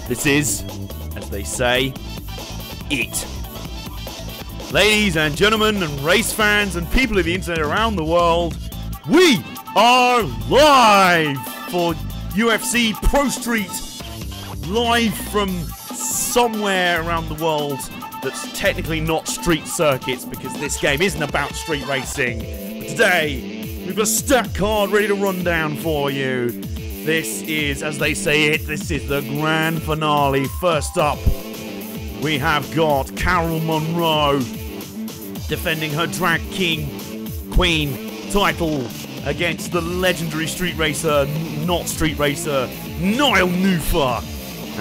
This is, as they say, it. Ladies and gentlemen and race fans and people of the internet around the world, we are live for UFC ProStreet, live from somewhere around the world that's technically not street circuits because this game isn't about street racing. But today, we've got a stack card ready to run down for you. This is, as they say this is the grand finale. First up, we have got Carol Monroe defending her Drag King Queen title against the legendary street racer, not street racer, Niall Nufa.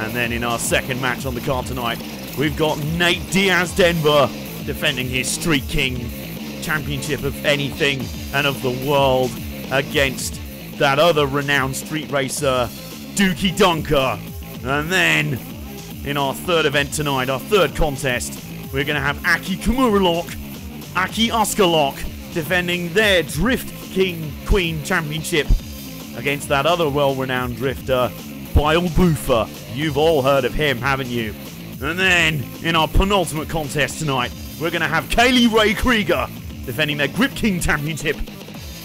And then in our second match on the card tonight, we've got Nate Diaz-Denver defending his Street King championship of anything and of the world against that other renowned street racer, Dookie Dunker. And then in our third event tonight, our third contest, we're going to have Aki Kumuralock, Aki Oscarlock defending their Drift King Queen championship against that other well-renowned drifter, Bile Boofer. You've all heard of him, haven't you? And then, in our penultimate contest tonight, we're going to have Kaylee Ray Krieger defending their Grip King championship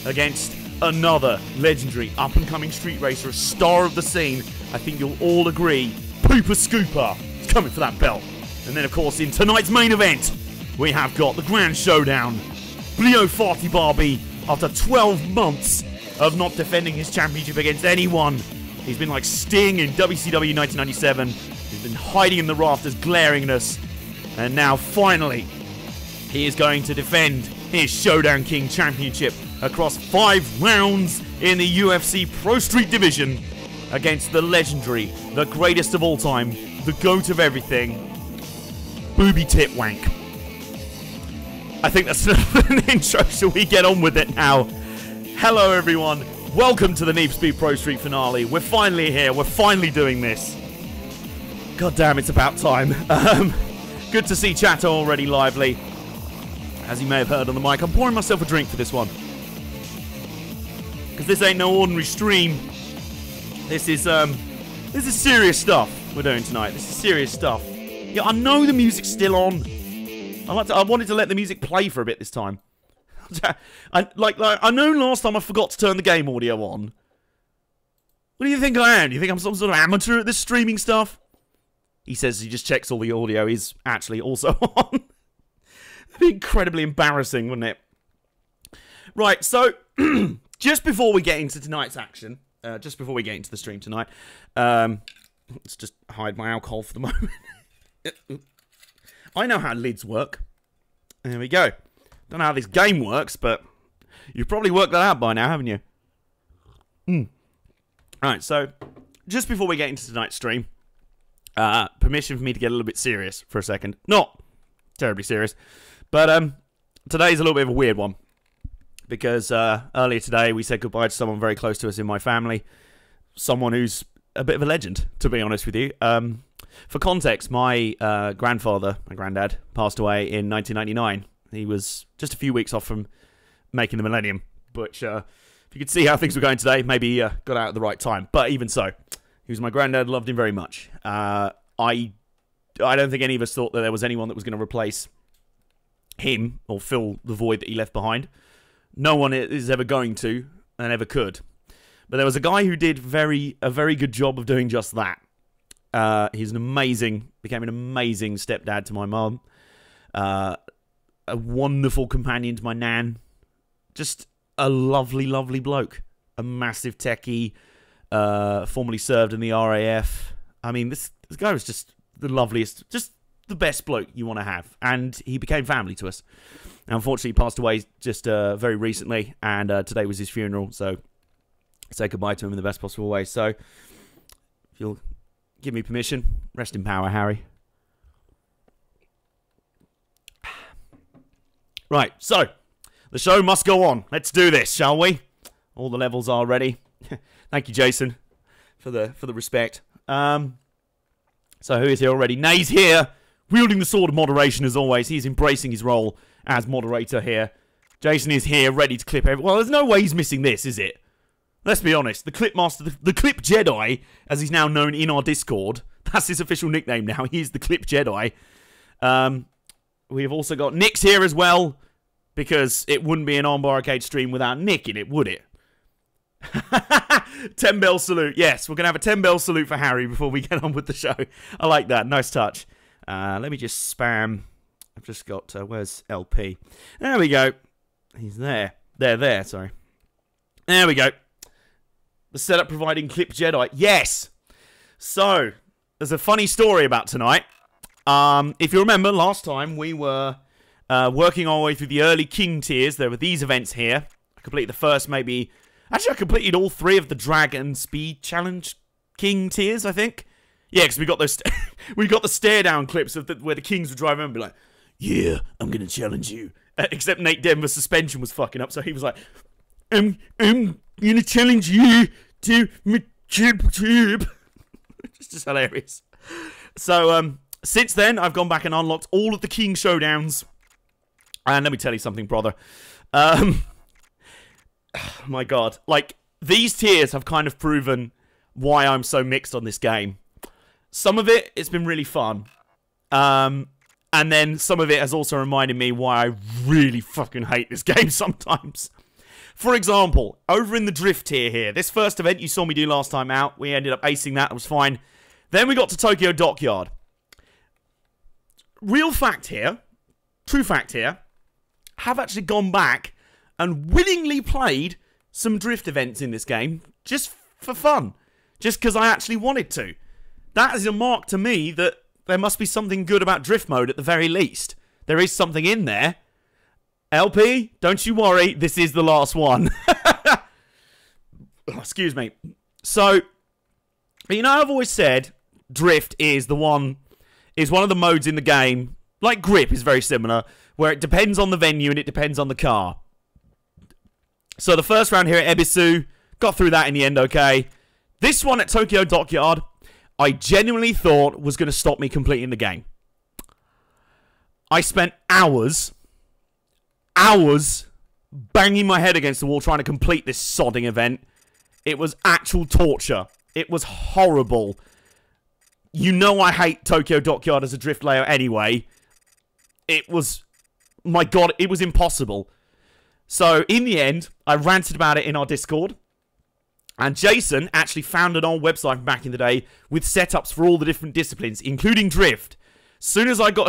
against another legendary up-and-coming street racer, a star of the scene. I think you'll all agree, Pooper Scooper is coming for that belt. And then, of course, in tonight's main event, we have got the Grand Showdown. Bleo Farty Barbie, after 12 months of not defending his championship against anyone. He's been like Sting in WCW 1997. He's been hiding in the rafters, glaring at us. And now, finally, he is going to defend his Showdown King championship across 5 rounds in the UFC ProStreet division against the legendary, the greatest of all time, the GOAT of everything, Booby Tip Wank. I think that's an intro. Shall we get on with it now? Hello, everyone. Welcome to the Need for Speed ProStreet finale. We're finally here. We're finally doing this. God damn, it's about time. Good to see chat already lively. As you may have heard on the mic, I'm pouring myself a drink for this one. Because this ain't no ordinary stream. This is serious stuff we're doing tonight. This is serious stuff. Yeah, I know the music's still on. I wanted to let the music play for a bit this time. I know last time I forgot to turn the game audio on. What do you think I am? Do you think I'm some sort of amateur at this streaming stuff? He says he just checks all the audio is actually also on. That'd be incredibly embarrassing, wouldn't it? Right, so just before we get into tonight's action, just before we get into the stream tonight, let's just hide my alcohol for the moment. I know how lids work. There we go. Don't know how this game works, but you've probably worked that out by now, haven't you? Right, so just before we get into tonight's stream, permission for me to get a little bit serious for a second. Not terribly serious, but today's a little bit of a weird one. Because earlier today we said goodbye to someone very close to us in my family. Someone who's a bit of a legend, to be honest with you. For context, my grandfather, my granddad, passed away in 1999. He was just a few weeks off from making the millennium. But if you could see how things were going today, maybe he got out at the right time. But even so, he was my granddad, loved him very much. I don't think any of us thought that there was anyone that was going to replace him or fill the void that he left behind. No one is ever going to and ever could. But there was a guy who did a very good job of doing just that. He's became an amazing stepdad to my mum. A wonderful companion to my nan. Just a lovely, lovely bloke. A massive techie. Formerly served in the RAF. I mean, this guy was just the loveliest, just the best bloke you want to have. And he became family to us. Unfortunately, he passed away just very recently, and today was his funeral, so say goodbye to him in the best possible way. So, if you'll give me permission, rest in power, Harry. Right, so, the show must go on. Let's do this, shall we? All the levels are ready. Thank you, Jason, for the respect. So, who is here already? Nay's here, wielding the sword of moderation as always. He's embracing his role as moderator here. Jason is here, ready to clip everyone. Well, there's no way he's missing this, is it? Let's be honest. The Clip Master, the Clip Jedi, as he's now known in our Discord, That's his official nickname now. He's the Clip Jedi. We've also got Nick's here as well, because it wouldn't be an Armbar Arcade stream without Nick in it, would it? 10 bell salute. Yes, we're going to have a 10 bell salute for Harry before we get on with the show. I like that. Nice touch. Let me just spam. I've just got, where's LP? There we go. He's there. There, sorry. There we go. The setup providing Clip Jedi. Yes! So, there's a funny story about tonight. If you remember, last time we were working our way through the early King tiers. There were these events here. I completed the first, maybe... Actually, I completed all 3 of the Drag and Speed Challenge King tiers, I think. Yeah, because we got those... we got the stare-down clips of where the Kings would drive around and be like, yeah, I'm going to challenge you. Except Nate Denver's suspension was fucking up, so he was like, I'm going to challenge you to my chip. It's just hilarious. So, since then, I've gone back and unlocked all of the King showdowns. And let me tell you something, brother. My God. Like, these tiers have kind of proven why I'm so mixed on this game. Some of it, it's been really fun. And then some of it has also reminded me why I really fucking hate this game sometimes. For example, over in the drift tier here, this first event you saw me do last time out, we ended up acing that, it was fine. Then we got to Tokyo Dockyard. Real fact here, true fact here, have actually gone back and willingly played some drift events in this game, just for fun. Just because I actually wanted to. That is a mark to me that there must be something good about drift mode at the very least. There is something in there. LP, don't you worry, this is the last one. Excuse me. So, you know, I've always said drift is one of the modes in the game, like grip is very similar, where it depends on the venue and it depends on the car. So the first round here at Ebisu, got through that in the end okay. This one at Tokyo Dockyard, I genuinely thought was going to stop me completing the game. I spent hours banging my head against the wall trying to complete this sodding event. It was actual torture. It was horrible. You know I hate Tokyo Dockyard as a drift layout anyway. It was... My God, it was impossible. So, in the end, I ranted about it in our Discord. And Jason actually found an old website from back in the day with setups for all the different disciplines, including drift. Soon as I got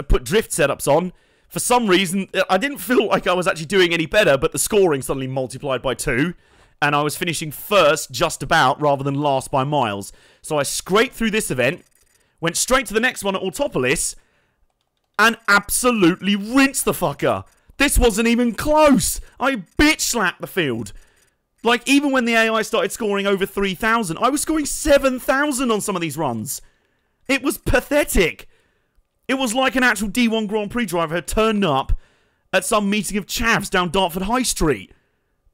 put drift setups on, for some reason, I didn't feel like I was actually doing any better, but the scoring suddenly multiplied by 2. And I was finishing first, just about, rather than last by miles. So I scraped through this event, went straight to the next one at Autopolis, and absolutely rinsed the fucker. This wasn't even close. I bitch slapped the field. Like, even when the AI started scoring over 3,000, I was scoring 7,000 on some of these runs. It was pathetic. It was like an actual D1 Grand Prix driver had turned up at some meeting of chavs down Dartford High Street.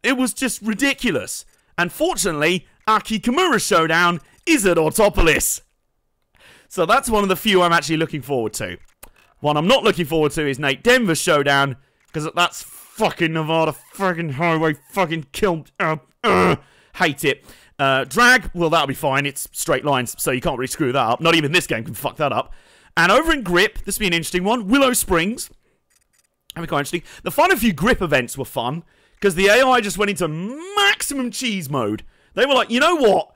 It was just ridiculous. And fortunately, Aki Kimura's showdown is at Autopolis. So that's one of the few I'm actually looking forward to. One I'm not looking forward to is Nate Denver's showdown, because that's fucking Nevada fucking highway fucking killed. Hate it. Drag, well, that'll be fine. It's straight lines, so you can't really screw that up. Not even this game can fuck that up. And over in Grip, this will be an interesting one. Willow Springs. That'll be quite interesting. The final few Grip events were fun, because the AI just went into maximum cheese mode. They were like, you know what?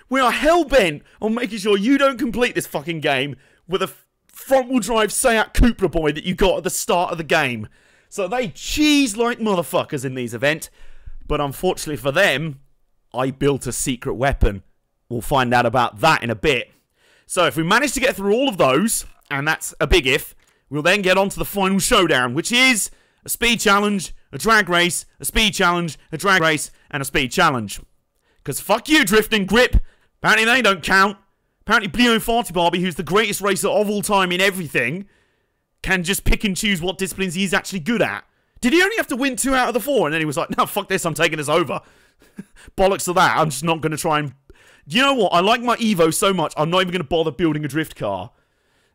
We are hell-bent on making sure you don't complete this fucking game with a front-wheel drive Seat Cupra boy that you got at the start of the game. So they cheese like motherfuckers in these events. But unfortunately for them, I built a secret weapon. We'll find out about that in a bit. So if we manage to get through all of those, and that's a big if, we'll then get on to the final showdown, which is a speed challenge, a drag race, a speed challenge, a drag race, and a speed challenge. Because fuck you, Drift and Grip. Apparently they don't count. Apparently Bleo Farty Barbie, who's the greatest racer of all time in everything, can just pick and choose what disciplines he's actually good at. Did he only have to win 2 out of the 4? And then he was like, no, fuck this, I'm taking this over. Bollocks to that, I'm just not going to try and... You know what, I like my Evo so much, I'm not even going to bother building a drift car.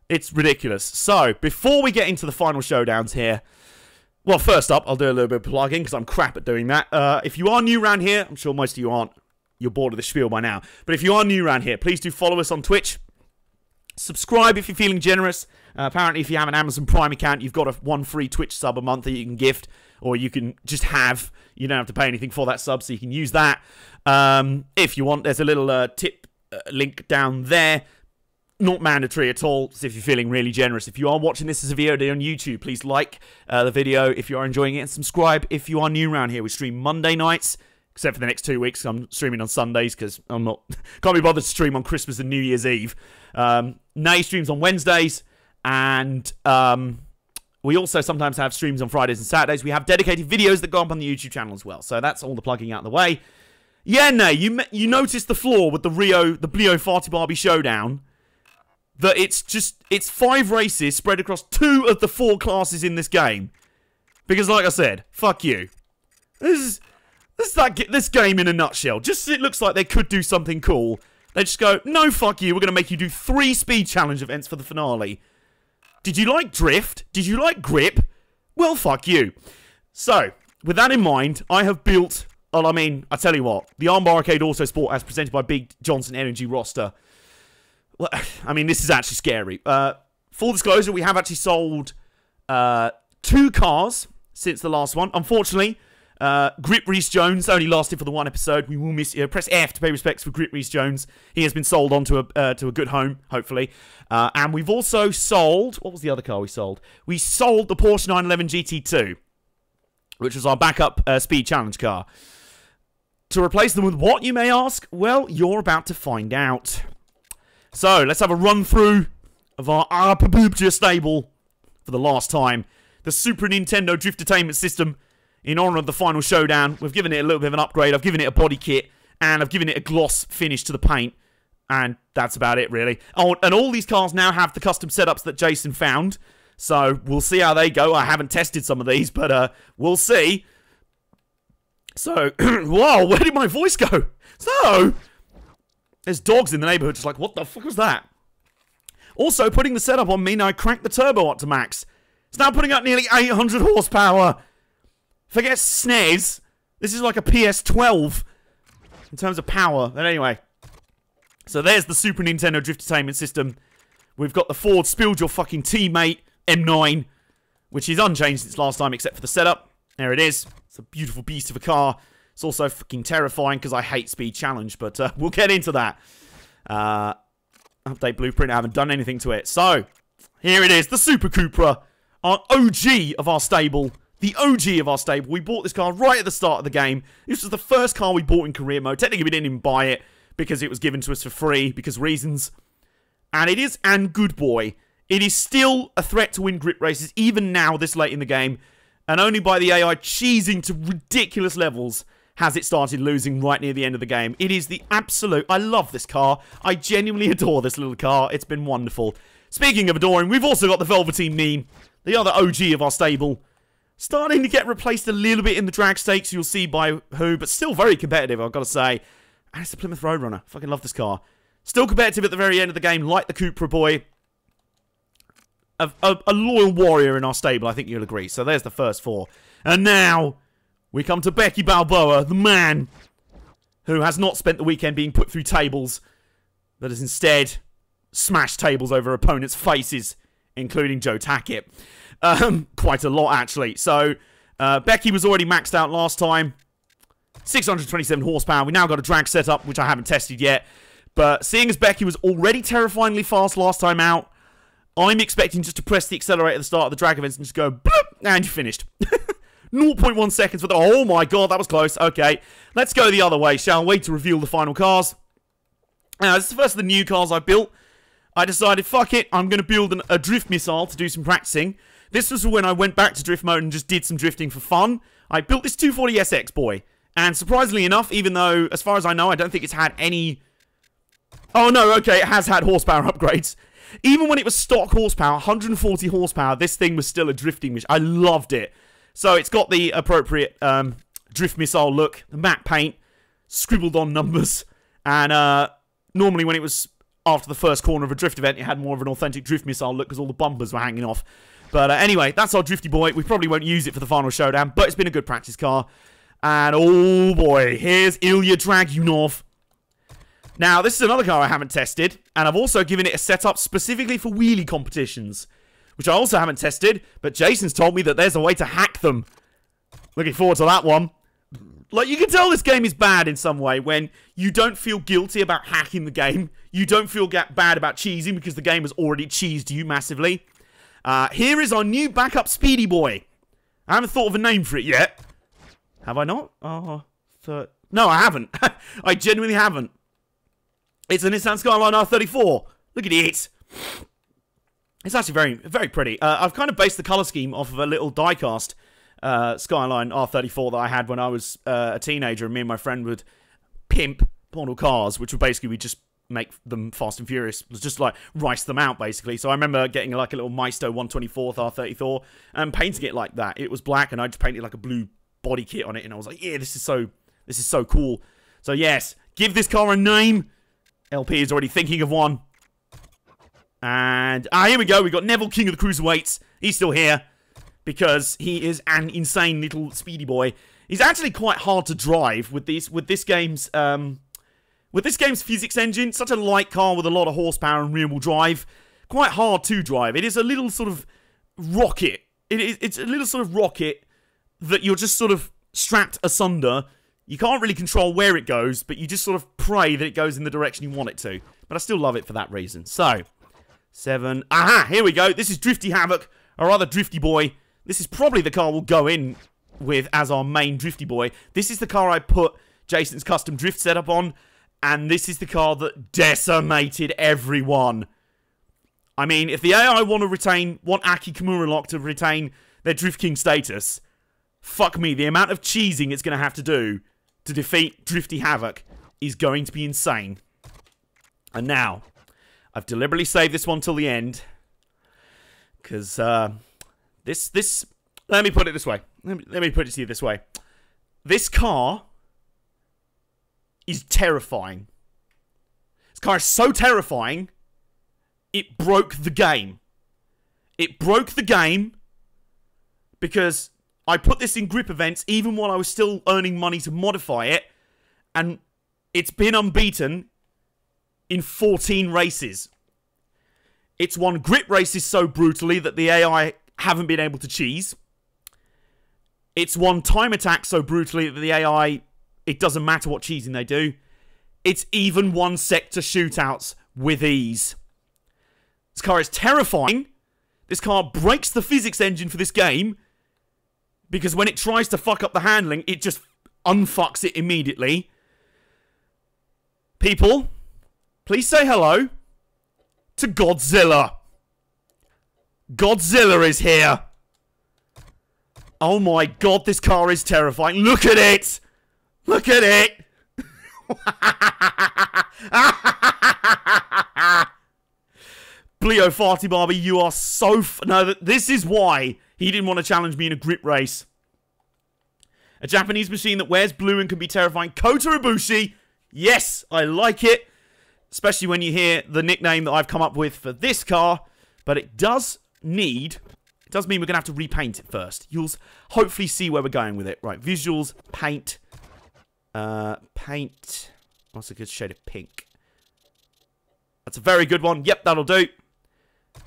It's ridiculous. So, before we get into the final showdowns here... Well, first up, I'll do a little bit of plugging, because I'm crap at doing that. If you are new around here, I'm sure most of you aren't. You're bored of the spiel by now. But if you are new around here, please do follow us on Twitch. Subscribe if you're feeling generous. Apparently, if you have an Amazon Prime account, you've got one free Twitch sub a month that you can gift, or you can just have. You don't have to pay anything for that sub, so you can use that. If you want, there's a little tip link down there. Not mandatory at all, so if you're feeling really generous. If you are watching this as a VOD on YouTube, please like the video if you are enjoying it, and subscribe if you are new around here. We stream Monday nights, except for the next 2 weeks. I'm streaming on Sundays because I'm not can't be bothered to stream on Christmas and New Year's Eve. Nay streams on Wednesdays, and we also sometimes have streams on Fridays and Saturdays. We have dedicated videos that go up on the YouTube channel as well. So that's all the plugging out of the way. Yeah, Nay, you noticed the flaw with the Bleo Farty Barbie showdown. That it's 5 races spread across 2 of the 4 classes in this game. Because like I said, fuck you. This game in a nutshell. Just as it looks like they could do something cool, they just go, no, fuck you, we're going to make you do 3 speed challenge events for the finale. Did you like drift? Did you like grip? Well, fuck you. So, with that in mind, I have built, well, I mean, I tell you what, the Armbar Arcade Autosport as presented by Big Johnson Energy roster. Well, I mean, this is actually scary. Full disclosure, we have actually sold 2 cars since the last one. Unfortunately, Grip Reese Jones only lasted for the 1 episode. We will miss you. Press F to pay respects for Grip Reese Jones. He has been sold on to a good home, hopefully. And we've also sold... What was the other car we sold? We sold the Porsche 911 GT2, which was our backup speed challenge car. To replace them with what, you may ask? Well, you're about to find out. So, let's have a run-through of our Armbar stable for the last time. The Super Nintendo Driftertainment System, in honour of the final showdown. We've given it a little bit of an upgrade. I've given it a body kit, and I've given it a gloss finish to the paint. And that's about it, really. Oh, and all these cars now have the custom setups that Jason found. So, we'll see how they go. I haven't tested some of these, but we'll see. So, whoa, where did my voice go? So... There's dogs in the neighborhood just like, what the fuck was that? Also, putting the setup on me, now I cranked the turbo up to max. It's now putting out nearly 800 horsepower. Forget SNES. This is like a PS12 in terms of power. But anyway. So there's the Super Nintendo Driftertainment System. We've got the Ford Spilled Your Fucking Teammate M9, which is unchanged since last time except for the setup. There it is. It's a beautiful beast of a car. It's also fucking terrifying because I hate Speed Challenge, but we'll get into that. Update blueprint, I haven't done anything to it. So, here it is, the Super Cupra, our OG of our stable. The OG of our stable. We bought this car right at the start of the game. This was the first car we bought in career mode. Technically, we didn't even buy it because it was given to us for free, because reasons. And it is, and good boy, it is still a threat to win grip races, even now, this late in the game. And only by the AI cheesing to ridiculous levels has it started losing right near the end of the game. It is the absolute... I love this car. I genuinely adore this little car. It's been wonderful. Speaking of adoring, we've also got the Velveteen Meme, the other OG of our stable. Starting to get replaced a little bit in the drag stakes, you'll see by who, but still very competitive, I've got to say. And it's the Plymouth Roadrunner. Fucking love this car. Still competitive at the very end of the game, like the Cupra boy. A loyal warrior in our stable, I think you'll agree. So there's the first 4. And now... we come to Becky Balboa, the man who has not spent the weekend being put through tables, but has instead smashed tables over opponents' faces, including Joe Tackett. Quite a lot, actually. So, Becky was already maxed out last time. 627 horsepower. We now got a drag setup, which I haven't tested yet. But seeing as Becky was already terrifyingly fast last time out, I'm expecting just to press the accelerator at the start of the drag events and just go, bloop, and you're finished. 0.1 seconds for the... oh my god, that was close. Okay, let's go the other way, shall we, to reveal the final cars. Now, this is the first of the new cars I built. I decided, fuck it, I'm going to build a drift missile to do some practicing. This was when I went back to drift mode and just did some drifting for fun. I built this 240SX boy. And surprisingly enough, even though, as far as I know, I don't think it's had any... oh no, okay, it has had horsepower upgrades. Even when it was stock horsepower, 140 horsepower, this thing was still a drifting machine. I loved it. So it's got the appropriate drift missile look, the matte paint, scribbled on numbers, and normally when it was after the first corner of a drift event, it had more of an authentic drift missile look because all the bumpers were hanging off. But anyway, that's our drifty boy. We probably won't use it for the final showdown, but it's been a good practice car. And oh boy, here's Ilya Dragunov. Now, this is another car I haven't tested, and I've also given it a setup specifically for wheelie competitions, which I also haven't tested, but Jason's told me that there's a way to hack them. Looking forward to that one. Like, you can tell this game is bad in some way when you don't feel guilty about hacking the game. You don't feel bad about cheesing because the game has already cheesed you massively. Here is our new backup Speedy Boy. I haven't thought of a name for it yet. Have I not? No, I haven't. I genuinely haven't. It's a Nissan Skyline R34. Look at it. It's actually very, very pretty. I've kind of based the colour scheme off of a little die-cast Skyline R34 that I had when I was a teenager, and me and my friend would pimp model cars, which would basically, we just make them fast and furious. It was just like rice them out, basically. So I remember getting like a little Maisto 124th R34 and painting it like that. It was black, and I just painted like a blue body kit on it, and I was like, yeah, this is so cool. So yes, give this car a name. LP is already thinking of one. And, here we go. We've got Neville, King of the Cruiserweights. He's still here because he is an insane little speedy boy. He's actually quite hard to drive with this game's physics engine. Such a light car with a lot of horsepower and rear-wheel drive. Quite hard to drive. It is a little sort of rocket. It's a little sort of rocket that you're just sort of strapped asunder. You can't really control where it goes, but you just sort of pray that it goes in the direction you want it to. But I still love it for that reason. So, 7. Aha, here we go. This is Drifty Havoc, or rather Drifty Boy. This is probably the car we'll go in with as our main Drifty Boy. This is the car I put Jason's custom drift setup on, and this is the car that decimated everyone. I mean, if the AI want Aki Kimura Lock to retain their Drift King status, fuck me, the amount of cheesing it's going to have to do to defeat Drifty Havoc is going to be insane. And now, I've deliberately saved this one till the end, because this let me put it this way. Let me put it to you this way. This car is terrifying. This car is so terrifying, it broke the game. It broke the game because I put this in grip events even while I was still earning money to modify it, and it's been unbeaten in 14 races. It's won grip races so brutally that the AI haven't been able to cheese. It's won time attack so brutally that the AI, it doesn't matter what cheesing they do. It's even won sector shootouts with ease. This car is terrifying. This car breaks the physics engine for this game, because when it tries to fuck up the handling, it just unfucks it immediately. People, please say hello to Godzilla. Godzilla is here. Oh my god, this car is terrifying. Look at it. Look at it. Bleo Farty Barbie, you are so... No, this is why he didn't want to challenge me in a grip race. A Japanese machine that wears blue and can be terrifying. Kota Ibushi. Yes, I like it. Especially when you hear the nickname that I've come up with for this car. But it does mean we're going to have to repaint it first. You'll hopefully see where we're going with it. Right, visuals, paint. Paint. What's a good shade of pink? That's a very good one. Yep, that'll do.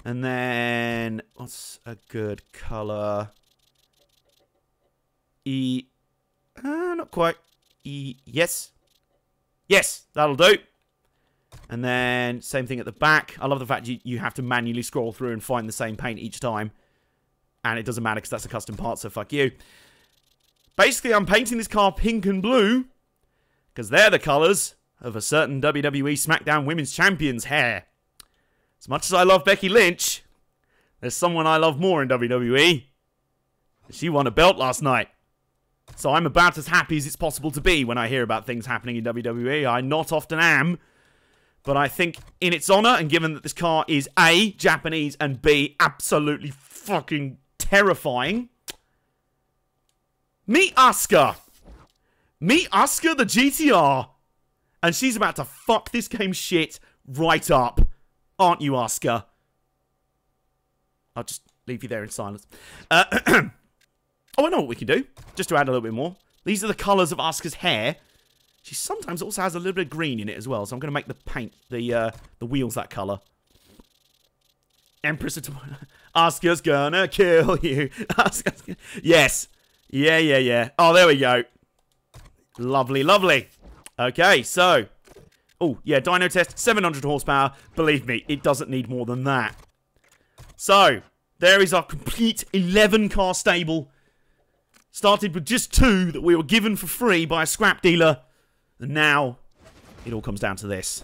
And then, what's a good colour? Not quite. Yes. Yes, that'll do. And then, same thing at the back. I love the fact you have to manually scroll through and find the same paint each time. And it doesn't matter because that's a custom part, so fuck you. Basically, I'm painting this car pink and blue because they're the colours of a certain WWE SmackDown Women's Champion's hair. As much as I love Becky Lynch, there's someone I love more in WWE. She won a belt last night. So I'm about as happy as it's possible to be when I hear about things happening in WWE. I not often am. But I think in its honour, and given that this car is A, Japanese, and B, absolutely fucking terrifying. Meet Asuka. Meet Asuka the GTR. And she's about to fuck this game shit right up. Aren't you, Asuka? I'll just leave you there in silence. Oh, I know what we can do. Just to add a little bit more. These are the colours of Asuka's hair. She sometimes also has a little bit of green in it as well, so I'm going to make the paint, the wheels that colour. Empress of Asuka's gonna kill you. Yes. Yeah. Oh, there we go. Lovely, lovely. Okay, so. Oh, yeah, dyno test, 700 horsepower. Believe me, it doesn't need more than that. So, there is our complete 11-car stable. Started with just 2 that we were given for free by a scrap dealer. And now, it all comes down to this.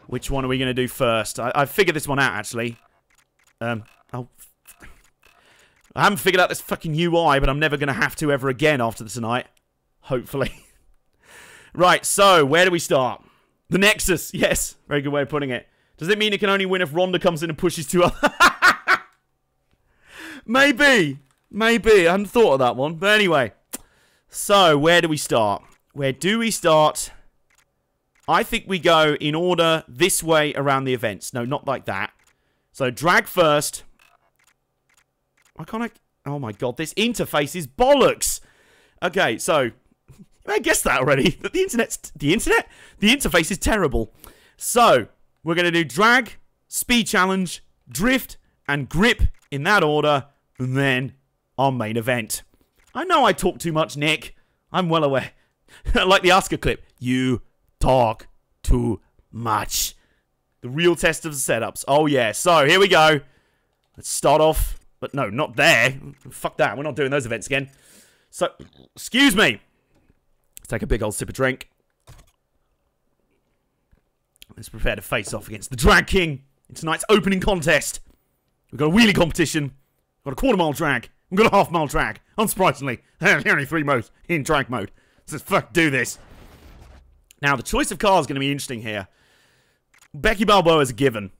Which one are we going to do first? I figured this one out, actually. I haven't figured out this fucking UI, but I'm never going to have to ever again after tonight. Hopefully. Right, so, where do we start? The Nexus. Yes, very good way of putting it. Does it mean it can only win if Rhonda comes in and pushes 2 others? Maybe. Maybe. I hadn't thought of that one. But anyway. So, where do we start? Where do we start? I think we go in order this way around the events. No, not like that. So, drag first. Why can't I... Oh my god, this interface is bollocks. Okay, so... I guessed that already. That the interface is terrible. So, we're going to do drag, speed challenge, drift, and grip in that order. And then, our main event. I know I talk too much, Nick. I'm well aware. Like the Asuka clip. You talk too much. The real test of the setups. Oh, yeah. So, here we go. Let's start off. But no, not there. Fuck that. We're not doing those events again. So, excuse me. Let's take a big old sip of drink. Let's prepare to face off against the Drag King in tonight's opening contest. We've got a wheelie competition. We've got a quarter-mile drag. We've got a half-mile drag. Unsurprisingly, there are only 3 modes in drag mode. So let's fuck do this. Now, the choice of car is going to be interesting here. Becky Balboa is a given.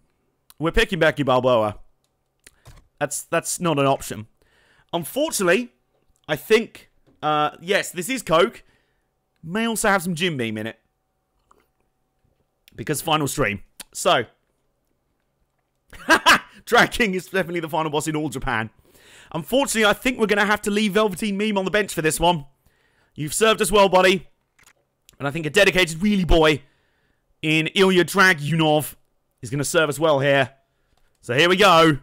We're picking Becky Balboa. That's not an option. Unfortunately, I think, yes, this is Coke. May also have some Jim Beam in it. Because final stream. So. Drag King is definitely the final boss in all Japan. Unfortunately, I think we're going to have to leave Velveteen Meme on the bench for this one. You've served us well, buddy. And I think a dedicated wheelie boy in Ilya Dragunov is going to serve us well here. So here we go.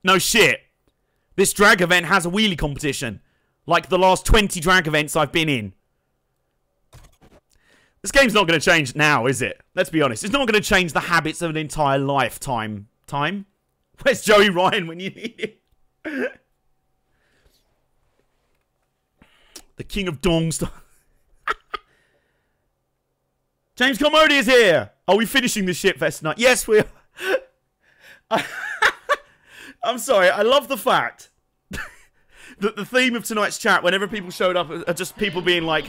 No shit. This drag event has a wheelie competition. Like the last 20 drag events I've been in. This game's not going to change now, is it? Let's be honest. It's not going to change the habits of an entire lifetime. Where's Joey Ryan when you need it? The king of dongs. James Comody is here. Are we finishing this shit fest tonight? Yes, we are. I'm sorry. I love the fact that the theme of tonight's chat, whenever people showed up, are just people being like,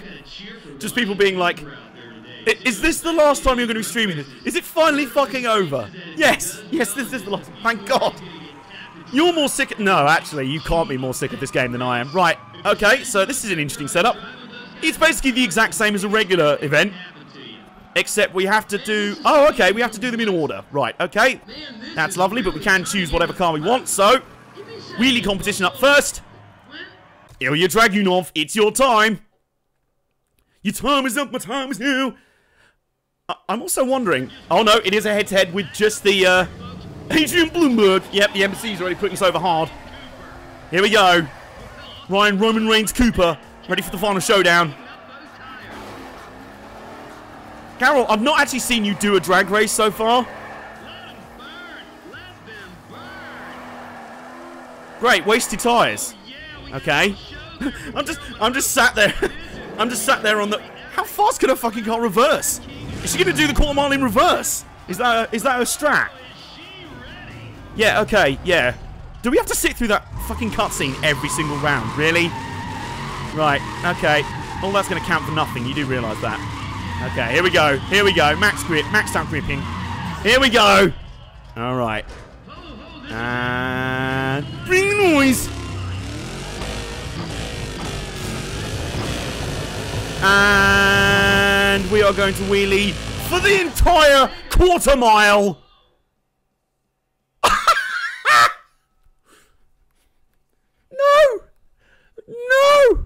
is this the last time you're going to be streaming this? Is it finally fucking over? Yes, this is the last. Thank God. You're more sick. No, actually, you can't be more sick of this game than I am. Right. Okay. So this is an interesting setup. It's basically the exact same as a regular event, except we have to do. Oh, okay. We have to do them in order. Right. Okay. That's lovely, but we can choose whatever car we want. So, wheelie competition up first. Ilya Dragunov, it's your time. Your time is up, my time is now. I'm also wondering... Oh no, it is a head-to-head with just the, Adrian Bloomberg. Yep, the NBC's already putting us over hard. Here we go. Ryan Roman Reigns Cooper, ready for the final showdown. Carol, I've not actually seen you do a drag race so far. Great, wasted tyres. Okay. I'm just sat there. I'm just sat there on the... How fast can a fucking car reverse? Is she going to do the quarter mile in reverse? Is that a strat? Yeah, okay, yeah. Do we have to sit through that fucking cutscene every single round? Really? Right, okay. All that's going to count for nothing. You do realise that. Okay, here we go. Here we go. Max grip. Maxed out gripping. Here we go. All right. And... bring the noise. And we are going to wheelie for the entire quarter mile. No! No!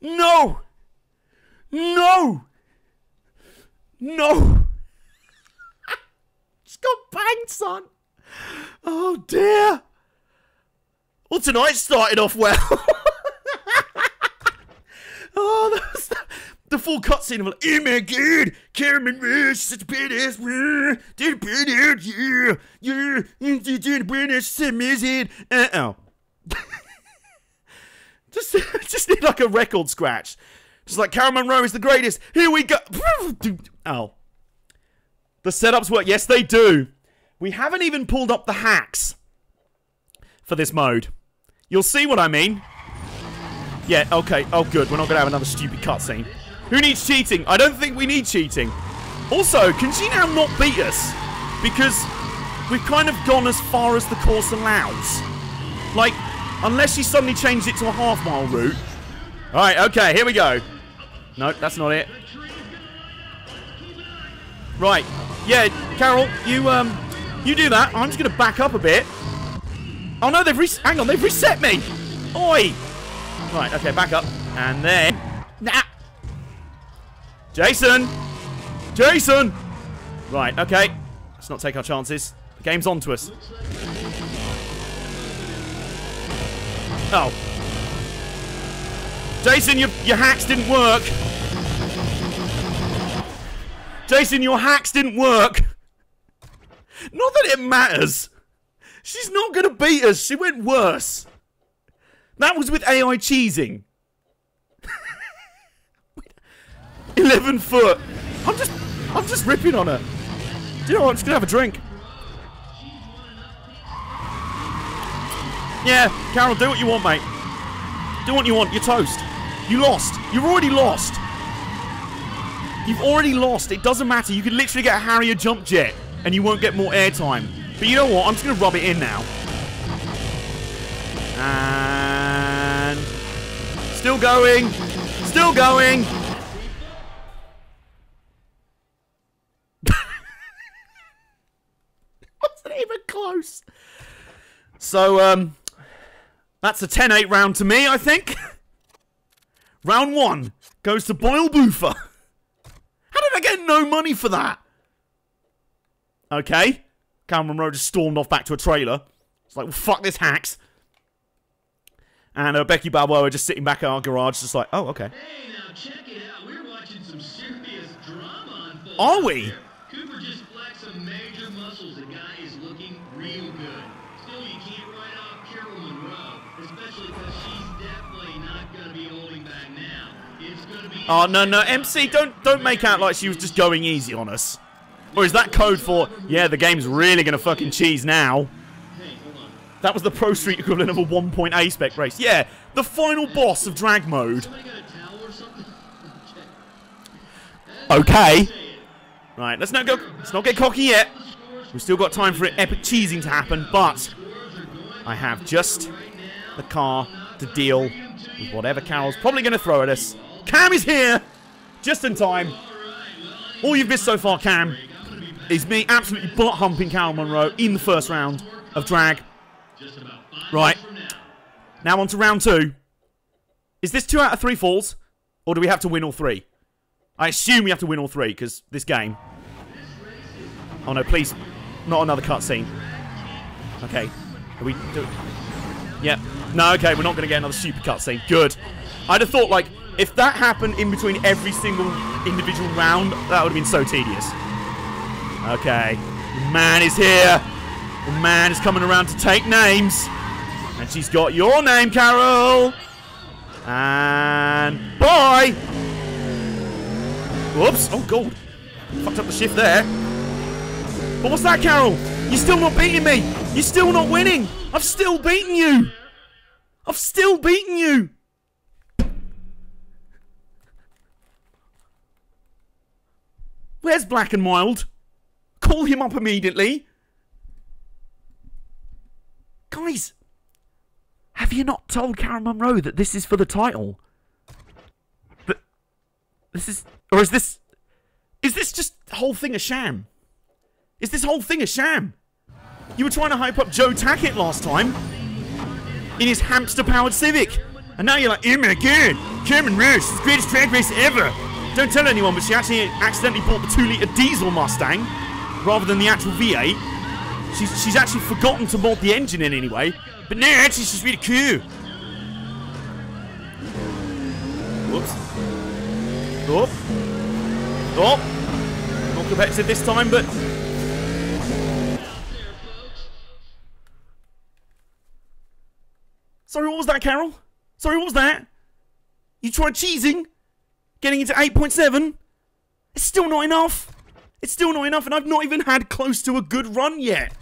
No! No! No! Just got banged, son. Oh, dear. Well, tonight started off well. Oh, that's the full cutscene of like, oh my god, Cameron Rush, such a badass, did a badass, yeah, you did a badass, so amazing. Oh. Just need like a record scratch. Just like, Carol Monroe is the greatest. Here we go. Oh. The setups work. Yes, they do. We haven't even pulled up the hacks for this mode. You'll see what I mean. Yeah, okay. Oh, good. We're not going to have another stupid cutscene. Who needs cheating? I don't think we need cheating. Also, can she now not beat us? Because we've kind of gone as far as the course allows. Like, unless she suddenly changed it to a half-mile route. Alright, okay, here we go. No, that's not it. Right. Yeah, Carol, you do that. I'm just going to back up a bit. Oh, no, hang on, they've reset me. Oi. Right, okay, back up. And then... Nah. Jason! Jason! Right, okay. Let's not take our chances. The game's on to us. Oh. Jason, your hacks didn't work. Jason, your hacks didn't work. Not that it matters. She's not going to beat us. She went worse. That was with AI cheesing. 11 foot. I'm just ripping on her. Do you know what? I'm just going to have a drink. Yeah, Carol, do what you want, mate. Do what you want. You're toast. You lost. You've already lost. You've already lost. It doesn't matter. You could literally get a Harrier jump jet and you won't get more airtime. But you know what? I'm just going to rub it in now. And... Still going. Still going. Wasn't even close. So, that's a 10-8 round to me, I think. Round 1 goes to Boyle Boofer. How did I get no money for that? Okay. Cameron Monroe just stormed off back to a trailer. It's like, well, fuck this hacks. And Becky Balboa just sitting back in our garage, just like, oh, okay. Hey, now check it out. We're watching some serious drama unfold. Are we? Cooper just flexed some major muscles. The guy is looking real good. Still, you can't write off Carol Monroe, especially because she's definitely not going to be holding back now. It's going to be... Oh, no, MC, don't make out like she was just going easy on us. Or is that code for, yeah, the game's really going to fucking cheese now? Hey, hold on. That was the ProStreet equivalent of a 1-point A-spec race. Yeah, the final boss of drag mode. Somebody got a towel or something? Okay. Right, let's not get cocky yet. We've still got time for epic cheesing to happen, but I have just the car to deal with whatever Carol's probably going to throw at us. Cam is here! Just in time. All you've missed so far, Cam, is me absolutely butt-humping Carol Monroe in the first round of drag. Right. Now on to round 2. Is this 2 out of 3 falls? Or do we have to win all 3? I assume we have to win all 3, because this game... Oh no, please. Not another cutscene. Okay. Are we... Yep. No, okay, we're not going to get another stupid cutscene. Good. I'd have thought, like, if that happened in between every single individual round, that would have been so tedious. Okay. The man is here. The man is coming around to take names. And she's got your name, Carol. And bye. Whoops. Oh, God. Fucked up the shift there. But what's that, Carol? You're still not beating me. You're still not winning. I've still beaten you. I've still beaten you. Where's Black and Mild? Call him up immediately. Guys, have you not told Carol Monroe that this is for the title? That this is... Or is this just the whole thing a sham? Is this whole thing a sham? You were trying to hype up Joe Tackett last time in his hamster-powered Civic. And now you're like, oh my god, Cameron Rush is the greatest drag race ever. Don't tell anyone, but she actually accidentally bought the 2-litre diesel Mustang rather than the actual V8. She's actually forgotten to mod the engine in anyway. But no, actually, she's really cool. Whoops. Oh. Oh. Not competitive this time, but... Sorry, what was that, Carol? Sorry, what was that? You tried cheesing? Getting into 8.7? It's still not enough. It's still not enough, and I've not even had close to a good run yet.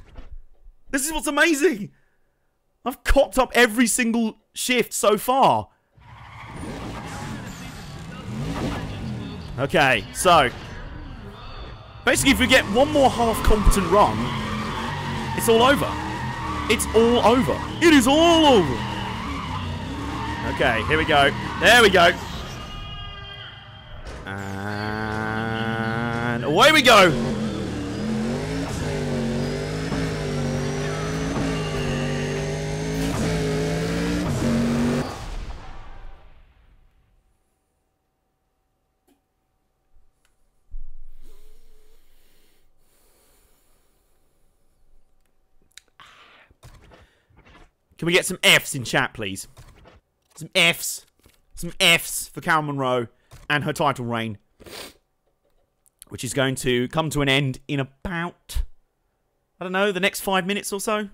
This is what's amazing. I've cocked up every single shift so far. Okay, so... basically, if we get one more half-competent run, it's all over. It's all over. It is all over. Okay, here we go. There we go. And away we go. Can we get some Fs in chat, please? Some Fs. Some Fs for Carol Monroe and her title reign. Which is going to come to an end in about, I don't know, the next 5 minutes or so.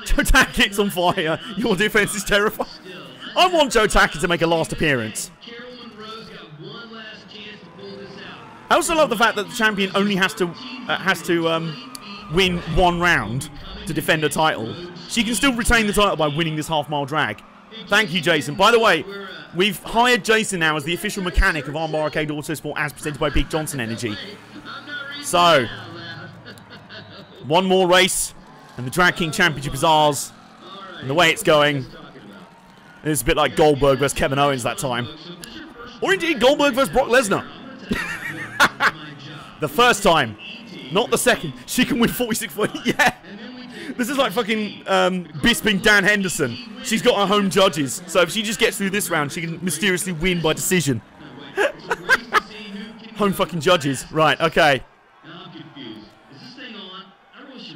Joe Tackett's on fire. Your defense is terrifying. I want Joe Tackett to make a last appearance. I also love the fact that the champion only has to win one round to defend her title. She can still retain the title by winning this half-mile drag. Thank you, Jason. By the way, we've hired Jason now as the official mechanic of Armbar Arcade Autosport as presented by Big Johnson Energy. So, one more race, and the Drag King Championship is ours. And the way it's going, it's a bit like Goldberg versus Kevin Owens that time. Or indeed, Goldberg versus Brock Lesnar. The first time. Not the second. She can win 46 for yeah. This is like fucking Bisping Dan Henderson. She's got her home judges. So if she just gets through this round, she can mysteriously win by decision. Home fucking judges. Right, okay.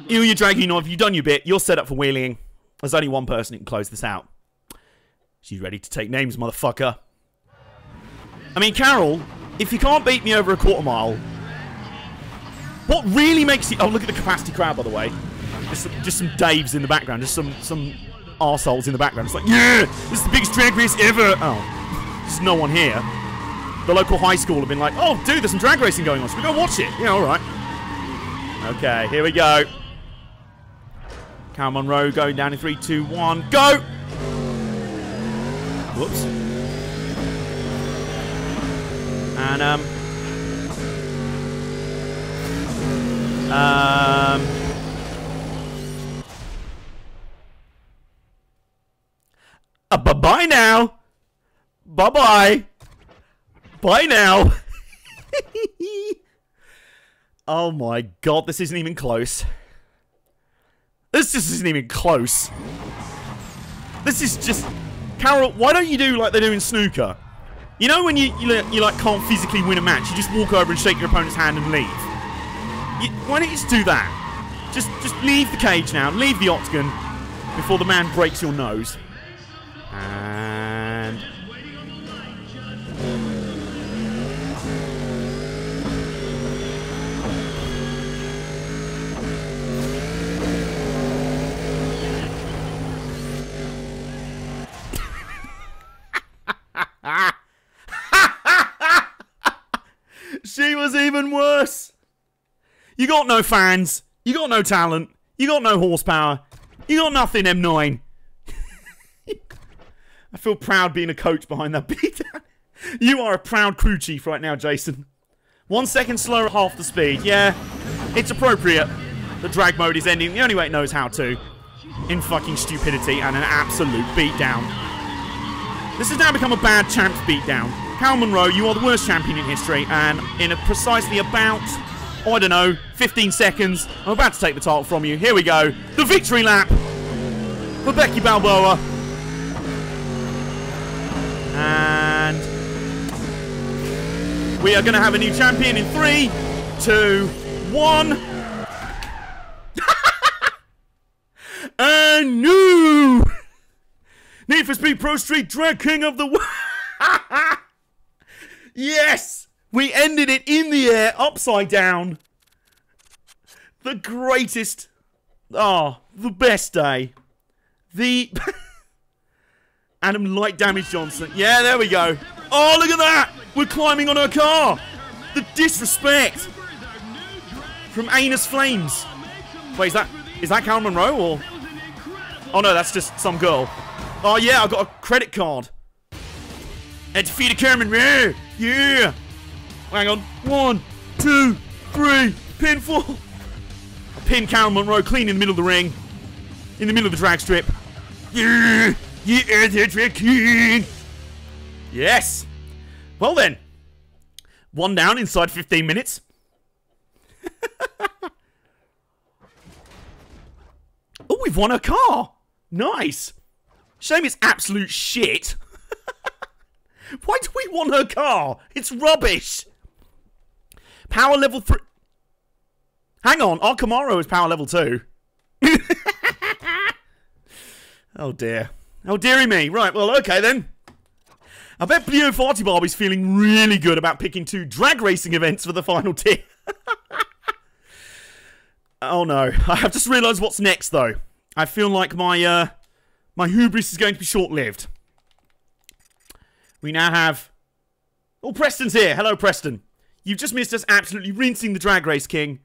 Ilya Dragunov, you've done your bit. You're set up for wheeling. There's only one person who can close this out. She's ready to take names, motherfucker. I mean, Carol, if you can't beat me over a quarter mile, what really makes you... Oh, look at the capacity crowd, by the way. Just some Daves in the background. Just some arseholes in the background. It's like, yeah, this is the biggest drag race ever. Oh, there's no one here. The local high school have been like, oh, dude, there's some drag racing going on. Should we go watch it? Yeah, all right. Okay, here we go. Carol Monroe going down in 3, 2, 1, go! Whoops. And, bye-bye now. Bye-bye. Bye now. Oh my god, this isn't even close. This just isn't even close. This is just... Carol, why don't you do like they do in snooker? You know when you like can't physically win a match, you just walk over and shake your opponent's hand and leave. Why don't you just do that? Just leave the cage now, leave the octagon before the man breaks your nose. And... She was even worse. You got no fans. You got no talent. You got no horsepower. You got nothing, M9. I feel proud being a coach behind that beatdown. You are a proud crew chief right now, Jason. 1 second slower at half the speed. Yeah, it's appropriate. The drag mode is ending the only way it knows how to. In fucking stupidity and an absolute beatdown. This has now become a bad champ's beatdown. Carol Monroe, you are the worst champion in history, and in a precisely about, I don't know, 15 seconds, I'm about to take the title from you. Here we go. The victory lap for Becky Balboa. We are going to have a new champion in 3, 2, 1. And new Need for Speed Pro Street Drag King of the World. Yes! We ended it in the air, upside down. The greatest. Oh, the best day. The Adam Light Damage Johnson. Yeah, there we go. Oh, look at that! We're climbing on her car. The disrespect from Anus Flames. Wait, is that Carol Monroe or? Oh no, that's just some girl. Oh yeah, I've got a credit card. And defeated Carol Monroe. Yeah. Hang on. 1, 2, 3. Pinfall. I pinned Carol Monroe clean in the middle of the ring. In the middle of the drag strip. Yeah. Yeah, the drag king. Yes. Well then. 1 down inside 15 minutes. Oh, we've won a car. Nice. Shame it's absolute shit. Why do we want her car? It's rubbish. Power level 3. Hang on, our Camaro is power level 2. Oh dear. Oh dearie me. Right, well, okay then. I bet Blue Farty Barbie's feeling really good about picking 2 drag racing events for the final tier. Oh no. I have just realised what's next though. I feel like my my hubris is going to be short-lived. We now have... Oh, Preston's here. Hello, Preston. You've just missed us absolutely rinsing the Drag Race King.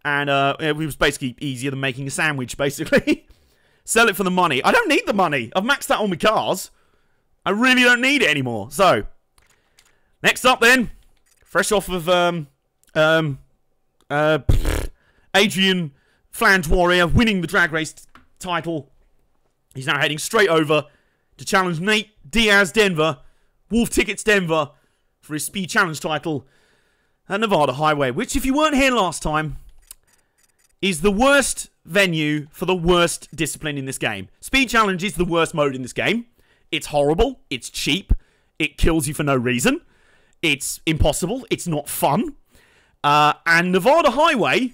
And it was basically easier than making a sandwich, basically. Sell it for the money. I don't need the money. I've maxed out all my cars. I really don't need it anymore. So, next up then. Fresh off of Adrian Flange Warrior winning the Drag Race title. He's now heading straight over to challenge Nate Diaz Denver, Wolf Tickets Denver, for his Speed Challenge title at Nevada Highway, which, if you weren't here last time, is the worst venue for the worst discipline in this game. Speed Challenge is the worst mode in this game. It's horrible, it's cheap, it kills you for no reason, it's impossible, it's not fun, and Nevada Highway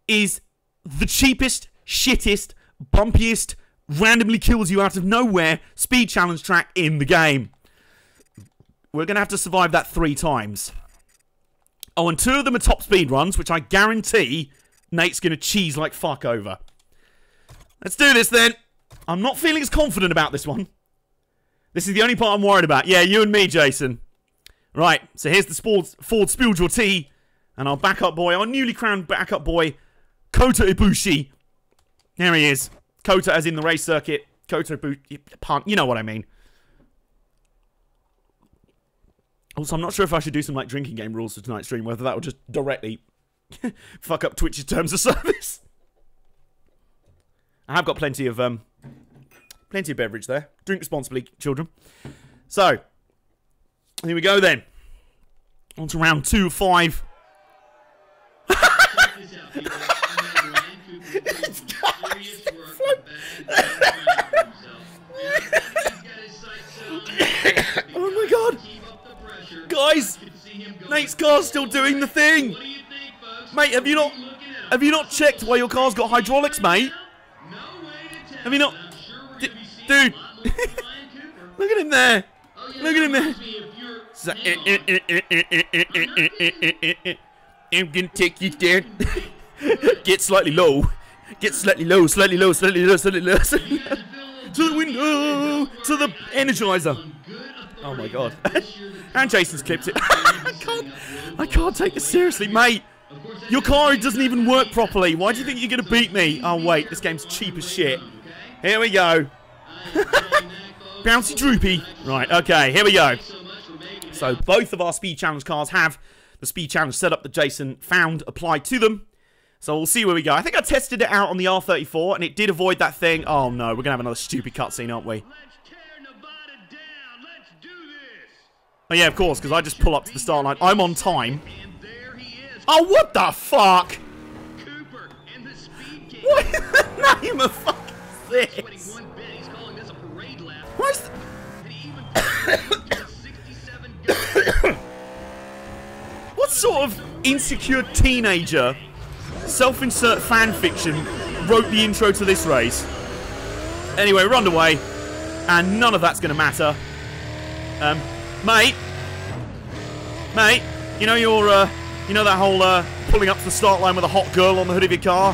is the cheapest, shittest, bumpiest, randomly kills you out of nowhere speed challenge track in the game. We're going to have to survive that 3 times. Oh, and 2 of them are top speed runs, which I guarantee Nate's going to cheese like fuck over. Let's do this then. I'm not feeling as confident about this one. This is the only part I'm worried about. Yeah, you and me, Jason. Right, so here's the Ford Spilled Your Tea, and our backup boy, our newly crowned backup boy, Kota Ibushi. There he is. Kota as in the race circuit. Kota Ibushi. You know what I mean. Also, I'm not sure if I should do some like drinking game rules for tonight's stream, whether that will just directly fuck up Twitch's terms of service. I have got plenty of beverage there. Drink responsibly, children. So, here we go then. On to round 2 of 5. Oh my god! Guys! Nate's car's still doing the thing! Mate, have you not checked why your car's got hydraulics, mate? Have you not? Dude! Look at him there! Look at him there! I'm gonna take you down. Get slightly low. Get slightly low, slightly low, slightly low, slightly low, slightly low. To the window! To the Energizer! Oh my god. And Jason's clipped it. I can't take this seriously, mate. Your car doesn't even work properly. Why do you think you're going to beat me? Oh wait, this game's cheap as shit. Here we go. Bouncy droopy. Right, okay, here we go. So both of our Speed Challenge cars have the Speed Challenge setup that Jason found applied to them. So we'll see where we go. I think I tested it out on the R34 and it did avoid that thing. Oh no, we're going to have another stupid cutscene, aren't we? Oh yeah, of course, because I just pull up to the start line. I'm on time. Oh, what the fuck? What in the name of fucking this? What's sort of insecure teenager, self-insert fan fiction wrote the intro to this race? Anyway, we're underway, and none of that's going to matter. Mate, you know you know that whole pulling up to the start line with a hot girl on the hood of your car?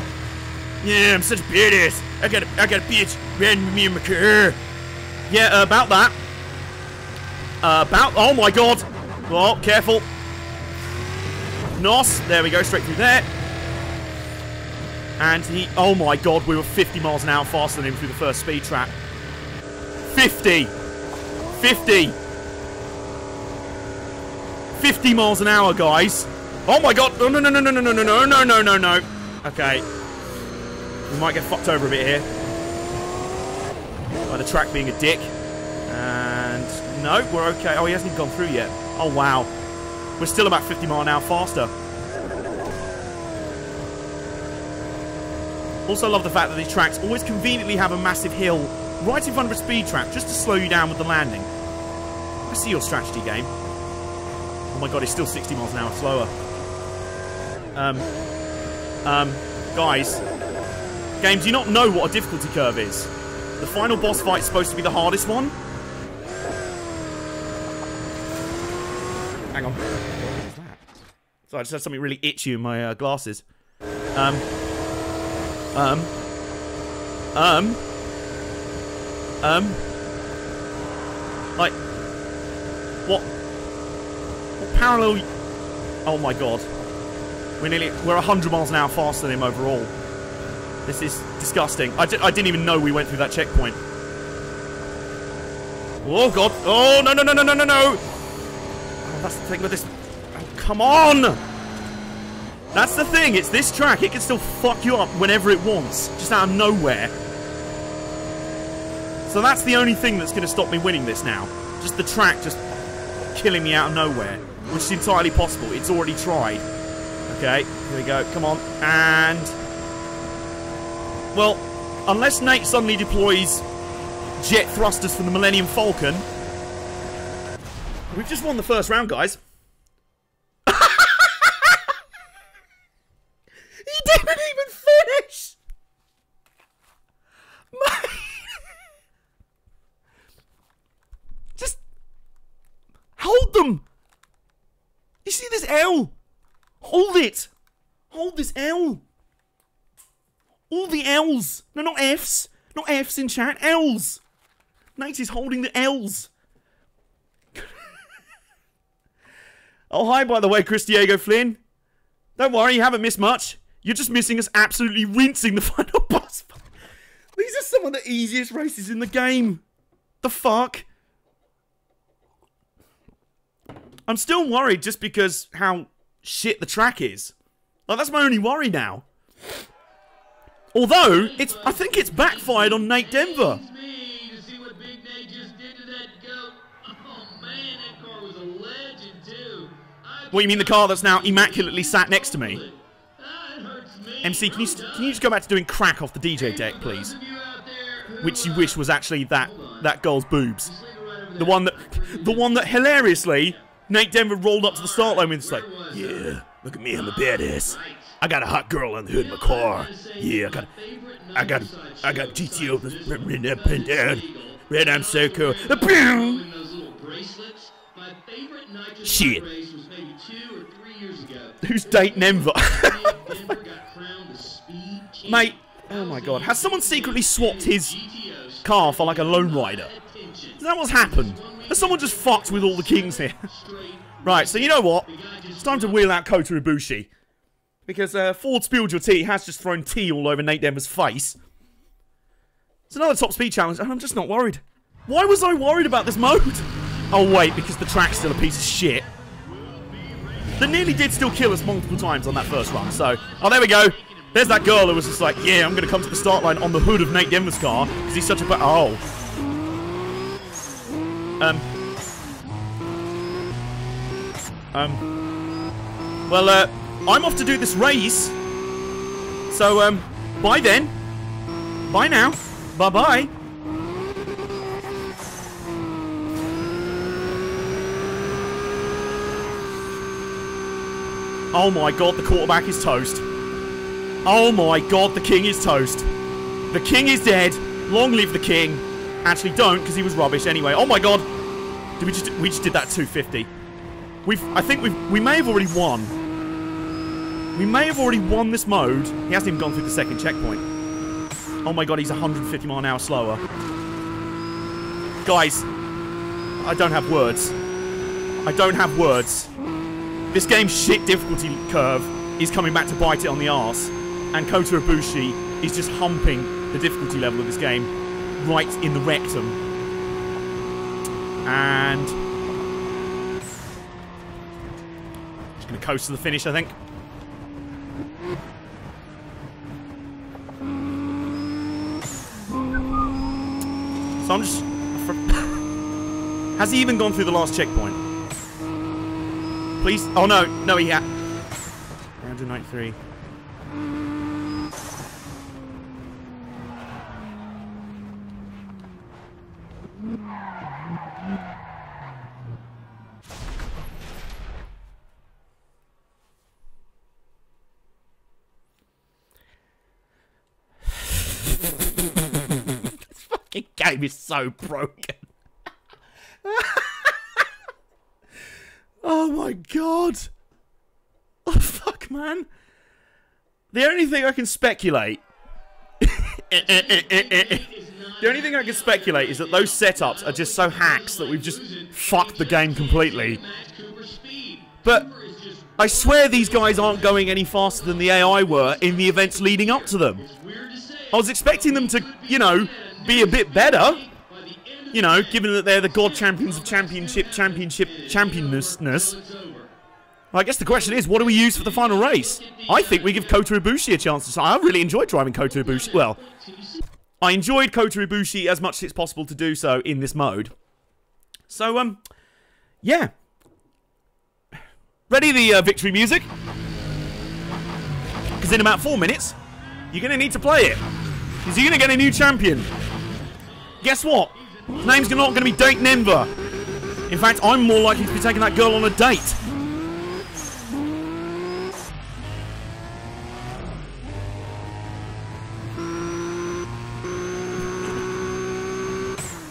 Yeah, I'm such a badass. I got a bitch riding with me in my car. Yeah, about that. Oh my god. Oh, careful. Nos, there we go, straight through there. And he, oh my god, we were 50 miles an hour faster than him through the first speed trap. 50 miles an hour, guys. Oh my god, no. Okay. We might get fucked over a bit here. By the track being a dick. And no, we're okay. Oh, he hasn't even gone through yet. Oh wow. We're still about 50 miles an hour faster. Also love the fact that these tracks always conveniently have a massive hill right in front of a speed trap just to slow you down with the landing. I see your strategy, game. Oh my god, it's still 60 miles an hour slower. Guys. Game, do you not know what a difficulty curve is? The final boss fight is supposed to be the hardest one. Hang on. What was that? So I just had something really itchy in my glasses. Like, what parallel? Oh my god, we're 100 miles an hour faster than him overall. This is disgusting. I didn't even know we went through that checkpoint. Oh god! Oh no! Oh, that's the thing with this. Oh, come on! That's the thing. It's this track. It can still fuck you up whenever it wants, just out of nowhere. So that's the only thing that's going to stop me winning this now. Just the track just killing me out of nowhere, which is entirely possible. It's already tried. Okay, here we go. Come on. And... well, unless Nate suddenly deploys jet thrusters from the Millennium Falcon, we've just won the first round, guys. He didn't even finish! Mate. Just... hold them! You see this L? Hold it! Hold this L! All the L's! No, not F's! Not F's in chat, L's! Nate is holding the L's! Oh, hi, by the way, Chris Diego Flynn. Don't worry, you haven't missed much. You're just missing us absolutely rinsing the final boss. These are some of the easiest races in the game. The fuck? I'm still worried just because how shit the track is. Like, that's my only worry now. Although, I think it's backfired on Nate Denver. What, you mean the car that's now immaculately sat next to me? MC, can you just go back to doing crack off the DJ deck, please? Which you wish was actually that girl's boobs. The one that hilariously Nate Denver rolled up to the start line with. It's like, yeah, look at me, I'm a badass. I got a hot girl on the hood of my car. Yeah, I got GTO written up and down. Red, I'm so cool. Shit. Who's dating Denver? Mate, oh my god. Has someone secretly swapped his car for like a lowrider? Is that what's happened? Has someone just fucked with all the kings here? Right, so you know what? It's time to wheel out Kota Ibushi. Because Ford Spilled Your Tea has just thrown tea all over Nate Denver's face. It's another top speed challenge, and I'm just not worried. Why was I worried about this mode? Oh wait, because the track's still a piece of shit. That nearly did still kill us multiple times on that first run, so... oh, there we go. There's that girl who was just like, yeah, I'm going to come to the start line on the hood of Nate Denver's car, because he's such a... oh. Well, I'm off to do this race. So, bye then. Bye now. Bye-bye. Oh my god, the quarterback is toast. Oh my god, the king is toast. The king is dead. Long live the king. Actually, don't, because he was rubbish anyway. Oh my god. We just did that 250. I think we may have already won. We may have already won this mode. He hasn't even gone through the second checkpoint. Oh my god, he's 150 mile an hour slower. Guys, I don't have words. I don't have words. This game's shit difficulty curve is coming back to bite it on the arse. And Kota Ibushi is just humping the difficulty level of this game right in the rectum. And just gonna coast to the finish, I think. So I'm just... Has he even gone through the last checkpoint? Please? Oh no, no he had. 193. This fucking game is so broken. Oh my god. Oh fuck, man. The only thing I can speculate the only thing I can speculate is that those setups are just so hacks that we've just fucked the game completely. But I swear these guys aren't going any faster than the AI were in the events leading up to them. I was expecting them to, you know, be a bit better. You know, given that they're the God Champions of Championness. Well, I guess the question is, what do we use for the final race? I think we give Kota Ibushi a chance to... I really enjoyed driving Kota Ibushi. Well, I enjoyed Kota Ibushi as much as it's possible to do so in this mode. So, yeah. Ready the victory music? Because in about 4 minutes, you're going to need to play it. Because you're going to get a new champion. Guess what? His name's not going to be Date Nenver. In fact, I'm more likely to be taking that girl on a date.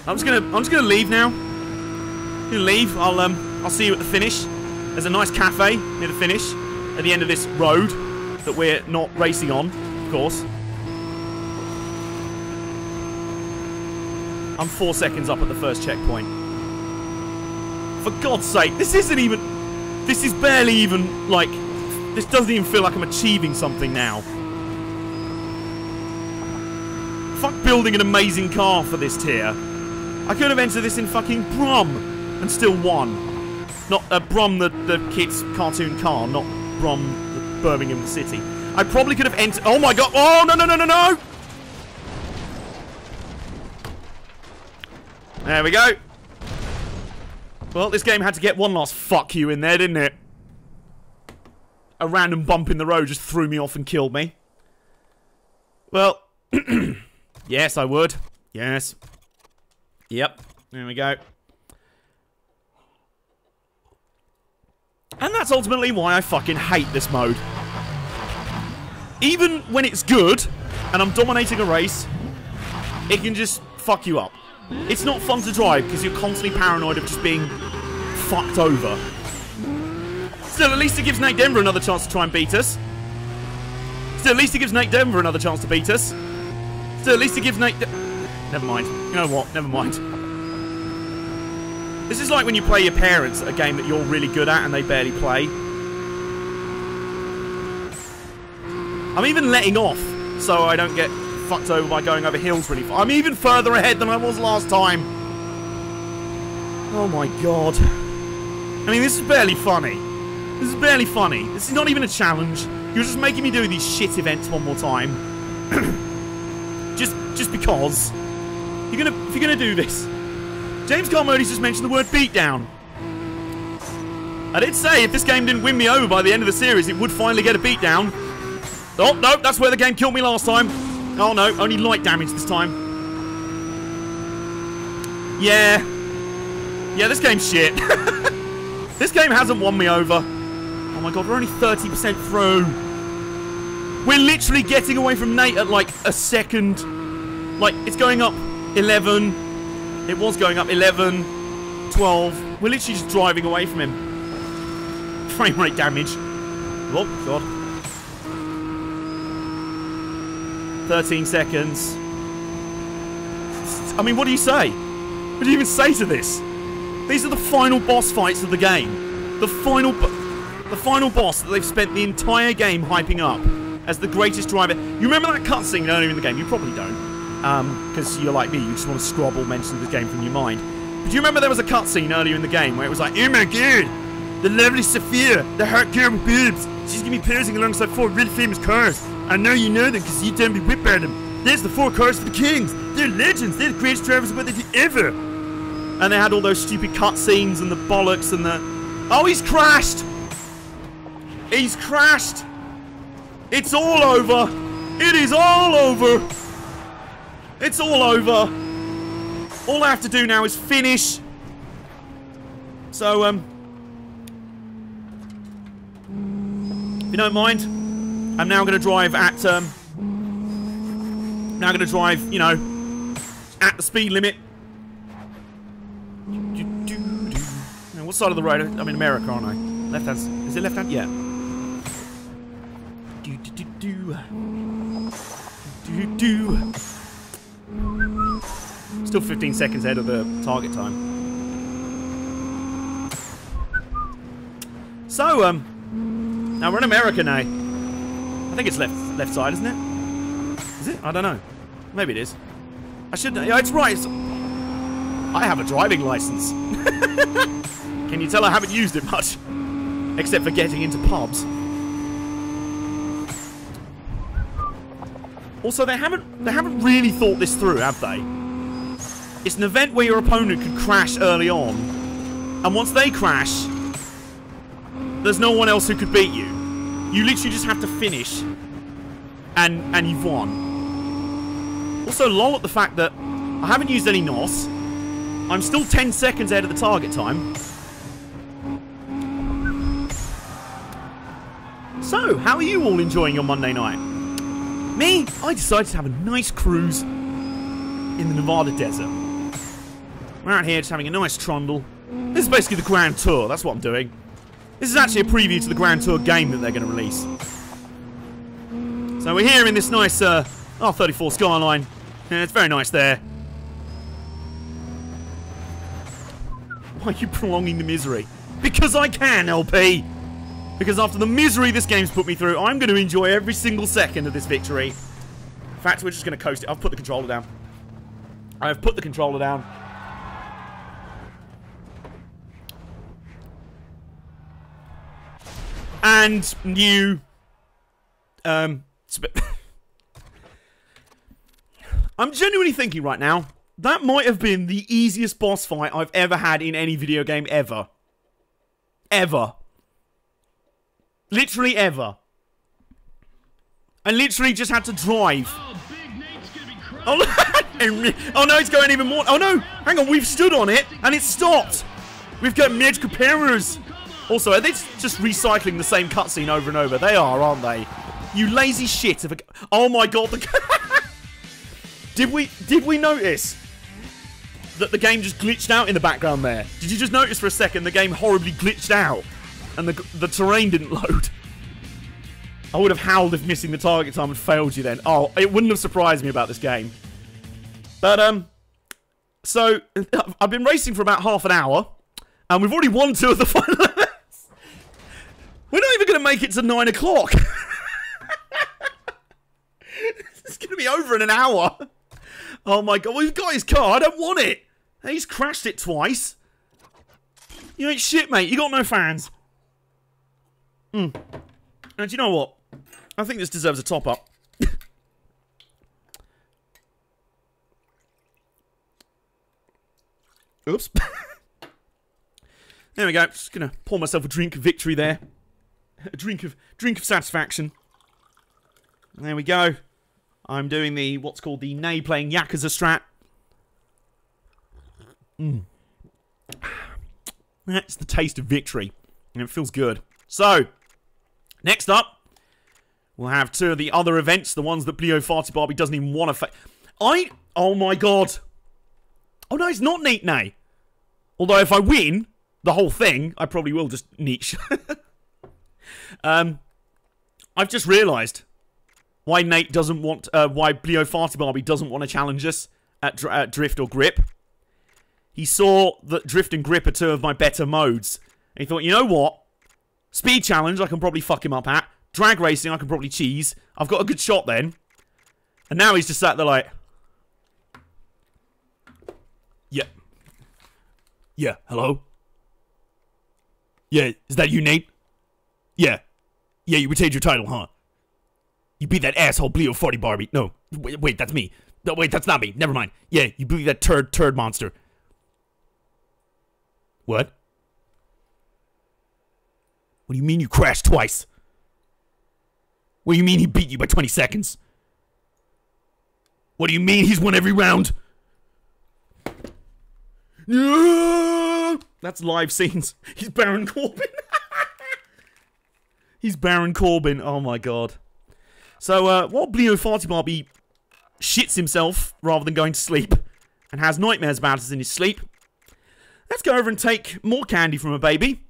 I'm just gonna leave now. I'm gonna leave. I'll see you at the finish. There's a nice cafe near the finish at the end of this road that we're not racing on, of course. I'm 4 seconds up at the first checkpoint. For God's sake, this isn't even... This is barely even, like... This doesn't even feel like I'm achieving something now. Fuck building an amazing car for this tier. I could have entered this in fucking Brum and still won. Not Brum, the kid's cartoon car, not Brum, the Birmingham City. I probably could have entered... Oh my god! Oh, no, no, no, no, no! There we go. Well, this game had to get one last fuck you in there, didn't it? A random bump in the road just threw me off and killed me. Well, yes, I would. Yes. Yep. There we go. And that's ultimately why I fucking hate this mode. Even when it's good, and I'm dominating a race, it can just fuck you up. It's not fun to drive because you're constantly paranoid of just being fucked over. Still, at least it gives Nate Denver another chance to try and beat us. Still, at least it gives Nate Denver another chance to beat us. Still, at least it gives Nate... Never mind. You know what? Never mind. This is like when you play your parents at a game that you're really good at and they barely play. I'm even letting off so I don't get fucked over by going over hills really far. I'm even further ahead than I was last time. Oh my god. I mean, this is barely funny. This is barely funny. This is not even a challenge. You're just making me do these shit events one more time. just because. If you're gonna do this. James Carmody's just mentioned the word beatdown. I did say if this game didn't win me over by the end of the series, it would finally get a beatdown. Oh, no, that's where the game killed me last time. Oh, no, only light damage this time. Yeah. Yeah, this game's shit. This game hasn't won me over. Oh my god, we're only 30% through. We're literally getting away from Nate at like a second. Like, it's going up 11. It was going up 11, 12. We're literally just driving away from him. Frame rate damage. Oh, god. 13 seconds. I mean, what do you say? What do you even say to this? These are the final boss fights of the game. The final boss that they've spent the entire game hyping up as the greatest driver. You remember that cutscene earlier in the game? You probably don't. Because you're like me, you just want to scrabble mentions of the game from your mind. But do you remember there was a cutscene earlier in the game where it was like, oh my god, the lovely Sophia, the hot girl with boobs. She's going to be posing alongside 4 really famous cars. I know you know them because you done me whip at them. There's the 4 cars for the kings. They're legends. They're the greatest drivers of what they did ever. And they had all those stupid cutscenes and the bollocks and the... Oh, he's crashed! He's crashed! It's all over! It is all over! It's all over! All I have to do now is finish. So, if you don't mind, I'm now going to drive at, now going to drive, you know, at the speed limit. Now, what side of the road? I'm in America, aren't I? Left hand. Is it left hand? Yeah. Still 15 seconds ahead of the target time. So, now we're in America now. I think it's left side, isn't it? Is it? I don't know. Maybe it is. I should know. Yeah, it's right. I have a driving license. Can you tell I haven't used it much? Except for getting into pubs. Also, they haven't really thought this through, have they? It's an event where your opponent could crash early on, and once they crash, there's no one else who could beat you. You literally just have to finish, and you've won. Also, lol at the fact that I haven't used any NOS. I'm still 10 seconds ahead of the target time. So, how are you all enjoying your Monday night? Me? I decided to have a nice cruise in the Nevada desert. We're out here just having a nice trundle. This is basically the Grand Tour, that's what I'm doing. This is actually a preview to the Grand Tour game that they're going to release. So we're here in this nice R34 skyline. Yeah, it's very nice there. Why are you prolonging the misery? Because I can, LP! Because after the misery this game's put me through, I'm going to enjoy every single second of this victory. In fact, we're just going to coast it. I've put the controller down. I have put the controller down. And new... I'm genuinely thinking right now, that might have been the easiest boss fight I've ever had in any video game ever. Ever. Literally ever. I literally just had to drive. Oh, oh no, it's going even more. Oh no, hang on, we've stood on it and it's stopped. We've got magical powers. Also, are they just recycling the same cutscene over and over? They are, aren't they? You lazy shit of a... Oh my god, Did we notice that the game just glitched out in the background there? Did you just notice for a second the game horribly glitched out? And the terrain didn't load. I would have howled if missing the target time had failed you then. Oh, it wouldn't have surprised me about this game. But, so, I've been racing for about half an hour. And we've already won 2 of the final events. We're not even going to make it to 9 o'clock. It's going to be over in an hour. Oh my god, we've got his car. I don't want it. He's crashed it twice. You ain't shit, mate. You got no fans. And do you know what? I think this deserves a top-up. Oops. There we go. Just gonna pour myself a drink of victory there. A drink of satisfaction. There we go. I'm doing the what's called the Nay playing Yakuza strat. That's the taste of victory. And it feels good. So, Next up, we'll have two of the other events, the ones that Bleo Farty Barbie doesn't even want to oh my god. Oh no, it's not Neat Nay. Although if I win the whole thing, I probably will just niche. I've just realised why Nate doesn't want, why Bleo Farty Barbie doesn't want to challenge us at Drift or Grip. He saw that Drift and Grip are two of my better modes. And he thought, you know what? Speed challenge, I can probably fuck him up at. Drag racing, I can probably cheese. I've got a good shot then. And now he's just sat there like... Yeah. Yeah, hello? Yeah, is that you, Nate? Yeah. Yeah, you retained your title, huh? You beat that asshole Bleo Farty Barbie. No, wait, that's me. No, wait, that's not me. Never mind. Yeah, you beat that turd monster. What? What do you mean you crashed twice? What do you mean he beat you by 20 seconds? What do you mean he's won every round? That's live scenes. He's Baron Corbin. He's Baron Corbin. Oh my god. So, while Bleo Farty Barbie shits himself rather than going to sleep and has nightmares about us in his sleep, let's go over and take more candy from a baby.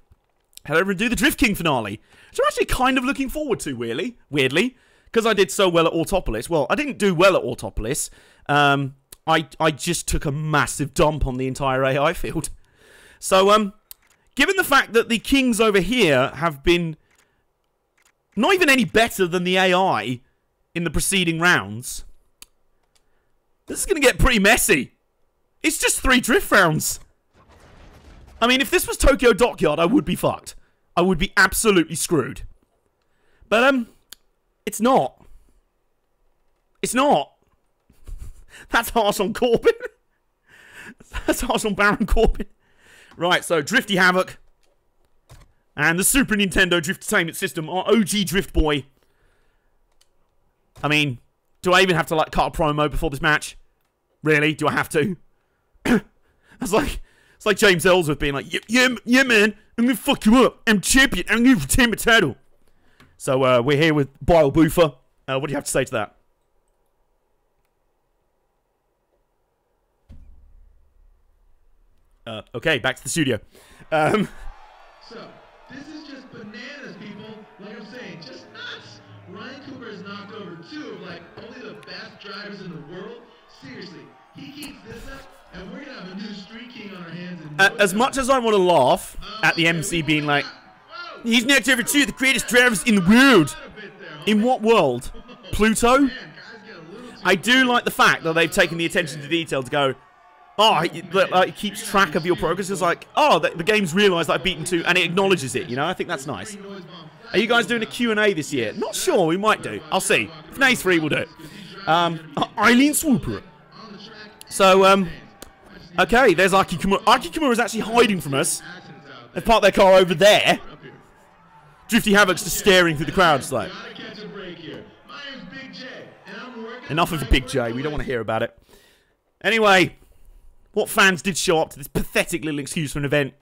Head over and do the Drift King finale, which I'm actually kind of looking forward to, really. Weirdly. Because I did so well at Autopolis. Well, I didn't do well at Autopolis. I just took a massive dump on the entire AI field. So, given the fact that the Kings over here have been not even any better than the AI in the preceding rounds, this is going to get pretty messy. It's just 3 drift rounds. I mean, if this was Tokyo Dockyard, I would be fucked. I would be absolutely screwed. But, it's not. It's not. That's harsh on Corbin. That's harsh on Baron Corbin. Right, so Drifty Havoc. And the Super Nintendo Driftainment System, our OG Drift Boy. I mean, do I even have to, like, cut a promo before this match? Really? Do I have to? It's like James Ellsworth being like, yeah, man, I'm gonna fuck you up. I'm champion. I'm gonna retain my title. So, we're here with Bile Boofer. What do you have to say to that? Okay, back to the studio. So, this is just bananas, people. Like I'm saying, just nuts. Ryan Cooper has knocked over 2 of, like, only the best drivers in the world. Seriously, he keeps this up, and we're gonna have a new Street King on our hands in no As time. much as I want to laugh at the MC being like, he's knocked over 2 of the greatest drivers in the world. In what world? Pluto? I do like the fact that they've taken the attention to detail to go, oh, it keeps track of your progress. It's like, oh, the game's realised that I've beaten 2, and it acknowledges it, you know? I think that's nice. Are you guys doing a Q&A this year? Not sure, we might do. I'll see. If Nay's free, we'll do it. Eileen Swooper. So, okay, there's Aki Kimura. Aki Kimura is actually hiding from us. They've parked their car over there. Drifty Havoc's just staring through the crowd, just like... Enough of the Big J, we don't want to hear about it. Anyway, what fans did show up to this pathetic little excuse for an event?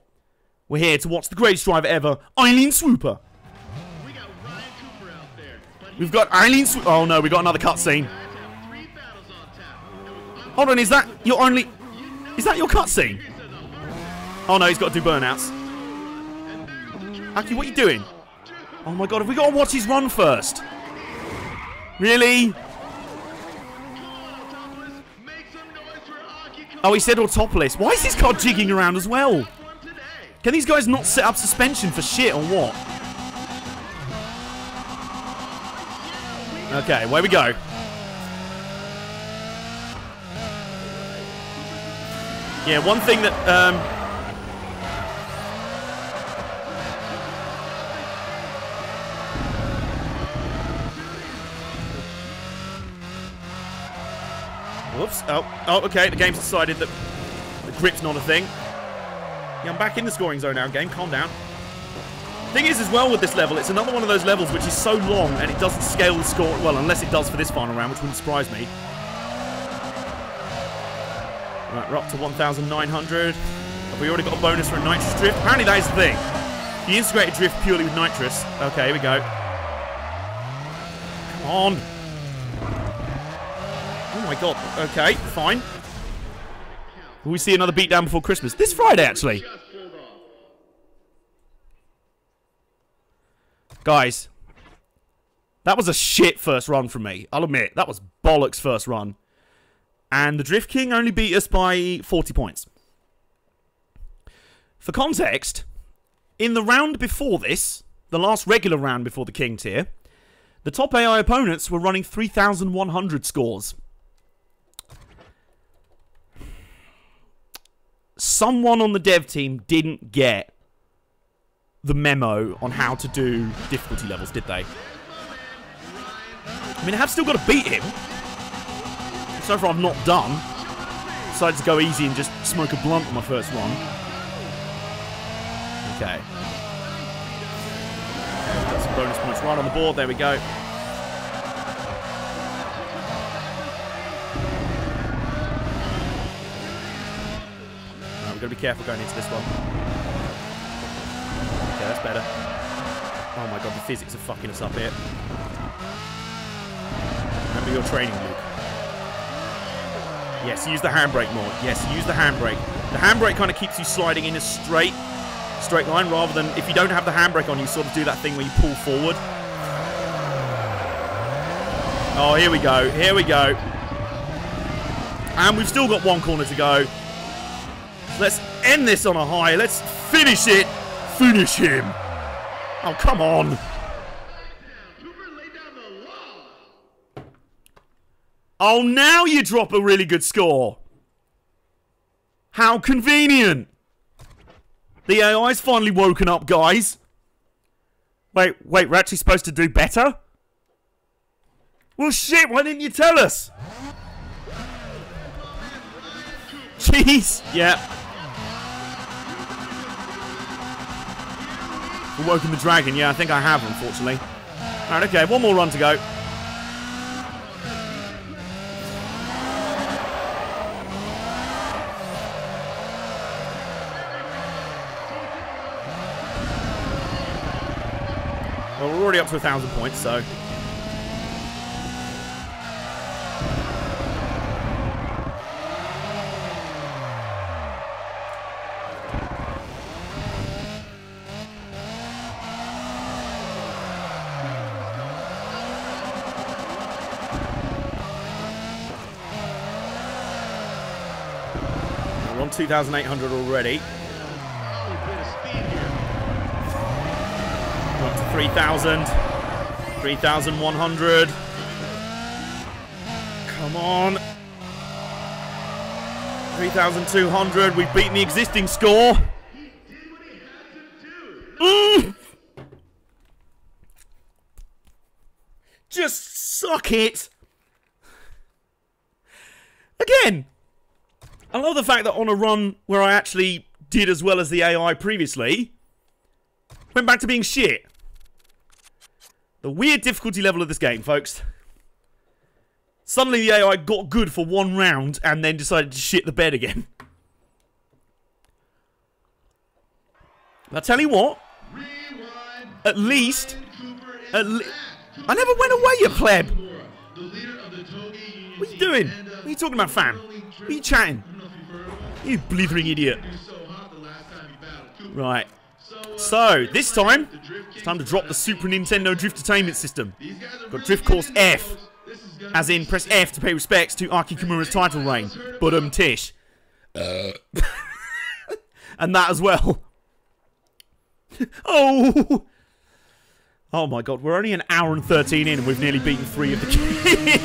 We're here to watch the greatest driver ever, Eileen Swooper. We've got Eileen Swooper. Oh no, we got another cutscene. Hold on, is that your only... Is that your cutscene? Oh no, he's got to do burnouts. Aki, what are you doing? Oh my god, have we got to watch his run first? Really? Oh, he said Autopolis. Why is his car jigging around as well? Can these guys not set up suspension for shit or what? Okay, away we go. Yeah, one thing that, whoops. Oh, okay. The game's decided that the grip's not a thing. Yeah, I'm back in the scoring zone now, game. Calm down. Thing is, as well, with this level, it's another one of those levels which is so long and it doesn't scale the score. Well, unless it does for this final round, which wouldn't surprise me. Right, we're up to 1,900. Have we already got a bonus for a nitrous drift? Apparently that is the thing. You integrated drift purely with nitrous. Okay, here we go. on. Oh my god. Okay, fine. Will we see another beatdown before Christmas? This Friday, actually. Guys. That was a shit first run from me. I'll admit. That was bollocks first run. And the Drift King only beat us by 40 points. For context, in the round before this, the last regular round before the King tier, the top AI opponents were running 3,100 scores. Someone on the dev team didn't get the memo on how to do difficulty levels, did they? I mean, I have still got to beat him. So far, I've not done. Decided to go easy and just smoke a blunt on my first run. Okay. Got some bonus points right on the board. There we go. We've got to be careful going into this one. Okay, that's better. Oh my god, the physics are fucking us up here. Remember your training, Luke. Yes, use the handbrake more. Yes, use the handbrake. The handbrake kind of keeps you sliding in a straight line, rather than if you don't have the handbrake on, you sort of do that thing where you pull forward. Oh, here we go. Here we go. And we've still got one corner to go. Let's end this on a high. Let's finish it. Finish him. Oh, come on. Oh, now you drop a really good score. How convenient. The AI's finally woken up, guys. Wait, we're actually supposed to do better? Well, shit, why didn't you tell us? Jeez. Yeah. We've woken the dragon. Yeah, I think I have, unfortunately. Alright, okay, one more run to go. Well, we're already up to 1,000 points, so... We're on 2,800 already. 3,000. 3,100. Come on. 3,200. We've beaten the existing score. Just suck it. Again. I love the fact that on a run where I actually did as well as the AI previously, went back to being shit. The weird difficulty level of this game, folks. Suddenly the AI got good for one round and then decided to shit the bed again. But I tell you what. At least... I never went away, you pleb. What are you doing? What are you talking about, fam? What are you chatting? You blithering idiot. Right. So, this time, it's time to drop the Super Nintendo Driftertainment System. Got Drift Course F. As in, press F to pay respects to Aki Kimura's title reign. Tish. And that as well. Oh! Oh my god, we're only an hour and 13 in and we've nearly beaten 3 of the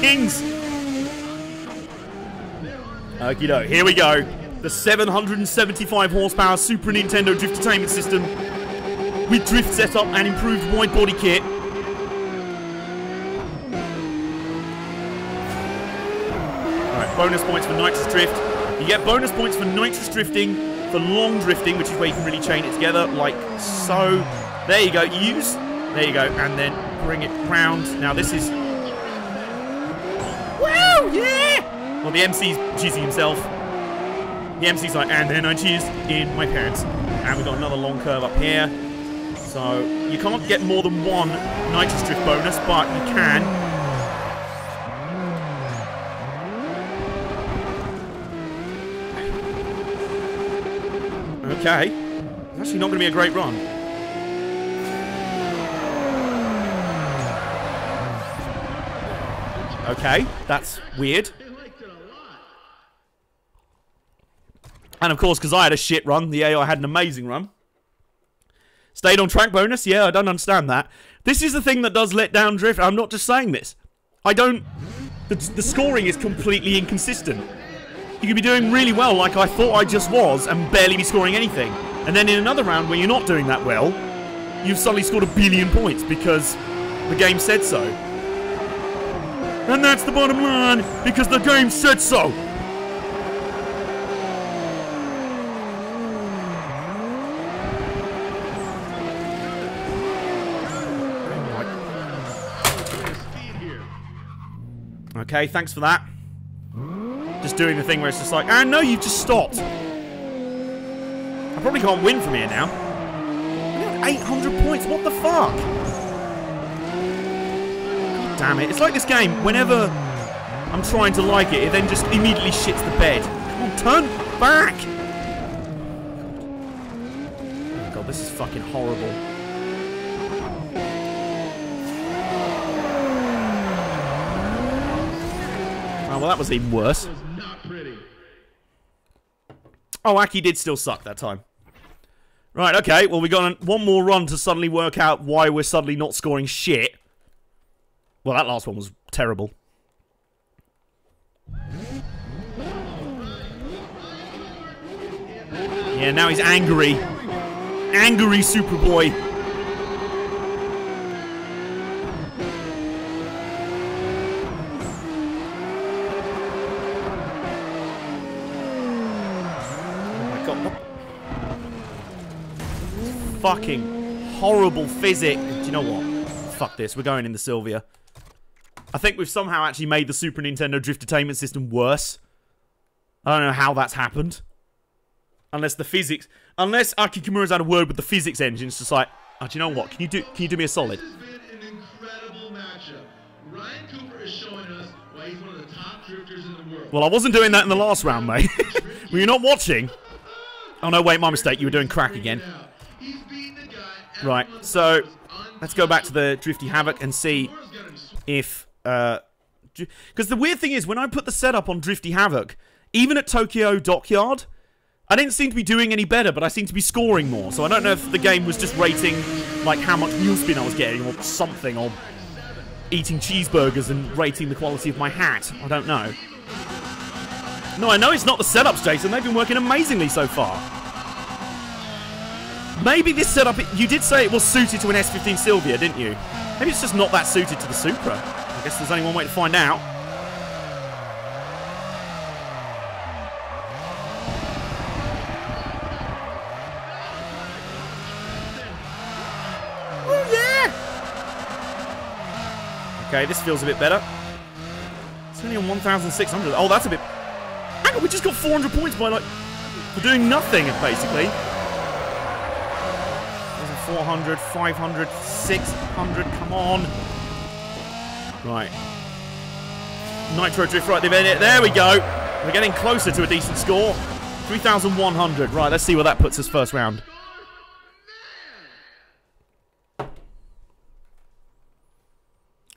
kings! Okie doke, here we go. The 775 horsepower Super Nintendo Driftertainment System with drift setup and improved wide body kit. Alright, bonus points for nitrous drift. You get bonus points for nitrous drifting, for long drifting, which is where you can really chain it together, like so. There you go, use. There you go, and then bring it round. Now this is... Woo! Yeah! Well, the MC's jizzing himself. The MC's like, and then I jizzed in my pants. And we've got another long curve up here. So, you can't get more than one nitrous drift bonus, but you can Okay. It's actually not going to be a great run. Okay, that's weird. And of course, because I had a shit run, the AI had an amazing run. Stayed on track bonus? Yeah, I don't understand that. This is the thing that does let down Drift. I'm not just saying this. I don't... The scoring is completely inconsistent. You could be doing really well like I thought I just was and barely be scoring anything. And then in another round where you're not doing that well, you've suddenly scored 1 billion points because the game said so. And that's the bottom line, because the game said so. Okay, thanks for that. Just doing the thing where it's just like, ah, no, you just stopped. I probably can't win from here now. I got 800 points, what the fuck? God damn it. It's like this game, whenever I'm trying to like it, it then just immediately shits the bed. Come on, turn back! Oh god, this is fucking horrible. Oh, well, that was even worse. Oh, Aki did still suck that time. Right, okay. Well, we got one more run to suddenly work out why we're suddenly not scoring shit. Well, that last one was terrible. Yeah, now he's angry. Angry Superboy. Fucking horrible physics. Do you know what? Fuck this. We're going in the Sylvia. I think we've somehow actually made the Super Nintendo Driftertainment system worse. I don't know how that's happened. Unless the physics... Unless Aki Kimura's had a word with the physics engine. It's just like, oh, do you know what? Can you do me a solid? This has been an incredible matchup. Ryan Cooper is showing us why he's one of the top drifters in the world. Well, I wasn't doing that in the last round, mate. Were you not watching? Oh, no, wait, my mistake. You were doing crack again. Right, so let's go back to the Drifty Havoc and see if... Because the weird thing is, when I put the setup on Drifty Havoc, even at Tokyo Dockyard, I didn't seem to be doing any better, but I seemed to be scoring more. So I don't know if the game was just rating, like, how much mule spin I was getting or something, or eating cheeseburgers and rating the quality of my hat. I don't know. No, I know it's not the setups, Jason. They've been working amazingly so far. Maybe this setup, you did say it was suited to an S15 Sylvia, didn't you? Maybe it's just not that suited to the Supra. I guess there's only one way to find out. Oh, yeah! Okay, this feels a bit better. It's only on 1,600. Oh, that's a bit... Hang on, we just got 400 points by, like, for doing nothing, basically. 400, 500, 600, come on. Right. Nitro Drift right at the minute. There we go. We're getting closer to a decent score. 3,100. Right, let's see where that puts us first round.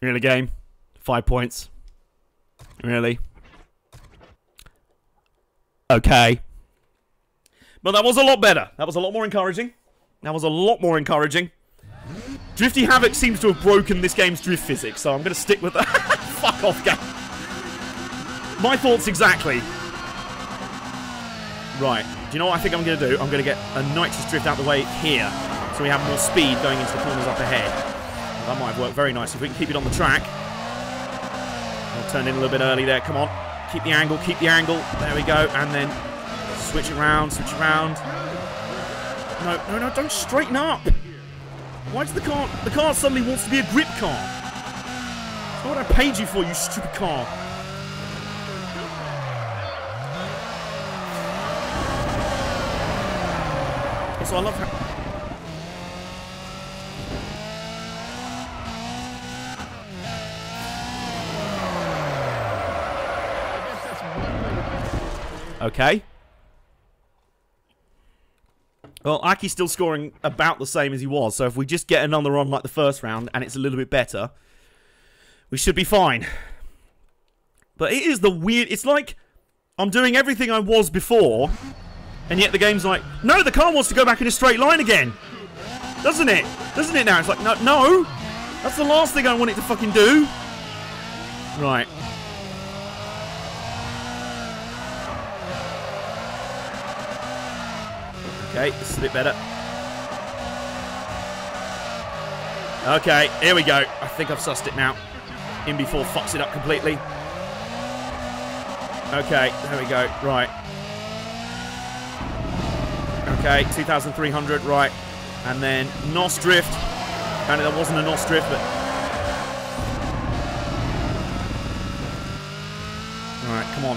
Really, game? 5 points. Really? Okay. But that was a lot better. That was a lot more encouraging. That was a lot more encouraging. Drifty Havoc seems to have broken this game's drift physics, so I'm going to stick with that. Fuck off, game. My thoughts exactly. Right. Do you know what I think I'm going to do? I'm going to get a nitrous drift out the way here, so we have more speed going into the corners up ahead. Well, that might have worked very nicely. If we can keep it on the track. I'll turn in a little bit early there. Come on. Keep the angle, keep the angle. There we go. And then switch it around, switch it around. No, no, no, don't straighten up. Why does the car suddenly wants to be a grip car? That's not what I paid you for, you stupid car. Also, I love how... Okay. Well, Aki's still scoring about the same as he was, so if we just get another on like the first round and it's a little bit better, we should be fine. But it is the weird... It's like I'm doing everything I was before, and yet the game's like, no, the car wants to go back in a straight line again. Doesn't it? Doesn't it now? It's like, no. That's the last thing I want it to fucking do. Right. Okay, this is a bit better. Okay, here we go. I think I've sussed it now. In before fucks it up completely. Okay, there we go. Right. Okay, 2,300, right. And then NOS drift. Apparently that wasn't a NOS drift, but... Alright, come on.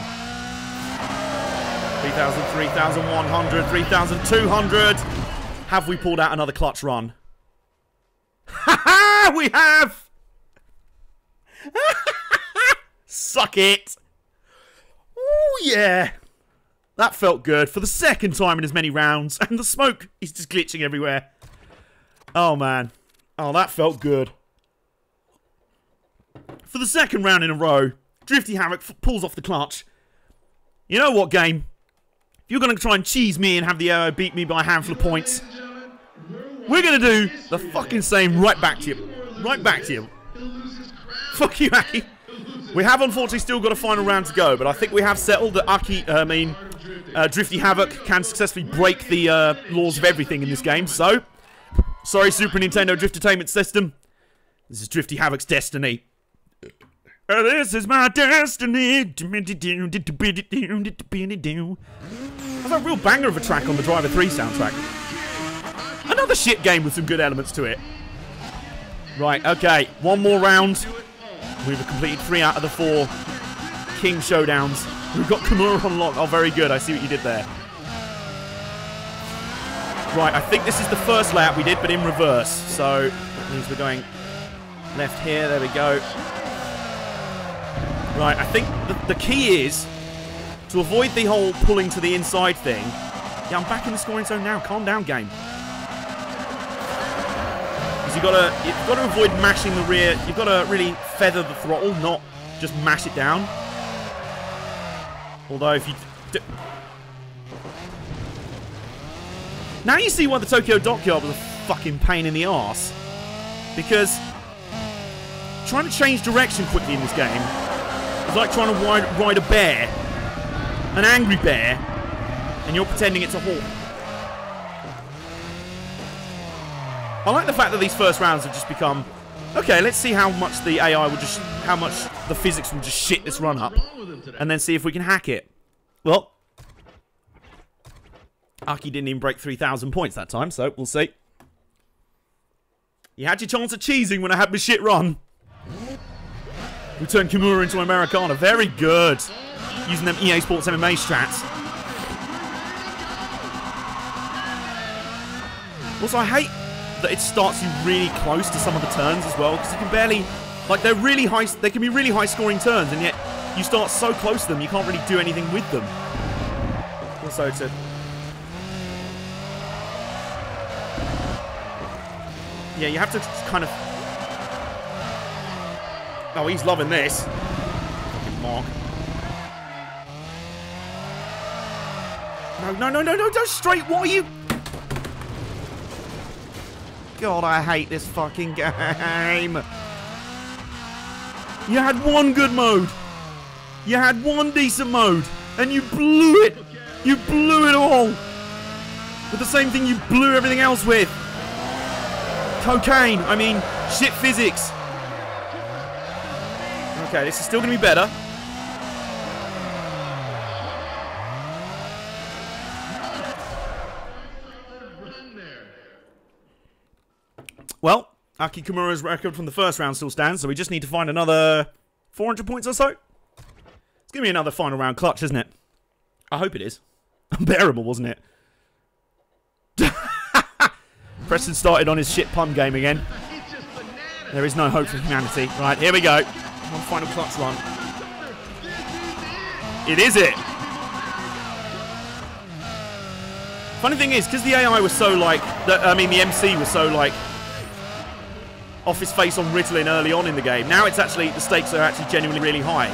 3,000, 3,100, 3,200. Have we pulled out another clutch run? Ha ha! We have! Suck it! Oh yeah! That felt good for the second time in as many rounds, and the smoke is just glitching everywhere. Oh man. Oh, that felt good. For the second round in a row, Drifty Havoc pulls off the clutch. You know what, game? If you're going to try and cheese me and have the AO beat me by a handful of points, we're going to do the fucking same right back to you. Right back to you. Fuck you, Aki. We have unfortunately still got a final round to go, but I think we have settled that Drifty Havoc can successfully break the laws of everything in this game. So, sorry Super Nintendo Driftertainment System. This is Drifty Havoc's destiny. This is my destiny. That's a real banger of a track on the Driver 3 soundtrack. Another shit game with some good elements to it. Right, okay, one more round. We've completed 3 out of the 4 King Showdowns. We've got Kimura on lock. Oh, very good. I see what you did there. Right, I think this is the first layout we did, but in reverse. So, that means we're going left here. There we go. Right, I think the key is to avoid the whole pulling to the inside thing. Yeah, I'm back in the scoring zone now. Calm down, game. You've got to avoid mashing the rear. You've got to really feather the throttle, not just mash it down. Although if you now you see why the Tokyo Dockyard was a fucking pain in the arse, because trying to change direction quickly in this game is like trying to ride a bear, an angry bear, and you're pretending it's a hawk. I like the fact that these first rounds have just become, okay, let's see how much the AI will just, how much the physics will just shit this run up, and then see if we can hack it. Well, Aki didn't even break 3,000 points that time, so we'll see. You had your chance at cheesing when I had my shit run. We turned Kimura into Americana. Very good. Using them EA Sports MMA strats. Also, I hate that it starts you really close to some of the turns as well, because you can barely, like, they're really high, they can be really high scoring turns, and yet you start so close to them you can't really do anything with them. Also, to yeah, you have to kind of, oh, he's loving this. Fucking Mark. No, don't straight, what are you? God, I hate this fucking game. You had one good mode. You had one decent mode. And you blew it. You blew it all. With the same thing you blew everything else with. Cocaine. I mean, shit physics. Okay, this is still going to be better. Well, Aki Kimura's record from the first round still stands, so we just need to find another 400 points or so. It's going to be another final round clutch, isn't it? I hope it is. Unbearable, wasn't it? Preston started on his shit pun game again. There is no hope for humanity. Right, here we go. One final clutch run. It is it. Funny thing is, because the AI was so like, the MC was so like off his face on Ritalin early on in the game. Now it's actually, the stakes are actually genuinely really high.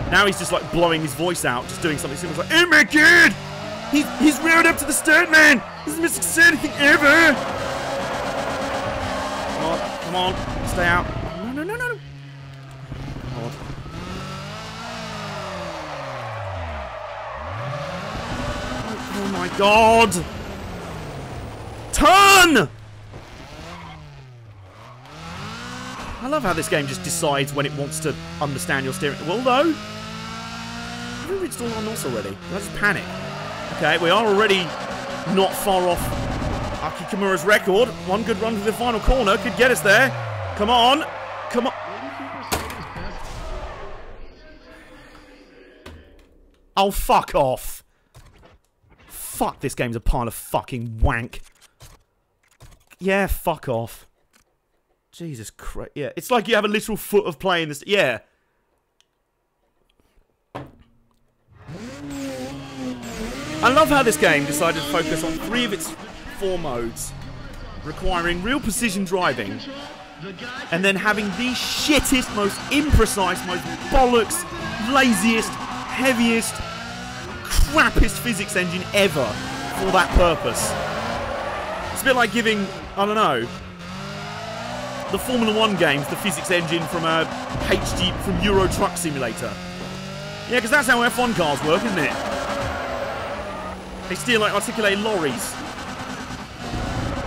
Now he's just like blowing his voice out, just doing something simple like, "Hey my kid! He's reared up to the stunt man! This is the most exciting thing ever!" Come on, stay out. No. God. Oh my god! Turn! I love how this game just decides when it wants to understand your steering. Well, though, have we reached all our knots already? Did I just panic? Okay, we are already not far off Aki Kimura's record. One good run to the final corner could get us there. Come on. Come on. Oh, fuck off. Fuck, this game's a pile of fucking wank. Yeah, fuck off. Jesus Christ. Yeah, it's like you have a literal foot of play in this. Yeah. I love how this game decided to focus on 3 of its 4 modes, requiring real precision driving, and then having the shittest, most imprecise, most bollocks, laziest, heaviest, crappiest physics engine ever for that purpose. It's a bit like giving, I don't know, the Formula 1 games the physics engine from a from Euro Truck Simulator. Yeah, because that's how F1 cars work, isn't it? They steer like articulated lorries.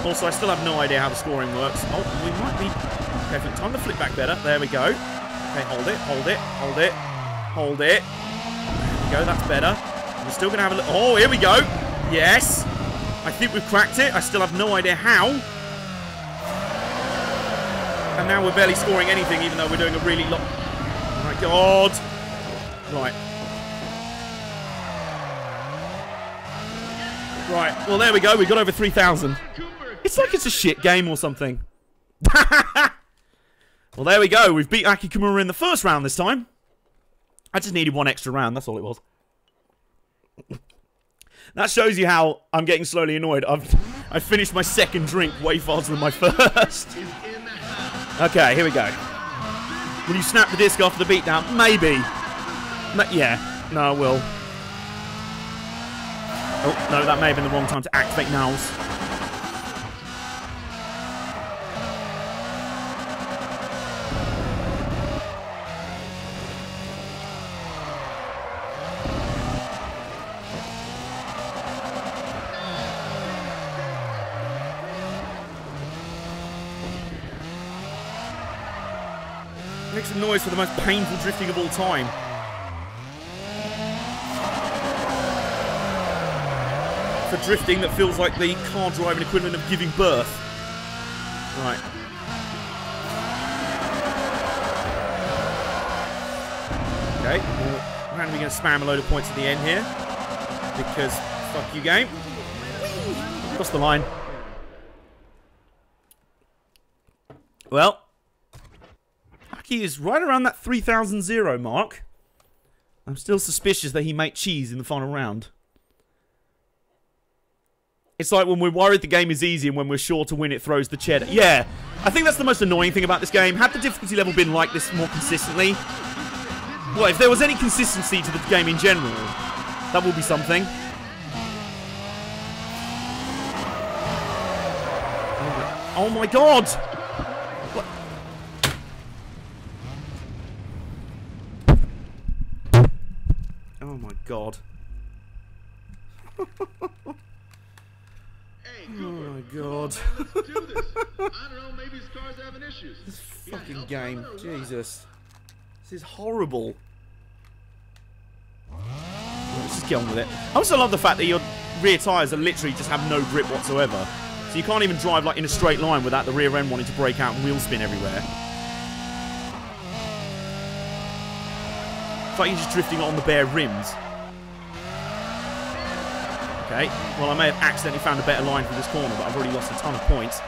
Also, I still have no idea how the scoring works. Oh, we might be... Okay, time to flip back better. There we go. Okay, hold it. There we go, that's better. We're still going to have a look. Oh, here we go. Yes. I think we've cracked it. I still have no idea how. And now we're barely scoring anything, even though we're doing a really lot. Oh my god. Right. Right, well there we go, we got over 3,000. It's like it's a shit game or something. Well there we go, we've beat Aki Kimura in the first round this time. I just needed one extra round, that's all it was. That shows you how I'm getting slowly annoyed. I've finished my second drink way faster than my first. Okay, here we go. Will you snap the disc after the beatdown? Maybe. Yeah, no I will. Oh, no, that may have been the wrong time to activate nows. Make some noise for the most painful drifting of all time. For drifting that feels like the car driving equivalent of giving birth. Right. Okay. Well, randomly going to spam a load of points at the end here. Because, fuck you, game. Cross the line. Well. Aki is right around that 3,000 mark. I'm still suspicious that he might cheese in the final round. It's like when we're worried the game is easy and when we're sure to win it throws the cheddar. Yeah, I think that's the most annoying thing about this game. Had the difficulty level been like this more consistently, well, if there was any consistency to the game in general, that would be something. Oh my god! What? Oh my god. Oh my god. Let's do this. I don't know, maybe his car's having issues. This fucking game. Jesus. This is horrible. Let's just get on with it. I also love the fact that your rear tyres are literally just have no grip whatsoever. So you can't even drive like in a straight line without the rear end wanting to break out and wheel spin everywhere. It's like you're just drifting on the bare rims. Okay, well I may have accidentally found a better line for this corner, but I've already lost a ton of points.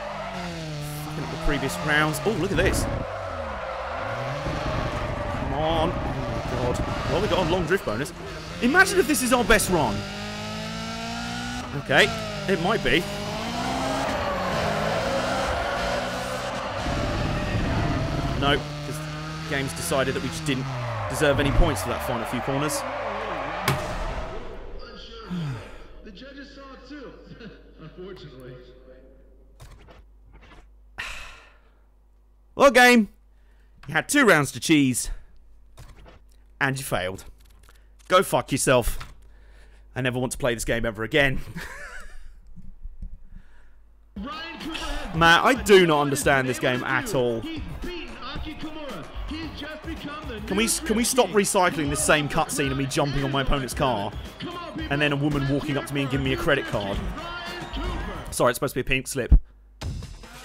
Looking at the previous rounds. Oh, look at this. Come on. Oh my god. Well, we got a long drift bonus. Imagine if this is our best run. Okay. It might be. No, because the game's decided that we just didn't deserve any points for that final few corners. The judges saw it too, unfortunately. Well, game, you had 2 rounds to cheese, and you failed. Go fuck yourself. I never want to play this game ever again. Matt, I do not understand this game at all. Can we stop recycling this same cutscene of me jumping on my opponent's car, and then a woman walking up to me and giving me a credit card? Sorry, it's supposed to be a pink slip.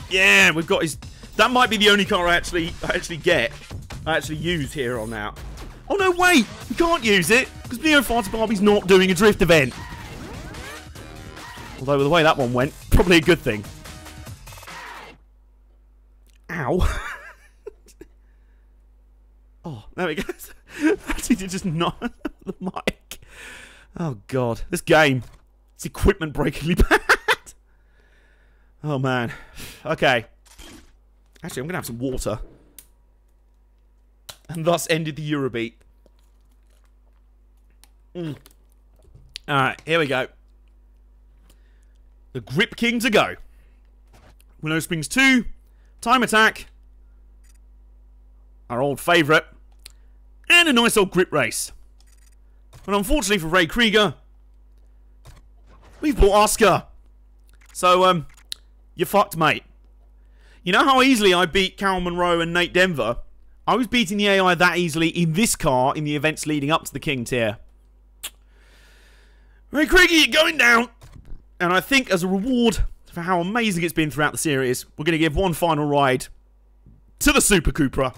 Yeah, we've got his... That might be the only car I actually use here on out. Oh no, wait! We can't use it, because Neo Fighter Barbie's not doing a drift event. Although, with the way that one went, probably a good thing. Ow. Oh, there we go. Actually, did just knock the mic. Oh, God. This game. It's equipment breakingly bad. Oh, man. Okay. Actually, I'm going to have some water. And thus ended the Eurobeat. Alright, here we go. The Grip King to go. Willow Springs 2. Time Attack. Our old favourite. And a nice old grip race. But unfortunately for Ray Krieger, we've bought Oscar. So, you're fucked, mate. You know how easily I beat Cal Monroe and Nate Denver? I was beating the AI that easily in this car in the events leading up to the King tier. Ray Krieger, you're going down. And I think as a reward for how amazing it's been throughout the series, we're going to give one final ride to the Super Cupra.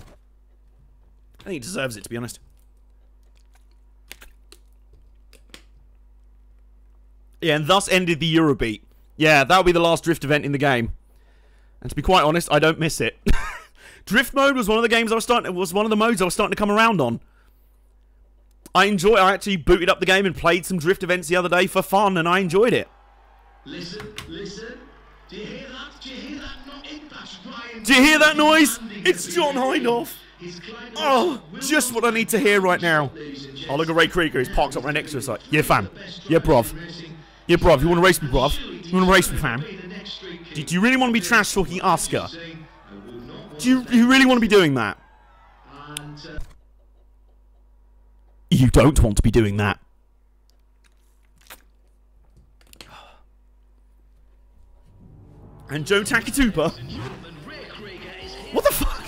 I think he deserves it, to be honest. Yeah, and thus ended the Eurobeat. Yeah, that'll be the last drift event in the game. And to be quite honest, I don't miss it. Drift mode was one of the games one of the modes I was starting to come around on. I actually booted up the game and played some drift events the other day for fun, and I enjoyed it. Listen. Do you hear that? Do you hear that? That's Ryan. Do you hear that noise? It's John Hindhaugh. Oh, just what I need to hear right now. Oh, look at Ray Krieger, who's parked up right next to us. Like, yeah, fam. Yeah, bruv. Yeah, bruv. You want to race me, bruv? You want to race me, fam? Do you really want to be trash talking Oscar? Do you really want to be doing that? You don't want to be doing that. And Joe Takatupa. What the fuck?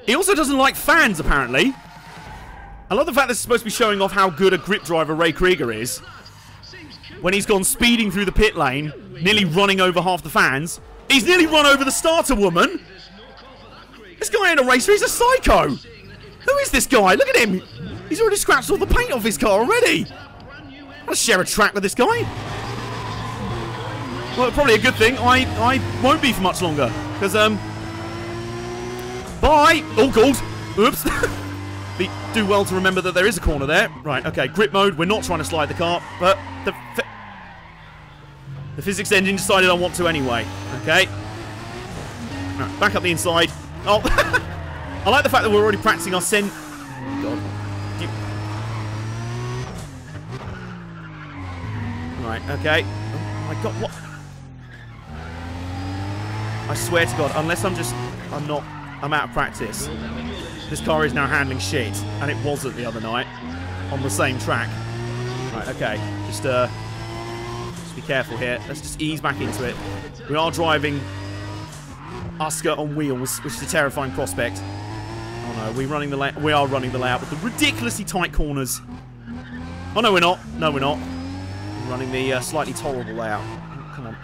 He also doesn't like fans, apparently. I love the fact this is supposed to be showing off how good a grip driver Ray Krieger is. When he's gone speeding through the pit lane, nearly running over half the fans. He's nearly run over the starter woman. This guy ain't a racer, he's a psycho. Who is this guy? Look at him. He's already scratched all the paint off his car already. I'll share a track with this guy. Well, probably a good thing. I won't be for much longer. Because, bye. Oh, God. Oops. Do well to remember that there is a corner there. Right, okay. Grip mode. We're not trying to slide the car. But the physics engine decided I want to anyway. Okay. Right, back up the inside. Oh. I like the fact that we're already practicing our God. Right, okay. Oh my God, what? I swear to God, unless I'm out of practice. This car is now handling shit, and it wasn't the other night on the same track. Right, okay. Just be careful here. Let's just ease back into it. We are driving Oscar on wheels, which is a terrifying prospect. Oh no, we are running the layout with the ridiculously tight corners. Oh no, we're not. No, we're not. We're running the slightly tolerable layout. Oh, come on.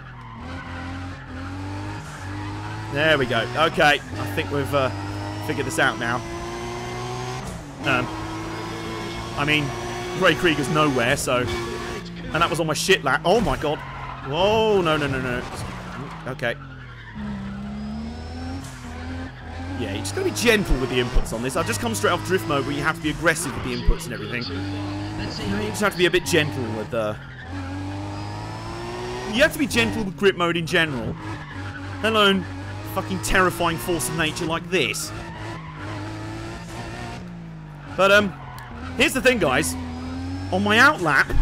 There we go. Okay, I think we've figured this out now. I mean, Ray Krieger's nowhere, so... And that was on my shit lap. Oh my God. Whoa, no. Okay. Yeah, you just gotta be gentle with the inputs on this. I've just come straight off drift mode where you have to be aggressive with the inputs and everything. Let's see how You just have to be a bit gentle with you have to be gentle with grip mode in general. Let alone fucking terrifying force of nature like this. But here's the thing, guys. On my outlap,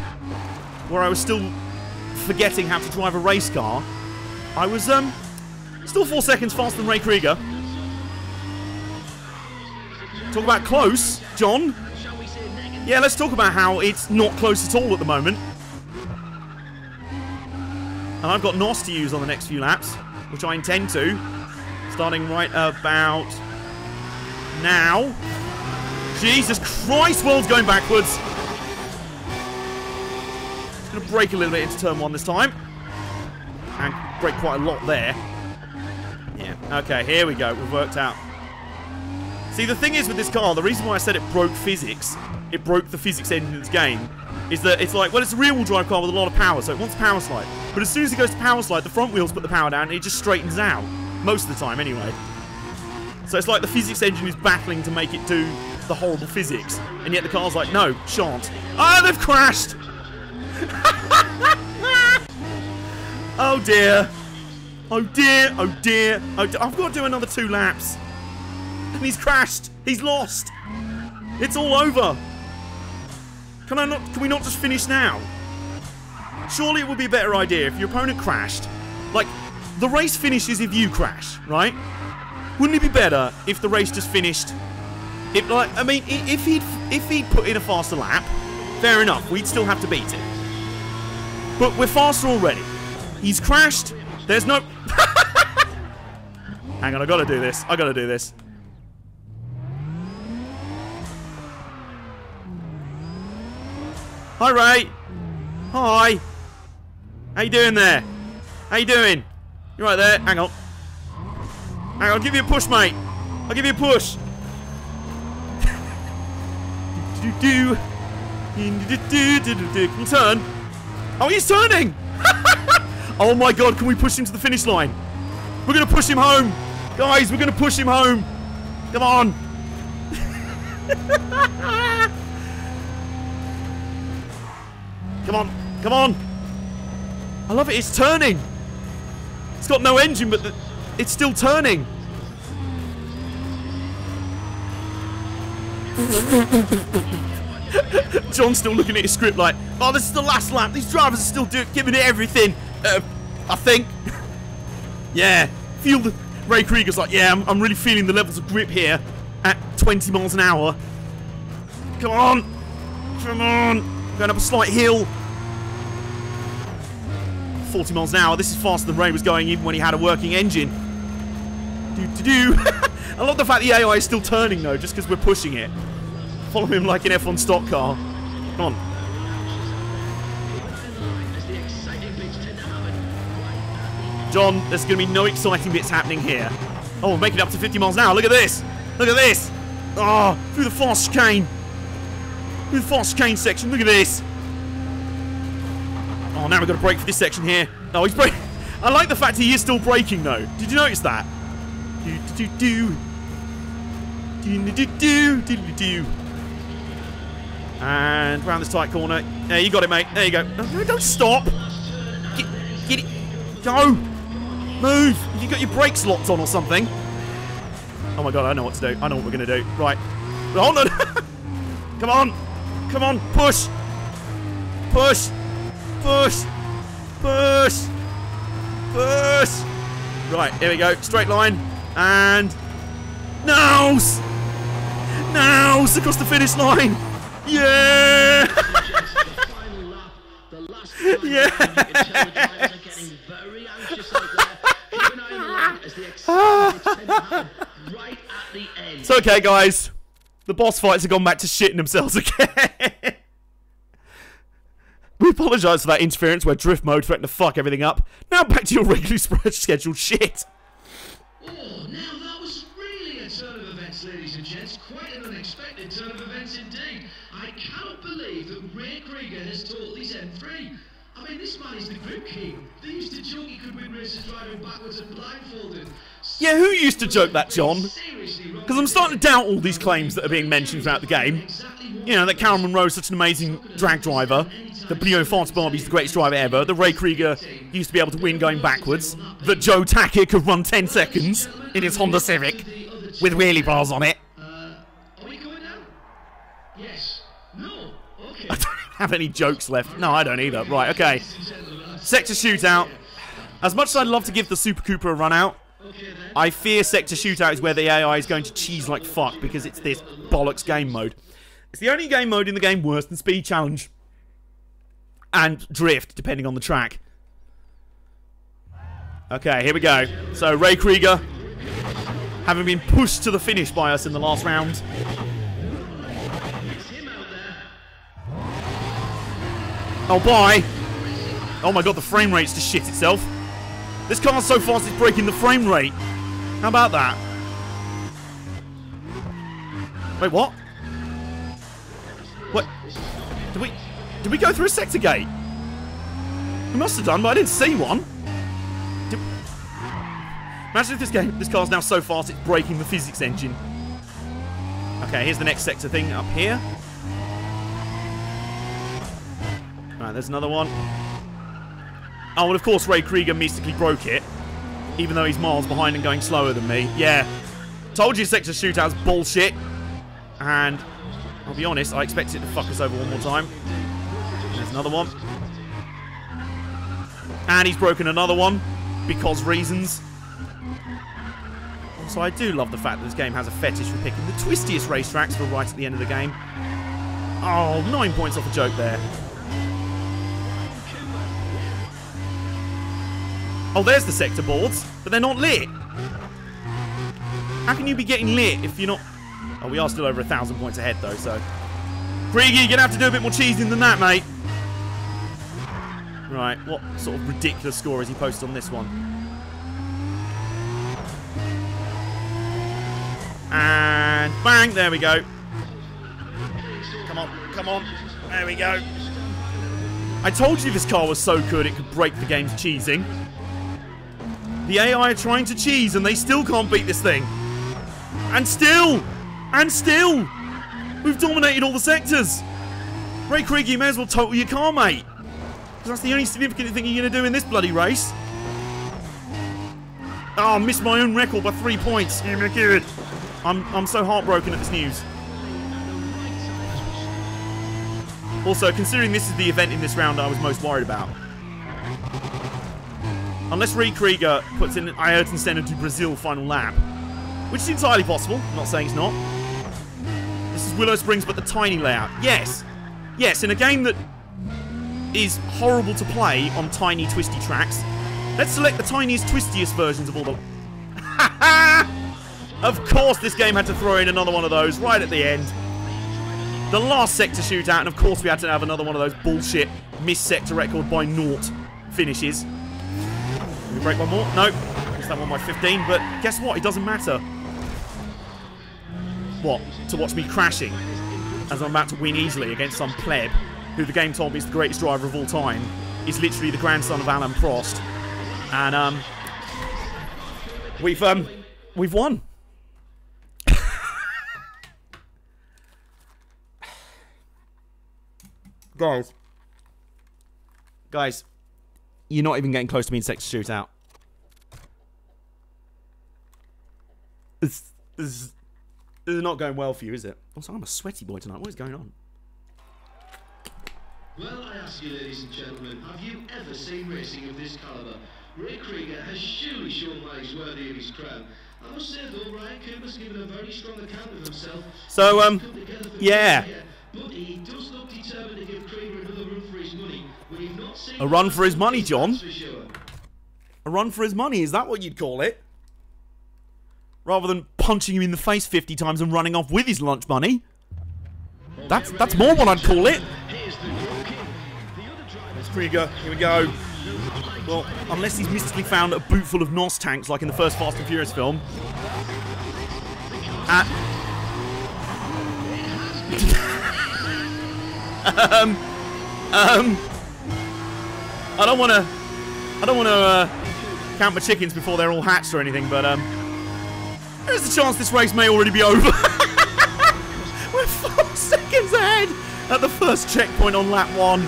where I was still forgetting how to drive a race car, I was still 4 seconds faster than Ray Krieger. Talk about close, John. Yeah, let's talk about how it's not close at all at the moment. And I've got NOS to use on the next few laps, which I intend to. Starting right about now. Jesus Christ, world's going backwards. Just going to brake a little bit into turn 1 this time. And brake quite a lot there. Yeah, okay, here we go. We've worked out. See, the thing is with this car, the reason why I said it broke physics, it broke the physics engine of this game, is that it's like, well, it's a rear-wheel drive car with a lot of power, so it wants power slide. But as soon as it goes to power slide, the front wheels put the power down, and it just straightens out. Most of the time, anyway. So it's like the physics engine is battling to make it do the horrible physics, and yet the car's like, no, shan't. Ah, they've crashed! Oh dear. Oh dear, oh dear, oh dear. I've got to do another 2 laps. And he's crashed. He's lost. It's all over. Can we not just finish now? Surely it would be a better idea if your opponent crashed. Like, the race finishes if you crash, right? Wouldn't it be better if the race just finished? If, like, I mean, if he'd put in a faster lap, fair enough, we'd still have to beat it. But we're faster already. He's crashed. There's no... Hang on, I gotta do this. I gotta do this. Hi, Ray. Hi. How you doing there? How you doing? You right there? Hang on. Hang on, I'll give you a push, mate. I'll give you a push. Can you turn? Oh, he's turning! Oh my god, can we push him to the finish line? We're gonna push him home! Guys, we're gonna push him home! Come on! Come on, come on! I love it, it's turning! It's got no engine, but it's still turning! John's still looking at his script like, oh, this is the last lap. These drivers are still giving it everything. I think. Yeah. Feel the... Ray Krieger's like, yeah, I'm really feeling the levels of grip here at 20 miles an hour. Come on. Come on. Going up a slight hill. 40 miles an hour. This is faster than Ray was going even when he had a working engine. I love the fact the AI is still turning, though, just because we're pushing it. Follow him like an F1 stock car. Come on. John, there's going to be no exciting bits happening here. Oh, we're making it up to 50 miles an hour. Look at this. Look at this. Oh, through the fast chicane. Through the fast chicane section. Look at this. Oh, now we've got to brake for this section here. Oh, he's braking. I like the fact he is still braking, though. Did you notice that? And round this tight corner. There, you got it, mate. There you go. No, don't stop. Get it. Go. Move. You got your brakes locked on or something. Oh my god, I know what to do. I know what we're going to do. Right. Hold on. Come on. Come on. Push. Push. Push. Push. Push. Right, here we go. Straight line. And... Nouse! Nouse across the finish line! Yeah! Yeah! It's okay, guys. The boss fights have gone back to shitting themselves again. We apologise for that interference where drift mode threatened to fuck everything up. Now back to your regularly scheduled shit. Oh, now that was really a turn of events, ladies and gents. Quite an unexpected turn of events indeed. I cannot believe that Ray Krieger has taught this M3. I mean, this man is the grip king. They used to joke he could win races driving backwards and blindfolded. Yeah, who used to joke that, John? Because I'm starting to doubt all these claims that are being mentioned throughout the game. You know, that Cameron Monroe's such an amazing drag driver. That Fast Barbie's the greatest driver ever. That Ray Krieger used to be able to win going backwards. That Joe Tackett could run 10 seconds in his Honda Civic with wheelie bars on it. Are we going now? Yes. No. Okay. I don't have any jokes left. No, I don't either. Right, okay. Sector Shootout. As much as I'd love to give the Super Cooper a run out, I fear Sector Shootout is where the AI is going to cheese like fuck because it's this bollocks game mode. It's the only game mode in the game worse than Speed Challenge and Drift, depending on the track. Okay, here we go. So, Ray Krieger, having been pushed to the finish by us in the last round. Oh, bye. Oh my god, the frame rate's to shit itself. This car's so fast it's breaking the frame rate. How about that? Wait, what? What? Did we go through a sector gate? We must have done, but I didn't see one. Imagine if this car's now so fast it's breaking the physics engine. Okay, here's the next sector thing up here. Right, there's another one. Oh, well, of course, Ray Krieger mystically broke it. Even though he's miles behind and going slower than me. Yeah. Told you Sector Shootout's bullshit. And I'll be honest, I expect it to fuck us over one more time. There's another one. And he's broken another one. Because reasons. Also, I do love the fact that this game has a fetish for picking the twistiest racetracks for right at the end of the game. Oh, 9 points off a joke there. Oh, there's the sector boards, but they're not lit. How can you be getting lit if you're not... Oh, we are still over 1,000 points ahead, though, so... Krieger, you're going to have to do a bit more cheesing than that, mate. Right, what sort of ridiculous score has he posted on this one? And bang, there we go. Come on, come on. There we go. I told you this car was so good it could break the game's cheesing. The AI are trying to cheese and they still can't beat this thing. And still, we've dominated all the sectors. Ray Krieger, you may as well total your car, mate. Because that's the only significant thing you're going to do in this bloody race. Oh, I missed my own record by 3 points. I'm so heartbroken at this news. Also, considering this is the event in this round I was most worried about. Unless Ray Krieger puts in an Ayrton Senna to Brazil final lap. Which is entirely possible. I'm not saying it's not. This is Willow Springs, but the tiny layout. Yes. Yes, in a game that is horrible to play on tiny, twisty tracks, let's select the tiniest, twistiest versions of all the... Of course this game had to throw in another one of those right at the end. The last sector shootout, and of course we had to have another one of those bullshit miss sector record by naught finishes. Can we break one more? Nope. Missed that one by 15, but guess what? It doesn't matter. What? To watch me crashing as I'm about to win easily against some pleb who the game told me is the greatest driver of all time, is literally the grandson of Alain Prost. And, we've won. Guys, you're not even getting close to me in sector shootout. This is not going well for you, is it? Also, I'm a sweaty boy tonight. What is going on? Well, I ask you, ladies and gentlemen, have you ever seen racing of this caliber? Ray Krieger has surely shown why he's worthy of his crown. I must say, though, Ryan Cooper's given a very strong account of himself. So, yeah. But he does look determined to give Krieger another run for his money. We've not seen a run for his money, John. For sure. A run for his money, is that what you'd call it? Rather than punching him in the face 50 times and running off with his lunch money. That's more what I'd call it. There's Krieger, here we go. Well, unless he's mystically found a boot full of NOS tanks like in the first Fast and Furious film. I don't want to count my chickens before they're all hatched or anything, but there's a chance this race may already be over. We're 4 seconds ahead at the first checkpoint on lap 1.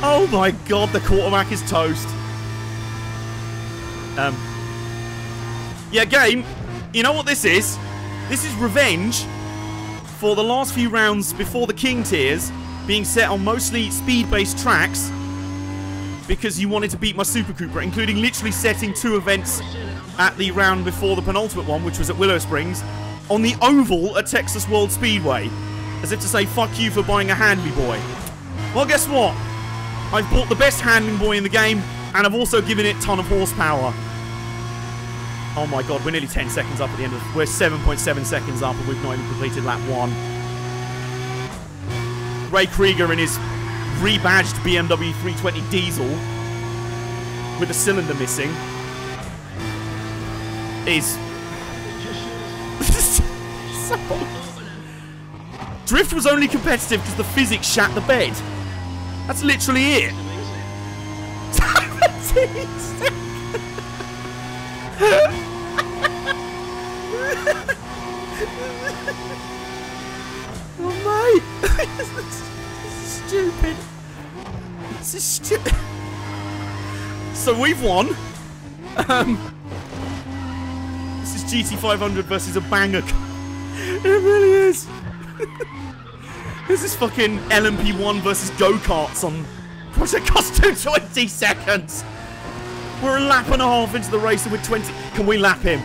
Oh my god, the quarterback is toast. Yeah, game, you know what this is? This is revenge for the last few rounds before the King tiers being set on mostly speed-based tracks because you wanted to beat my Super Cooper, including literally setting 2 events at the round before the penultimate one, which was at Willow Springs, on the oval at Texas World Speedway, as if to say, fuck you for buying a handling boy. Well, guess what? I've bought the best handling boy in the game, and I've also given it a ton of horsepower. Oh my god, we're nearly 10 seconds up at the end of... We're 7.7 seconds up, and we've not even completed lap 1. Ray Krieger in his rebadged BMW 320 diesel with a cylinder missing is... so... Drift was only competitive because the physics shat the bed. That's literally it. 17 seconds. Oh mate, this is stupid. This is stupid. So we've won. This is GT500 versus a banger. It really is. This is fucking LMP1 versus go-karts on Project Costume 20 seconds. We're a lap and a half into the race and we're 20. Can we lap him?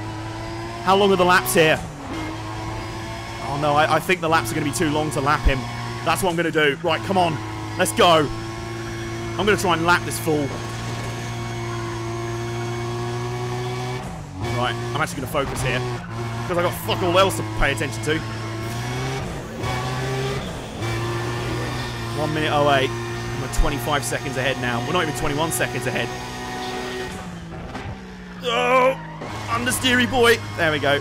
How long are the laps here? Oh no, I think the laps are going to be too long to lap him. That's what I'm going to do. Right, come on. Let's go. I'm going to try and lap this fool. Right, I'm actually going to focus here. Because I've got fuck all else to pay attention to. 1 minute 08. We're 25 seconds ahead now. We're not even 21 seconds ahead. Oh, understeery boy. There we go.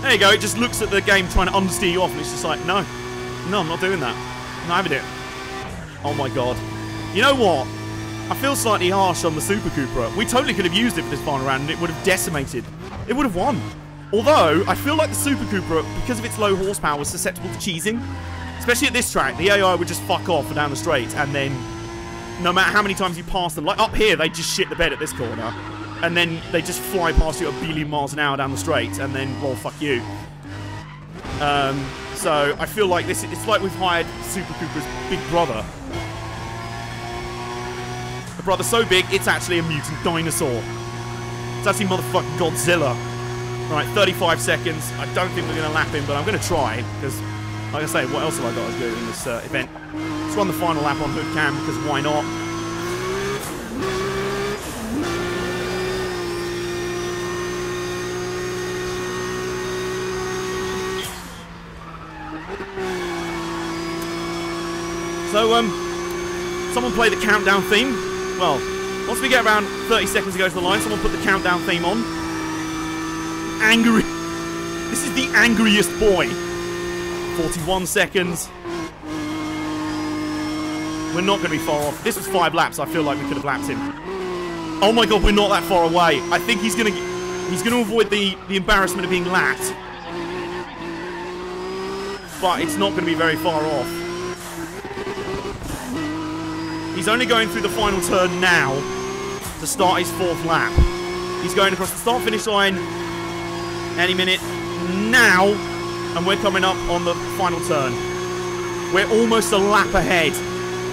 There you go. It just looks at the game trying to understeer you off, and it's just like, no. No, I'm not doing that. I'm not having it. Oh my god. You know what? I feel slightly harsh on the Super Cupra. We totally could have used it for this final round, and it would have decimated. It would have won. Although, I feel like the Super Cupra, because of its low horsepower, was susceptible to cheesing. Especially at this track, the AI would just fuck off down the straight, and then no matter how many times you pass them, like up here, they just shit the bed at this corner, and then they just fly past you at a billion miles an hour down the straight, and then, well, fuck you. So I feel like this, it's like we've hired Super Cupra's big brother. A brother so big, it's actually a mutant dinosaur. It's actually motherfucking Godzilla. Right, 35 seconds. I don't think we're going to lap him, but I'm going to try, because... Like I say, what else have I got to do in this event? Let's run the final lap on hood cam, because why not? So, someone play the countdown theme. Well, once we get around 30 seconds to go to the line, someone put the countdown theme on. Angry. This is the angriest boy. 41 seconds. We're not going to be far off. This was 5 laps. I feel like we could have lapped him. Oh my god, we're not that far away. I think he's going to avoid the embarrassment of being lapped. But it's not going to be very far off. He's only going through the final turn now to start his 4th lap. He's going across the start-finish line any minute now. And we're coming up on the final turn. We're almost a lap ahead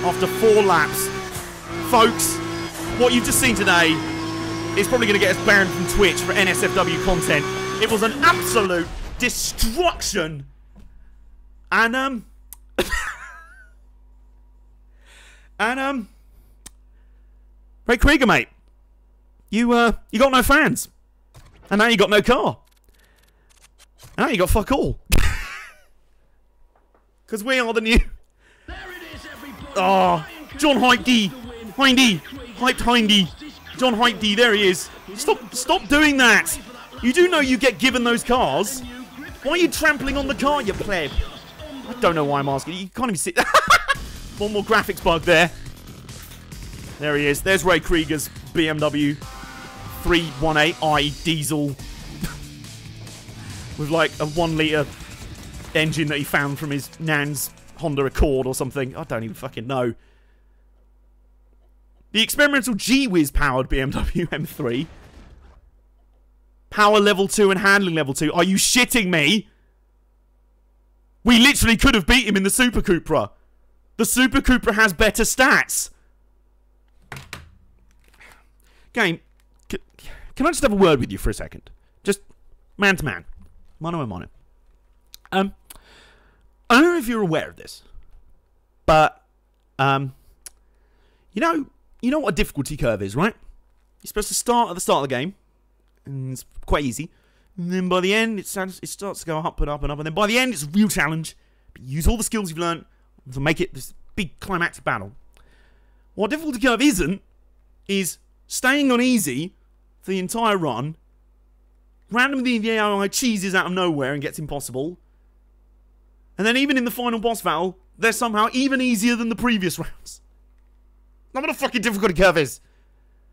after 4 laps. Folks, what you've just seen today is probably going to get us banned from Twitch for NSFW content. It was an absolute destruction. And, Ray Krieger, mate. You got no fans. And now you got no car. Now you got fuck all. Because we are the new... Oh, John Hindy. Hyped Hindy. John Hindy, there he is. Stop doing that. You do know you get given those cars. Why are you trampling on the car, you pleb? I don't know why I'm asking. You can't even see... One more graphics bug there. There he is. There's Ray Krieger's BMW 318i diesel with like a 1 litre engine that he found from his nan's Honda Accord or something. I don't even fucking know. The experimental G-Wiz powered BMW M3. Power level 2 and handling level 2. Are you shitting me? We literally could have beat him in the Super Cupra. The Super Cupra has better stats. Game, can I just have a word with you for a second? Just man to man. Mano a mano. I don't know if you're aware of this, but you know what a difficulty curve is, right? You're supposed to start at the start of the game, and it's quite easy. And then by the end, it starts to go up and up and up, and then by the end, it's a real challenge. But use all the skills you've learned to make it this big climactic battle. What difficulty curve isn't is staying on easy for the entire run. Randomly, the AI cheeses out of nowhere and gets impossible. And then even in the final boss battle, they're somehow even easier than the previous rounds. Not what a fucking difficulty curve is.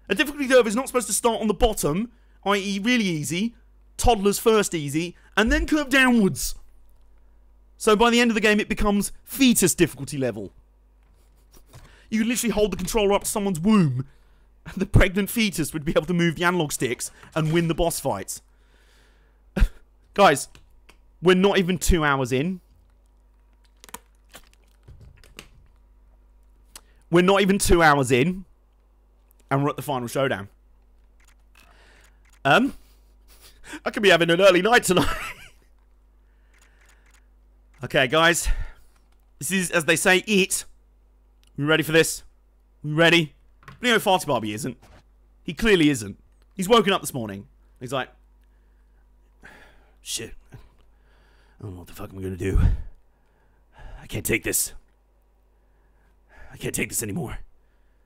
A difficulty curve is not supposed to start on the bottom, i.e. really easy, toddler's first easy, and then curve downwards. So by the end of the game, it becomes fetus difficulty level. You could literally hold the controller up to someone's womb, and the pregnant fetus would be able to move the analog sticks and win the boss fights. Guys, we're not even 2 hours in. We're not even 2 hours in, and we're at the final showdown. I could be having an early night tonight. Okay, guys. This is, as they say, it. We ready for this? We ready? But you know, Farty Barbie isn't. He clearly isn't. He's woken up this morning. He's like, shit. I don't know what the fuck I'm gonna do. I can't take this. I can't take this anymore.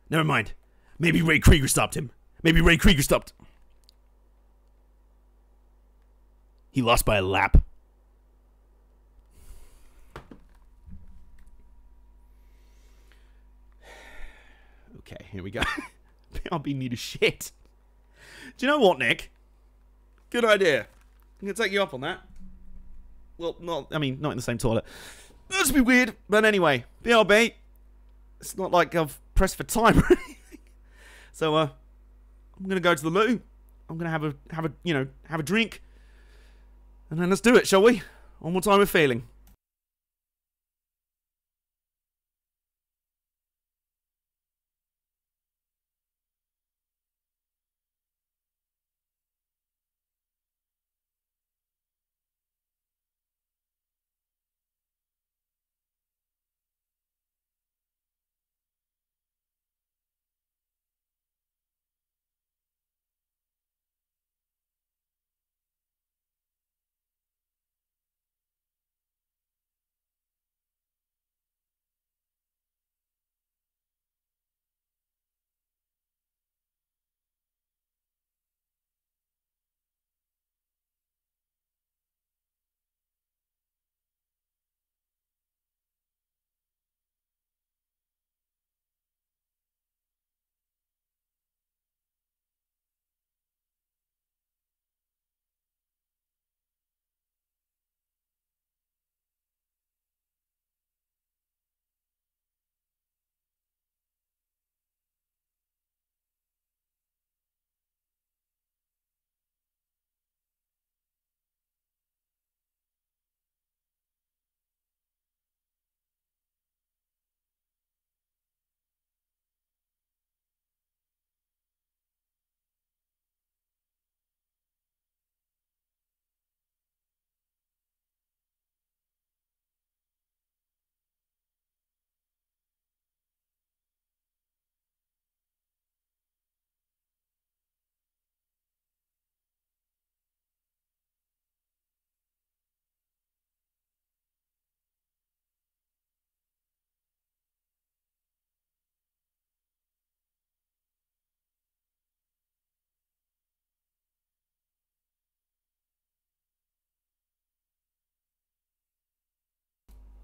Never mind. Maybe Ray Krieger stopped him. Maybe Ray Krieger stopped. He lost by a lap. Okay, here we go. PRB need a shit. Do you know what, Nick? Good idea. I'm gonna take you up on that. Well, not in the same toilet. That'd be weird. But anyway, BRB. It's not like I've pressed for time or anything. So, I'm gonna go to the loo. I'm gonna have a drink. And then let's do it, shall we? One more time with feeling.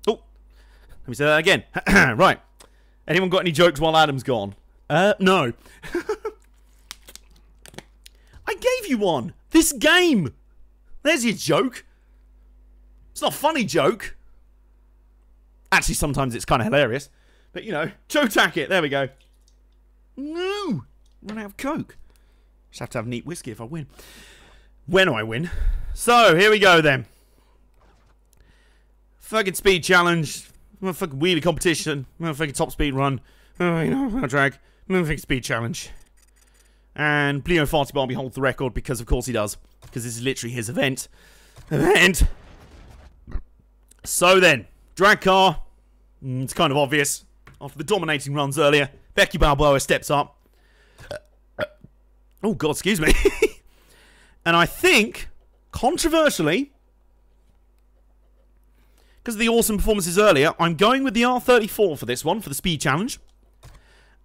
Oh, let me say that again. Right. Anyone got any jokes while Adam's gone? No. I gave you one. This game. There's your joke. It's not a funny joke. Actually, sometimes it's kind of hilarious. But, you know, Joe Tackett. There we go. No. Run out of Coke. Just have to have neat whiskey if I win. When I win. So, here we go then. Fucking speed challenge. Fucking wheelie competition. Fucking top speed run. You know, drag. Fucking speed challenge. And Pleo Farty Barbie holds the record because of course he does. Because this is literally his event. So then, drag car. It's kind of obvious. After the dominating runs earlier, Becky Balboa steps up. Oh god, excuse me. And I think, controversially, because of the awesome performances earlier, I'm going with the R34 for this one, for the speed challenge.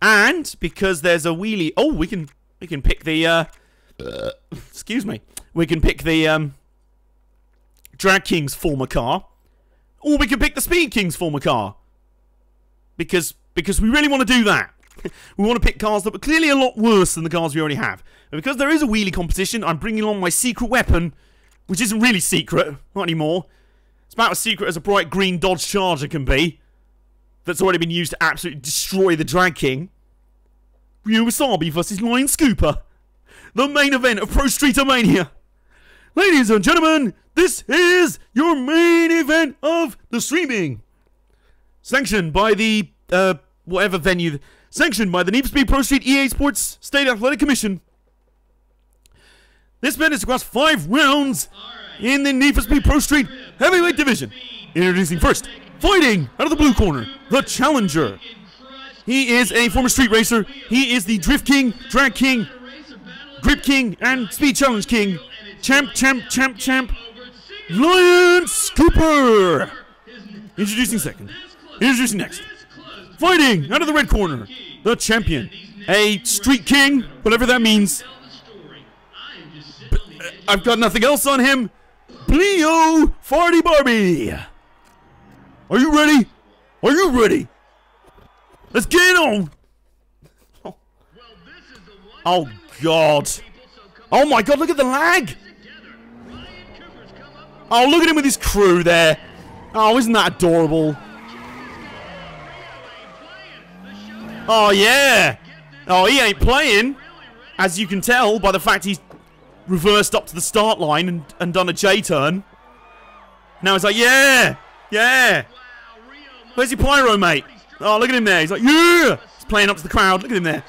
And because there's a wheelie... Oh, we can pick the... excuse me. We can pick the Drag King's former car. Or we can pick the Speed King's former car. Because we really want to do that. We want to pick cars that were clearly a lot worse than the cars we already have. And because there is a wheelie competition, I'm bringing along my secret weapon, which isn't really secret, not anymore. It's about as secret as a bright green Dodge Charger can be. That's already been used to absolutely destroy the Drag King. Ryo Wasabi versus Lion Scooper. The main event of Pro Street Mania. Ladies and gentlemen, this is your main event of the streaming. Sanctioned by the, whatever venue. Sanctioned by the Need for Speed Pro Street EA Sports State Athletic Commission. This event is across 5 rounds in the Need for Speed Pro Street Heavyweight Division. Introducing first, fighting out of the blue corner, the Challenger. He is a former street racer. He is the Drift King, Drag King, Grip King, and Speed Challenge King. Champ. Lion Scooper. Introducing second. Introducing next. Fighting out of the red corner, the champion. A Street King, whatever that means. I've got nothing else on him. Pleo Farty Barbie. Are you ready? Are you ready? Let's get on. Oh god. Oh my god, look at the lag. Oh, look at him with his crew there. Oh, isn't that adorable? Oh yeah. Oh, he ain't playing. As you can tell by the fact he's reversed up to the start line and done a J-turn. Now he's like, yeah. Where's your pyro, mate? Oh, look at him there. He's like, yeah. He's playing up to the crowd. Look at him there.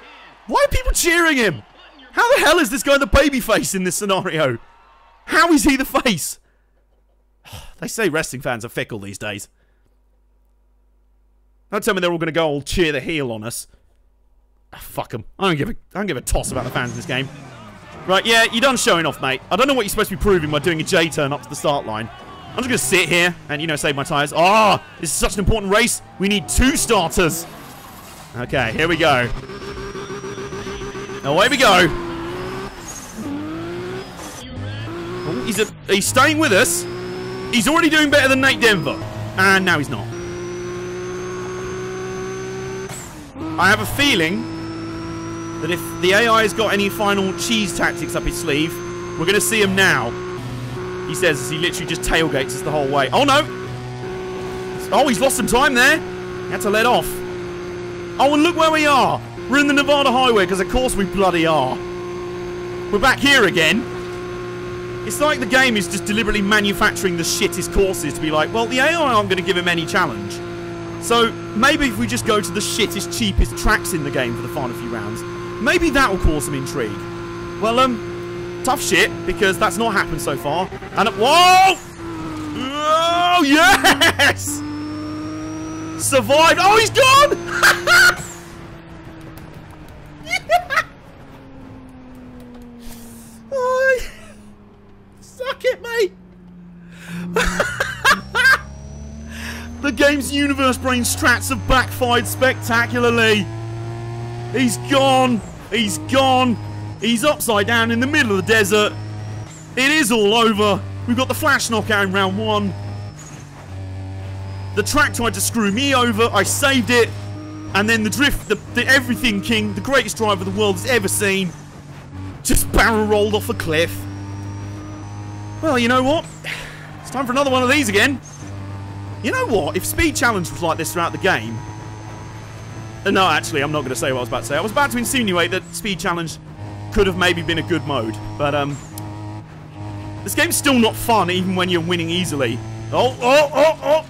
Why are people cheering him? How the hell is this guy the babyface in this scenario? How is he the face? They say wrestling fans are fickle these days. Don't tell me they're all going to go all cheer the heel on us. Oh, fuck them. I don't give a toss about the fans in this game. Right, yeah, you're done showing off, mate. I don't know what you're supposed to be proving by doing a J-turn up to the start line. I'm just going to sit here and, you know, save my tyres. Oh, this is such an important race. We need 2 starters. Okay, here we go. Away we go. Oh, he's staying with us. He's already doing better than Nate Denver. And now he's not. I have a feeling that if the AI has got any final cheese tactics up his sleeve, we're going to see him now. He says as he literally just tailgates us the whole way. Oh, no. Oh, he's lost some time there. He had to let off. Oh, and look where we are. We're in the Nevada Highway, because of course we bloody are. We're back here again. It's like the game is just deliberately manufacturing the shittest courses to be like, well, the AI aren't going to give him any challenge. So, maybe if we just go to the shittest, cheapest tracks in the game for the final few rounds, maybe that will cause some intrigue. Well, tough shit, because that's not happened so far. And, whoa! Oh, yes! Survived. Oh, he's gone! Yeah! Oh, suck it, mate! The game's universe brain strats have backfired spectacularly. He's gone. He's gone. He's upside down in the middle of the desert. It is all over. We've got the flash knockout in round 1. The track tried to screw me over. I saved it. And then the drift, the Everything King, the greatest driver the world has ever seen, just barrel rolled off a cliff. Well, you know what? It's time for another one of these again. You know what? If Speed Challenge was like this throughout the game... No, actually, I'm not going to say what I was about to say. I was about to insinuate that Speed Challenge could have maybe been a good mode. But, this game's still not fun, even when you're winning easily. Oh!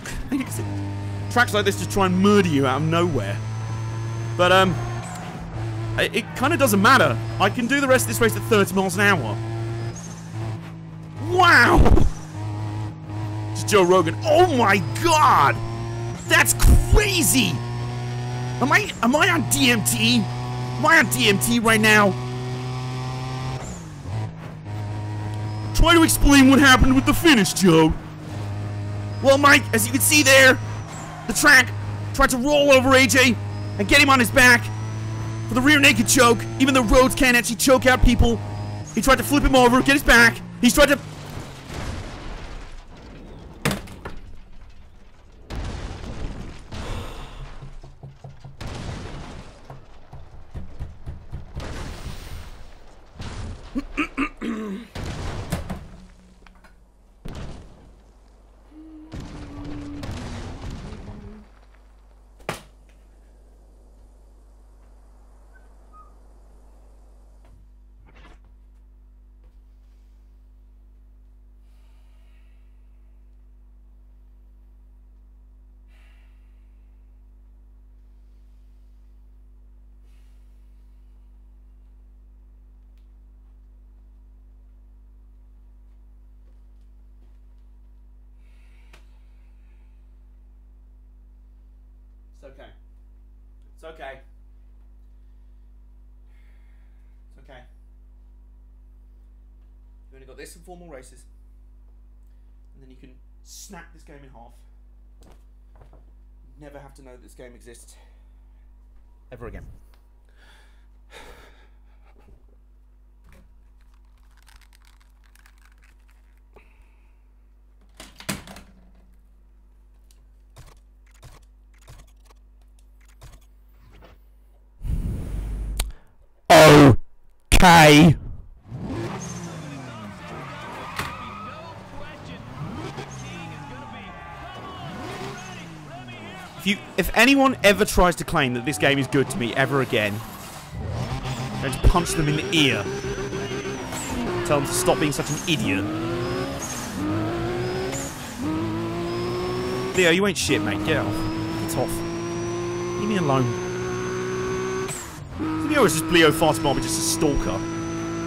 Tracks like this just try and murder you out of nowhere. But, it kind of doesn't matter. I can do the rest of this race at 30 miles an hour. Wow! It's Joe Rogan. Oh my god! That's crazy! Am I on DMT? Am I on DMT right now? Try to explain what happened with the finish, Joe. Well, Mike, as you can see there, the track tried to roll over AJ and get him on his back for the rear naked choke, even though roads can't actually choke out people. He tried to flip him over, get his back. He's tried to... It's okay. It's okay. It's okay. You've only got this and 4 more races. And then you can snap this game in half. Never have to know that this game exists. Ever again. Okay. If anyone ever tries to claim that this game is good to me ever again, I just punch them in the ear. Tell them to stop being such an idiot. Leo, you ain't shit, mate. Get off. Get off. Leave me alone. Leo is just Leo Fastball, but just a stalker.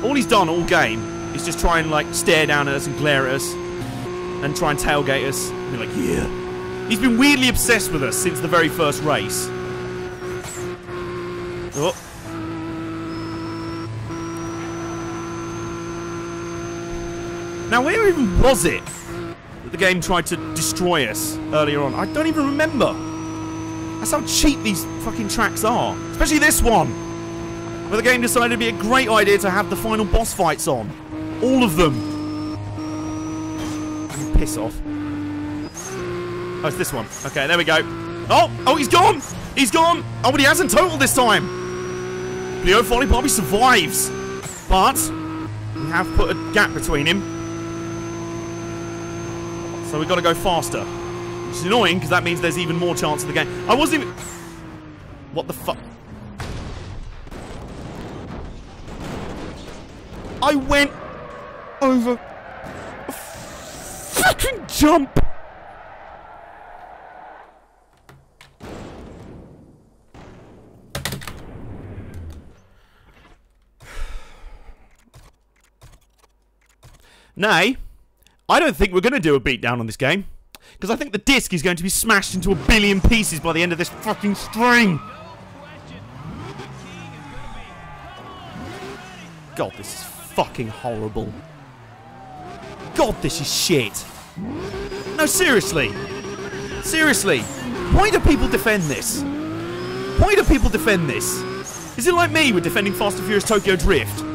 All he's done all game is just try and like stare down at us and glare at us and try and tailgate us and be like, yeah. He's been weirdly obsessed with us since the very first race. Oh. Now, where even was it that the game tried to destroy us earlier on? I don't even remember. That's how cheap these fucking tracks are. Especially this one, where the game decided it'd be a great idea to have the final boss fights on. All of them. Piss off. Oh, it's this one. Okay, there we go. Oh, he's gone! He's gone! Oh, but he hasn't totaled this time! Leo Folly Bobby survives. But we have put a gap between him. So we've got to go faster. Which is annoying, because that means there's even more chance of the game. I wasn't even... What the fuck? I went over a fucking jump! Nay, I don't think we're going to do a beatdown on this game. Because I think the disc is going to be smashed into a billion pieces by the end of this fucking string. God, this is fucking horrible. God, this is shit. No, seriously. Seriously. Why do people defend this? Why do people defend this? Is it like me with defending Fast and Furious Tokyo Drift?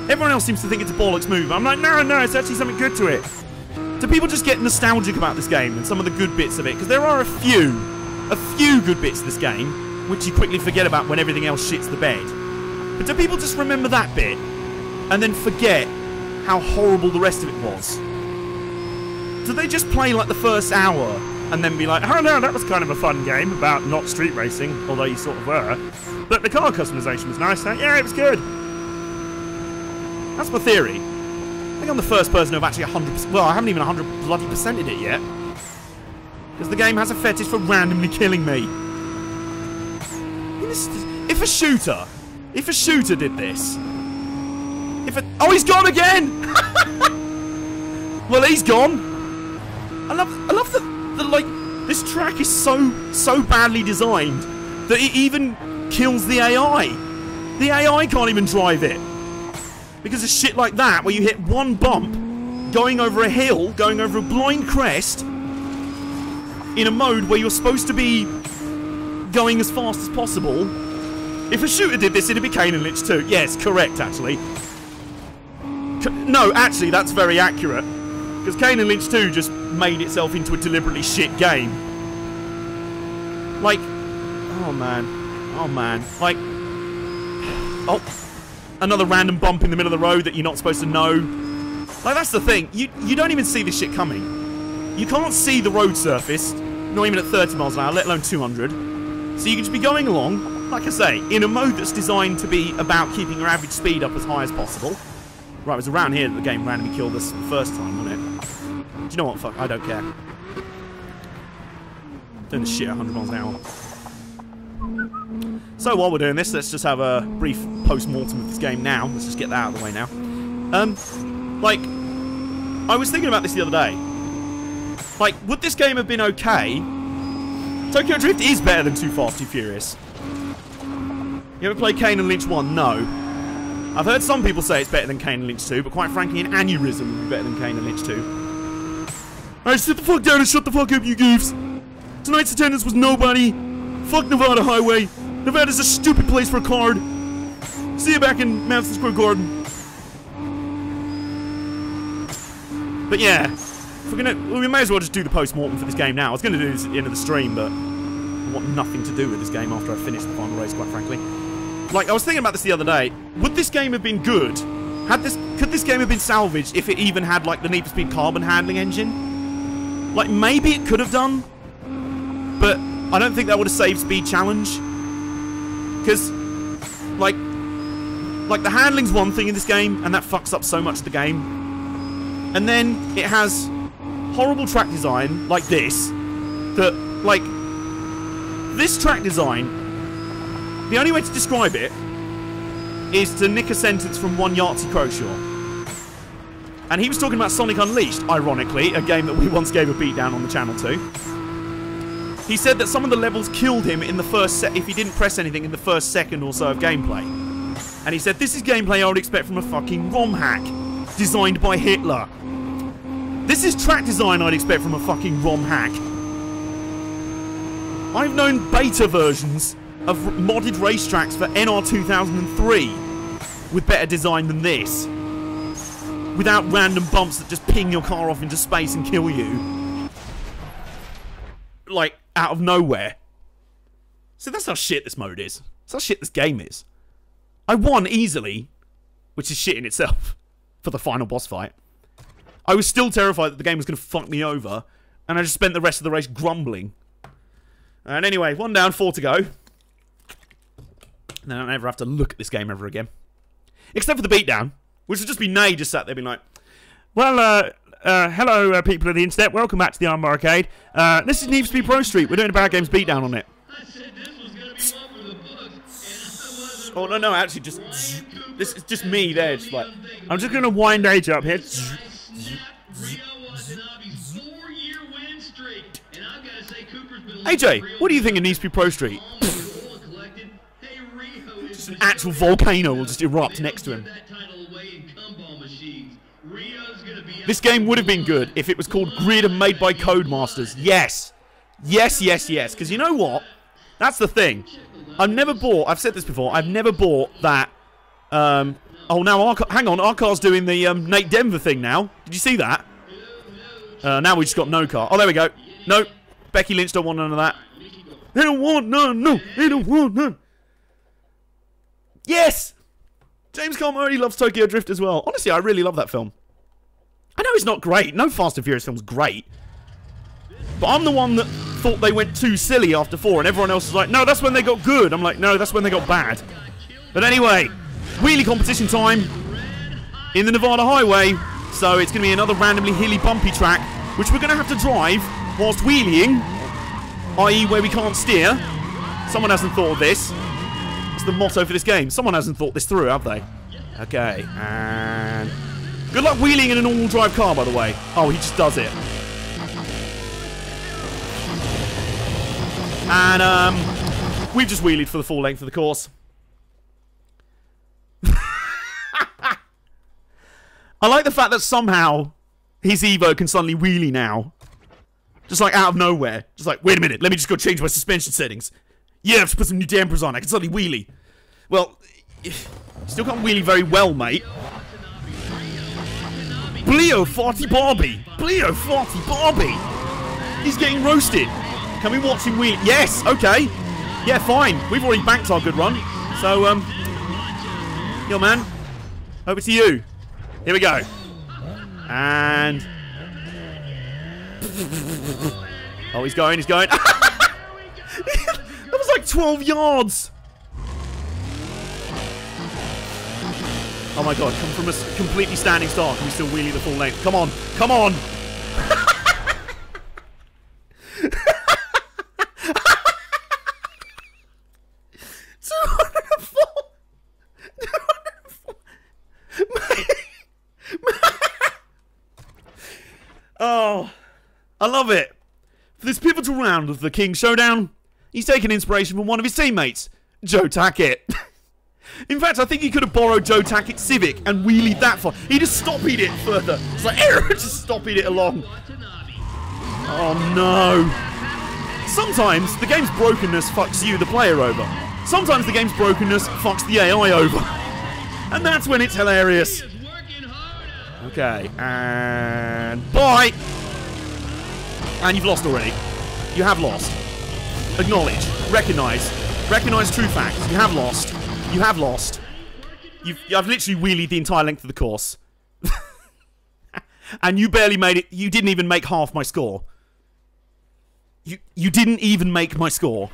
Everyone else seems to think it's a bollocks move. I'm like, no, it's actually something good to it. Do people just get nostalgic about this game and some of the good bits of it? Because there are a few good bits of this game. which you quickly forget about when everything else shits the bed. But do people just remember that bit and then forget how horrible the rest of it was? Do they just play like the first hour and then be like, oh no, that was kind of a fun game about not street racing, although you sort of were. But the car customization was nice, huh? Yeah, it was good. That's my theory. I think I'm the first person to have actually 100%. Well, I haven't even 100% bloody percented it yet. Because the game has a fetish for randomly killing me. If a shooter did this. Oh, he's gone again! Well, he's gone. I love the like, this track is so badly designed that it even kills the AI. The AI can't even drive it. Because of shit like that, where you hit one bump, going over a hill, going over a blind crest, in a mode where you're supposed to be going as fast as possible. If a shooter did this, it'd be Kane and Lynch 2. Yes, correct, actually. No, actually, that's very accurate. Because Kane and Lynch 2 just made itself into a deliberately shit game. Like, oh man, like, oh, another random bump in the middle of the road that you're not supposed to know. Like, that's the thing, you don't even see this shit coming. You can't see the road surface, not even at 30 miles an hour, let alone 200. So you can just be going along, like I say, in a mode that's designed to be about keeping your average speed up as high as possible. Right, it was around here that the game randomly killed us the first time, wasn't it? Do you know what? Fuck, I don't care. Doing this shit at 100 miles an hour. So while we're doing this, let's just have a brief post-mortem of this game now. Let's just get that out of the way now. Like, I was thinking about this the other day. Like, would this game have been okay? Tokyo Drift is better than Too Fast, Too Furious. You ever played Kane and Lynch 1? No. I've heard some people say it's better than Kane and Lynch 2, but quite frankly, an aneurysm would be better than Kane and Lynch 2. Alright, sit the fuck down and shut the fuck up, you goofs. Tonight's attendance was nobody. Fuck Nevada Highway. Nevada's a stupid place for a card. See you back in Madison Square Garden. But yeah, if we're gonna, well, we may as well just do the post-mortem for this game now. I was going to do this at the end of the stream, but I want nothing to do with this game after I finish the final race, quite frankly. Like, I was thinking about this the other day. Would this game have been good? Could this game have been salvaged if it even had, like, the Need for Speed carbon handling engine? Like, maybe it could have done, but I don't think that would have saved Speed Challenge. Because, like the handling's one thing in this game, and that fucks up so much the game. And then it has horrible track design, like this, that, like, this track design, the only way to describe it is to nick a sentence from one Yahtzee Croshaw. And he was talking about Sonic Unleashed, ironically, a game that we once gave a beatdown on the channel to. He said that some of the levels killed him in the first if he didn't press anything in the first second or so of gameplay. And he said, this is gameplay I would expect from a fucking ROM hack designed by Hitler. This is track design I'd expect from a fucking ROM hack. I've known beta versions of modded racetracks for NR 2003 with better design than this. Without random bumps that just ping your car off into space and kill you. Like, out of nowhere. So that's how shit this mode is. That's how shit this game is. I won easily, which is shit in itself, for the final boss fight. I was still terrified that the game was going to fuck me over, and I just spent the rest of the race grumbling. And anyway, 1 down, 4 to go. And then I don't ever have to look at this game ever again. Except for the beatdown, which would just be Nay just sat there being like, well, hello, people of the internet. Welcome back to the Armbar Arcade. This is Need for Speed ProStreet. We're doing a Bad Games beatdown on it. I said this was gonna be one for the books, and I wasn't. Oh, no, actually, just... This is just me there, just like... I'm just going to wind Age up here. Rio was in Avi's 4-year win streak, and I've got to say Cooper's been AJ, what do you think of Need for Speed ProStreet? Hey, Rio is Just an actual volcano will just erupt next to him. This game would have been good if it was called Grid and made by Codemasters. Yes. Yes, yes, yes. Because you know what? That's the thing. I've never bought... I've said this before. I've never bought that... oh, now... hang on. Our car's doing the Nate Denver thing now. Did you see that? Now we just got no car. Oh, there we go. Nope. Becky Lynch don't want none of that. They don't want none. No, they don't want none. Yes! James Carmody loves Tokyo Drift as well. Honestly, I really love that film. I know it's not great. No Fast and Furious film's great. But I'm the one that thought they went too silly after 4, and everyone else is like, no, that's when they got good. I'm like, no, that's when they got bad. But anyway, wheelie competition time in the Nevada highway. So it's going to be another randomly hilly, bumpy track, which we're going to have to drive whilst wheeling, i.e. where we can't steer. Someone hasn't thought of this. It's the motto for this game. Someone hasn't thought this through, have they? Okay, and... good luck wheeling in an all-wheel drive car, by the way. Oh, he just does it. And, we've just wheelied for the full length of the course. I like the fact that somehow his Evo can suddenly wheelie now. Just like out of nowhere. Just like, wait a minute, let me just go change my suspension settings. Yeah, I have to put some new dampers on, I can suddenly wheelie. Well, still can't wheelie very well, mate. Bleo 40 Barbie! Bleo 40 Barbie! He's getting roasted. Can we watch him wheelie? Yes, okay. Yeah, fine. We've already banked our good run. So, yo, man. Over to you. Here we go. And... oh, he's going, he's going. That was like 12 yards. Oh my god, come from a completely standing start. Can we still wheelie the full length? Come on, come on. Oh, I love it. For this pivotal round of the King Showdown, he's taken inspiration from one of his teammates, Joe Tackett. In fact, I think he could have borrowed Joe Tackett's Civic and wheelied that far. He just stoppied it further. It's like, just stoppied it along. Oh no. Sometimes the game's brokenness fucks you, the player, over. Sometimes the game's brokenness fucks the AI over. And that's when it's hilarious. Okay, and bye! And you've lost already. You have lost. Acknowledge. Recognise. Recognise true facts. You have lost. You have lost. I've literally wheelied the entire length of the course. And you barely made it. You didn't even make half my score. You didn't even make my score.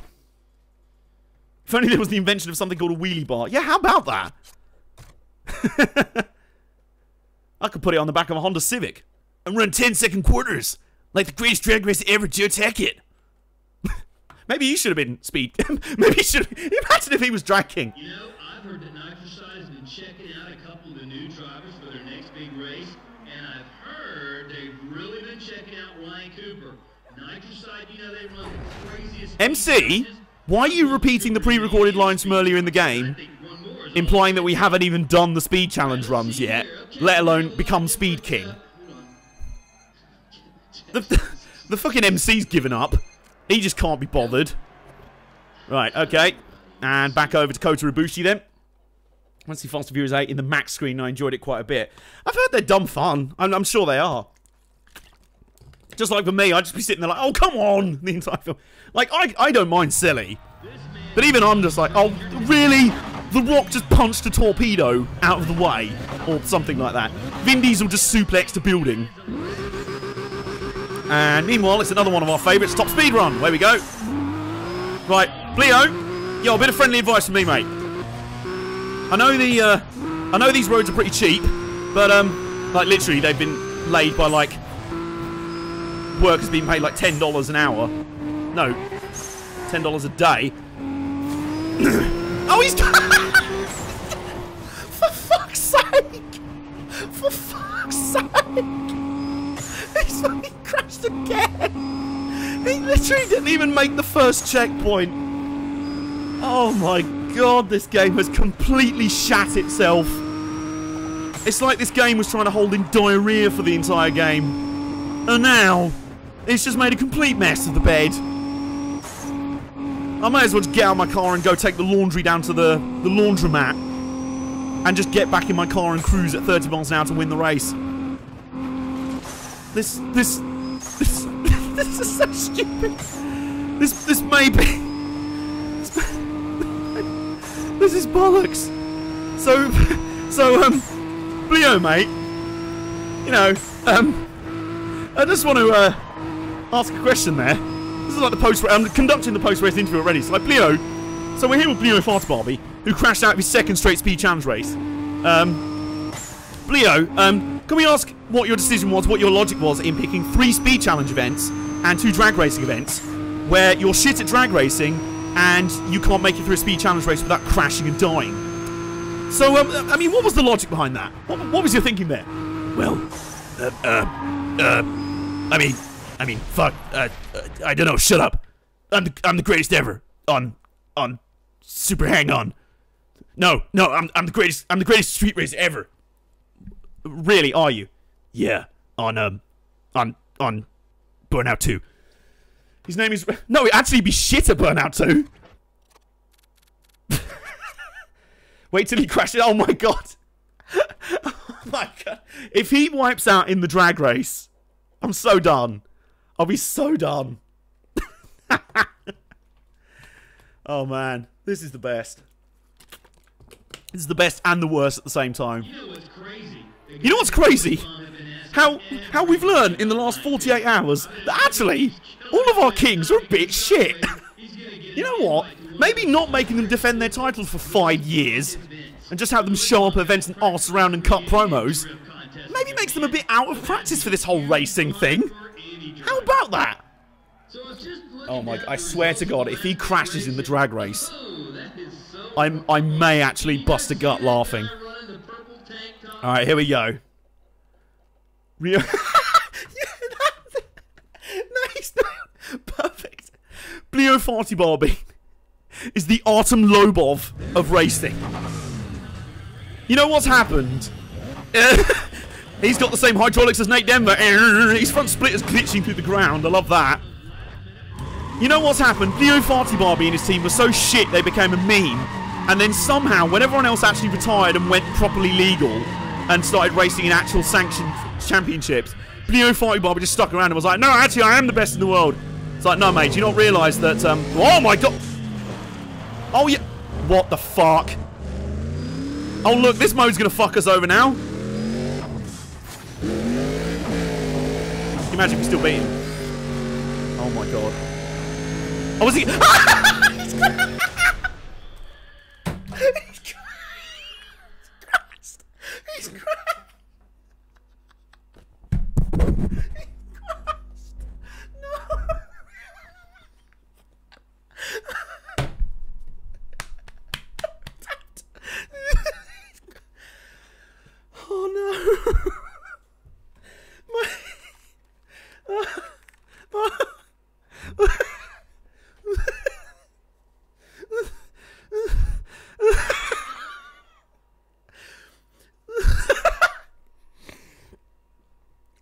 If only there was the invention of something called a wheelie bar. Yeah, how about that? I could put it on the back of a Honda Civic and run 10-second quarters like the greatest drag racer ever, Joe Tackett. Maybe he should have been speed. Maybe he should. Imagine if he was drag king. You know, I've heard that Nitroside has been checking out a couple of the new drivers for their next big race, and I've heard they've really been checking out Ryan Cooper. Nitroside, you know, they run the craziest. MC, why are you repeating the pre-recorded lines from earlier in the game? Implying that we haven't even done the speed challenge runs yet, let alone become Speed King. The fucking MC's given up. He just can't be bothered. Right, okay. And back over to Kota Ibushi then. I want to see Fast and Furious 8 in the max screen. I enjoyed it quite a bit. I've heard they're dumb fun. I'm sure they are. Just like for me, I'd just be sitting there like, oh, come on, the entire film. Like, I don't mind silly. But even I'm just like, oh, really? The Rock just punched a torpedo out of the way. Or something like that. Vin Diesel just suplexed a building. And meanwhile, it's another one of our favourites, Top Speed Run. There we go. Right, Leo, yo, a bit of friendly advice from me, mate. I know these roads are pretty cheap, but like literally they've been laid by like workers being paid like $10 an hour. No, $10 a day. Oh, he's for fuck's sake! For fuck's sake! He's fucking crashed again! He literally didn't even make the first checkpoint. Oh my god, this game has completely shat itself. It's like this game was trying to hold in diarrhea for the entire game. And now, it's just made a complete mess of the bed. I may as well just get out of my car and go take the laundry down to the laundromat. And just get back in my car and cruise at 30 miles an hour to win the race. This is so stupid. This may be This is bollocks. So, Leo, mate. You know, I just want to ask a question there. This is like the post. I'm conducting the post-race interview already. So, like, Leo. So we're here with Leo Fart Barbie, who crashed out of his second straight speed challenge race. Leo, can we ask what your decision was, what your logic was in picking 3 speed challenge events and 2 drag racing events, where you're shit at drag racing and you can't make it through a speed challenge race without crashing and dying? So, I mean, what was the logic behind that? What was your thinking there? Well, I mean, fuck, I don't know, shut up. I'm the greatest ever on Super Hang-On. No, I'm the greatest street racer ever. Really, are you? Yeah, on Burnout 2. His name is... No, it'd actually be shit at Burnout 2. Wait till he crashes. Oh my god. Oh my god. If he wipes out in the drag race, I'm so done. I'll be so done. Oh man. This is the best. This is the best and the worst at the same time. You know what's crazy? You know what's crazy? How we've learned in the last 48 hours that actually all of our kings are a bit shit. You know what? Maybe not making them defend their titles for 5 years and just have them show up at events and arse around and cut promos maybe makes them a bit out of practice for this whole racing thing. How about that? Oh my god, I swear to god, if he crashes in the drag race, I may actually bust a gut laughing. Alright, here we go. Rio. Nice. Perfect. Leo Farty Barbie is the Artem Lobov of racing. You know what's happened? He's got the same hydraulics as Nate Denver. His front split is glitching through the ground. I love that. You know what's happened? Leo Farty Barbie and his team were so shit they became a meme. And then somehow, when everyone else actually retired and went properly legal and started racing in actual sanctioned championships, Leo Farty Barbie just stuck around and was like, no, actually, I am the best in the world. It's like, no, mate, do you not realise that, oh my god. Oh, yeah. What the fuck? Oh, look, this mode's going to fuck us over now. Can you imagine if we still beat him? Oh my god. Oh, was he? He's crashed. He's crashed. No. Oh no.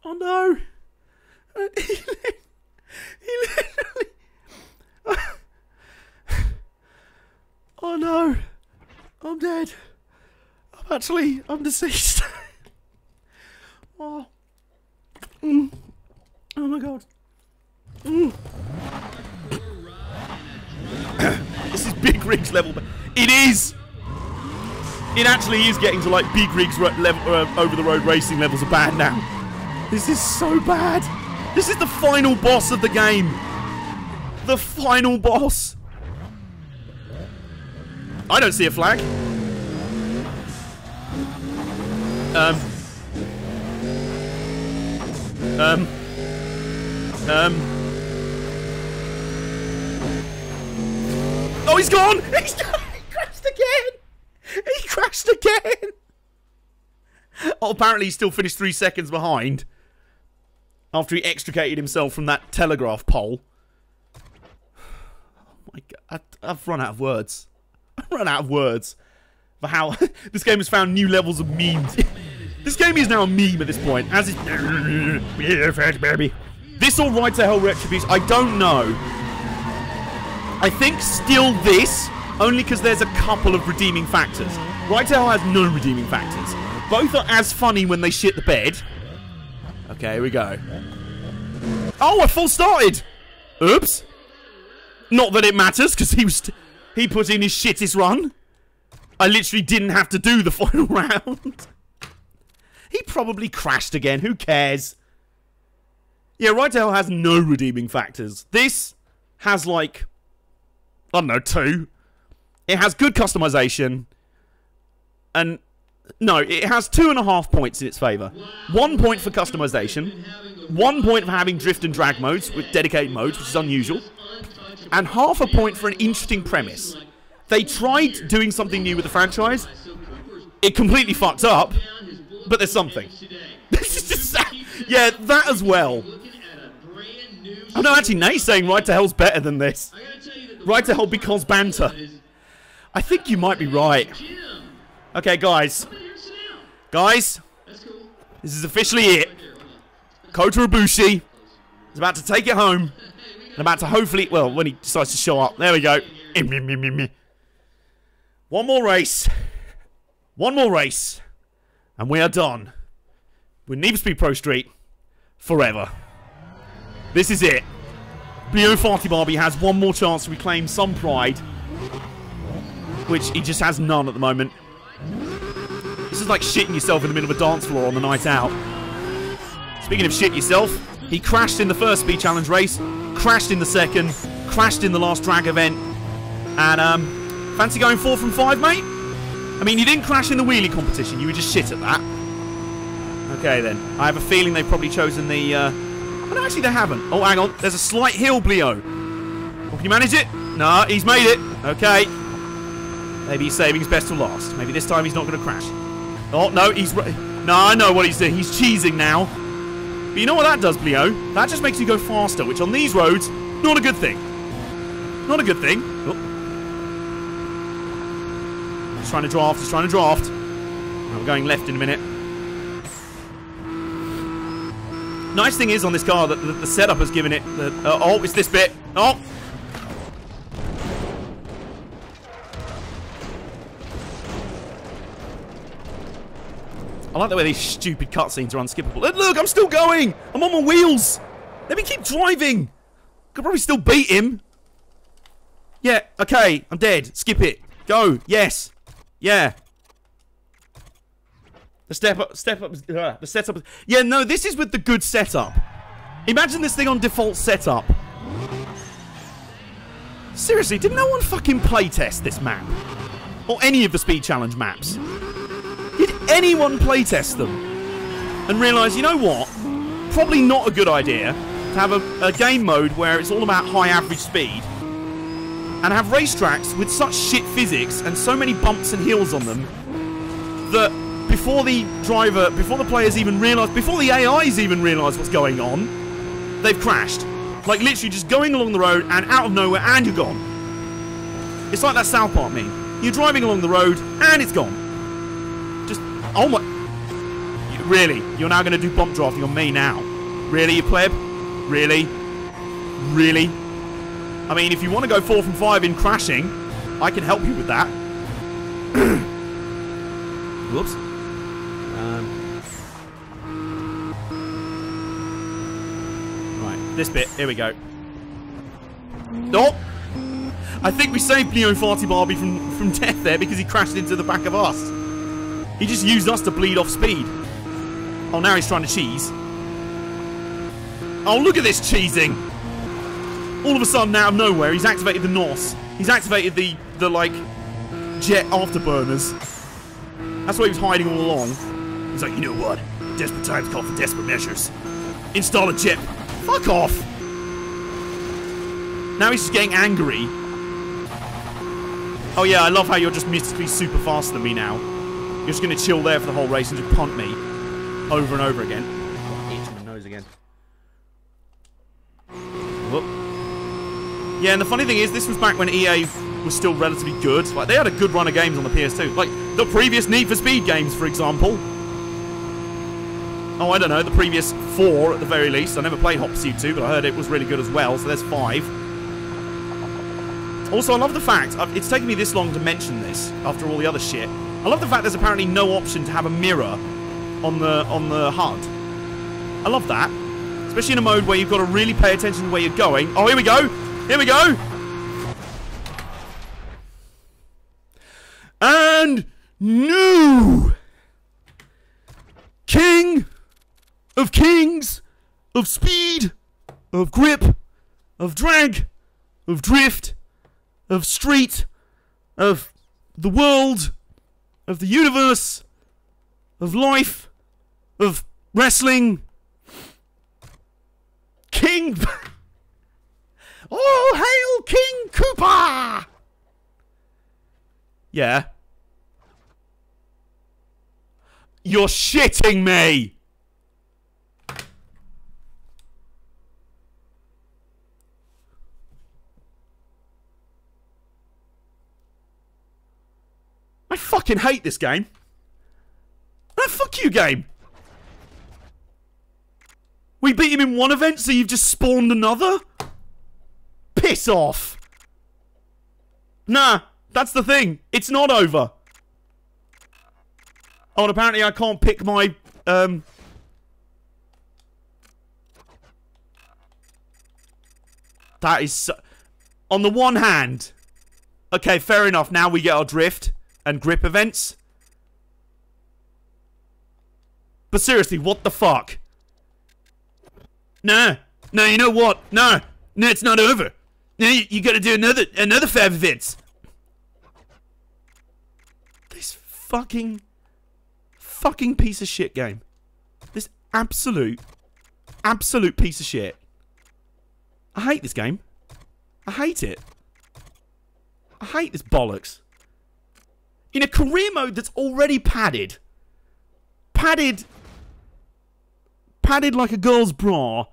Oh no! He literally. Oh no! I'm dead. I'm deceased. Oh. Oh my god. This is Big Rigs level. It is! It actually is getting to like Big Rigs level, over the road racing levels of bad now. This is so bad. This is the final boss of the game. The final boss. I don't see a flag. Oh, he's gone! He's gone! He crashed again! He crashed again! Oh, apparently he still finished 3 seconds behind. After he extricated himself from that telegraph pole. Oh my god, I've run out of words. I've run out of words for how this game has found new levels of memes. This game is now a meme at this point. As is this or Ride to Hell Retribution, I don't know. I think still this, only because there's a couple of redeeming factors. Ride to Hell has no redeeming factors. Both are as funny when they shit the bed. Okay, here we go. Oh, I full started! Oops. Not that it matters, because he was... He put in his shittest run. I literally didn't have to do the final round. He probably crashed again. Who cares? Yeah, Right to Hell has no redeeming factors. This has like, I don't know, 2. It has good customization. And no, it has 2.5 points in its favour. 1 point for customization. 1 point for having drift and drag modes with dedicated modes, which is unusual. And half a point for an interesting premise. They tried doing something new with the franchise. It completely fucked up. But there's something. Yeah, that as well. Oh no, actually, Nate's saying Right to Hell's better than this. Right to Hell because banter. I think you might be right. Okay, guys. Guys, this is officially it. Kota Ibushi is about to take it home. And about to hopefully, well, when he decides to show up. There we go. One more race. One more race. And we are done with Need for Speed Pro Street forever. This is it. Bleo Farty Barbie has one more chance to reclaim some pride, which he just has none at the moment. This is like shitting yourself in the middle of a dance floor on the night out. Speaking of shit yourself, he crashed in the first Speed Challenge race, crashed in the second, crashed in the last drag event, and fancy going 4 from 5, mate? I mean, you didn't crash in the wheelie competition, you were just shit at that. Okay then, I have a feeling they've probably chosen the, oh no, actually they haven't. Oh, hang on, there's a slight hill, Bleo. Oh, can you manage it? No, he's made it. Okay. Maybe he's saving his best till last. Maybe this time he's not going to crash. Oh, no, he's... No, I know what he's doing. He's cheesing now. But you know what that does, Bleo? That just makes you go faster, which on these roads, not a good thing. Not a good thing. Oh. He's trying to draft. He's trying to draft. Oh, we're going left in a minute. Nice thing is on this car that the setup has given it... oh, it's this bit. Oh! I like the way these stupid cutscenes are unskippable. Look, I'm still going! I'm on my wheels! Let me keep driving! Could probably still beat him. Yeah, okay, I'm dead. Skip it. Go, yes. Yeah. The setup, the setup. Yeah, no, this is with the good setup. Imagine this thing on default setup. Seriously, did no one fucking playtest this map? Or any of the Speed Challenge maps? Did anyone playtest them? And realise, you know what? Probably not a good idea to have a game mode where it's all about high average speed and have racetracks with such shit physics and so many bumps and hills on them that before the players even realise, before the AIs even realise what's going on, they've crashed. Like literally just going along the road and out of nowhere and you're gone. It's like that South Park meme. You're driving along the road and it's gone. Just, oh my... Really? You're now going to do bump drafting on me now? Really, you pleb? Really? Really? I mean, if you want to go 4 from 5 in crashing, I can help you with that. Whoops. Right, this bit. Here we go. Oh! I think we saved Bleo Farty Barbie from death there because he crashed into the back of us. He just used us to bleed off speed. Oh, now he's trying to cheese. Oh, look at this cheesing. All of a sudden, out of nowhere, he's activated the NOS. He's activated the like, jet afterburners. That's why he was hiding all along. He's like, you know what? Desperate times call for desperate measures. Install a jet. Fuck off. Now he's just getting angry. Oh yeah, I love how you're just mystically super faster than me now. You're just going to chill there for the whole race and just punt me. Over and over again. Oh, itching my nose again. Whoop. Yeah, and the funny thing is, this was back when EA was still relatively good. Like, they had a good run of games on the PS2. Like, the previous Need for Speed games, for example. Oh, I don't know, the previous 4 at the very least. I never played Hot Pursuit 2, but I heard it was really good as well, so there's 5. Also, I love the fact, it's taken me this long to mention this, after all the other shit. I love the fact there's apparently no option to have a mirror on the HUD. I love that. Especially in a mode where you've got to really pay attention to where you're going. Oh, here we go! Here we go! and new king of kings, of speed, of grip, of drag, of drift, of street, of the world, of the universe, of life, of wrestling. King... Oh, hail King Koopa! Yeah. You're shitting me! I fucking hate this game. Ah, fuck you, game. We beat him in one event, so you've just spawned another? Piss off. Nah, that's the thing. It's not over. Oh, and apparently I can't pick my, That is so... On the one hand... Okay, fair enough. Now we get our drift and grip events. But seriously, what the fuck? Nah. No, you know what? No. No, it's not over. No, you gotta do another 5 events. This fucking piece of shit game. This absolute piece of shit. I hate this game. I hate it. I hate this bollocks. In a career mode that's already padded. Padded like a girl's bra.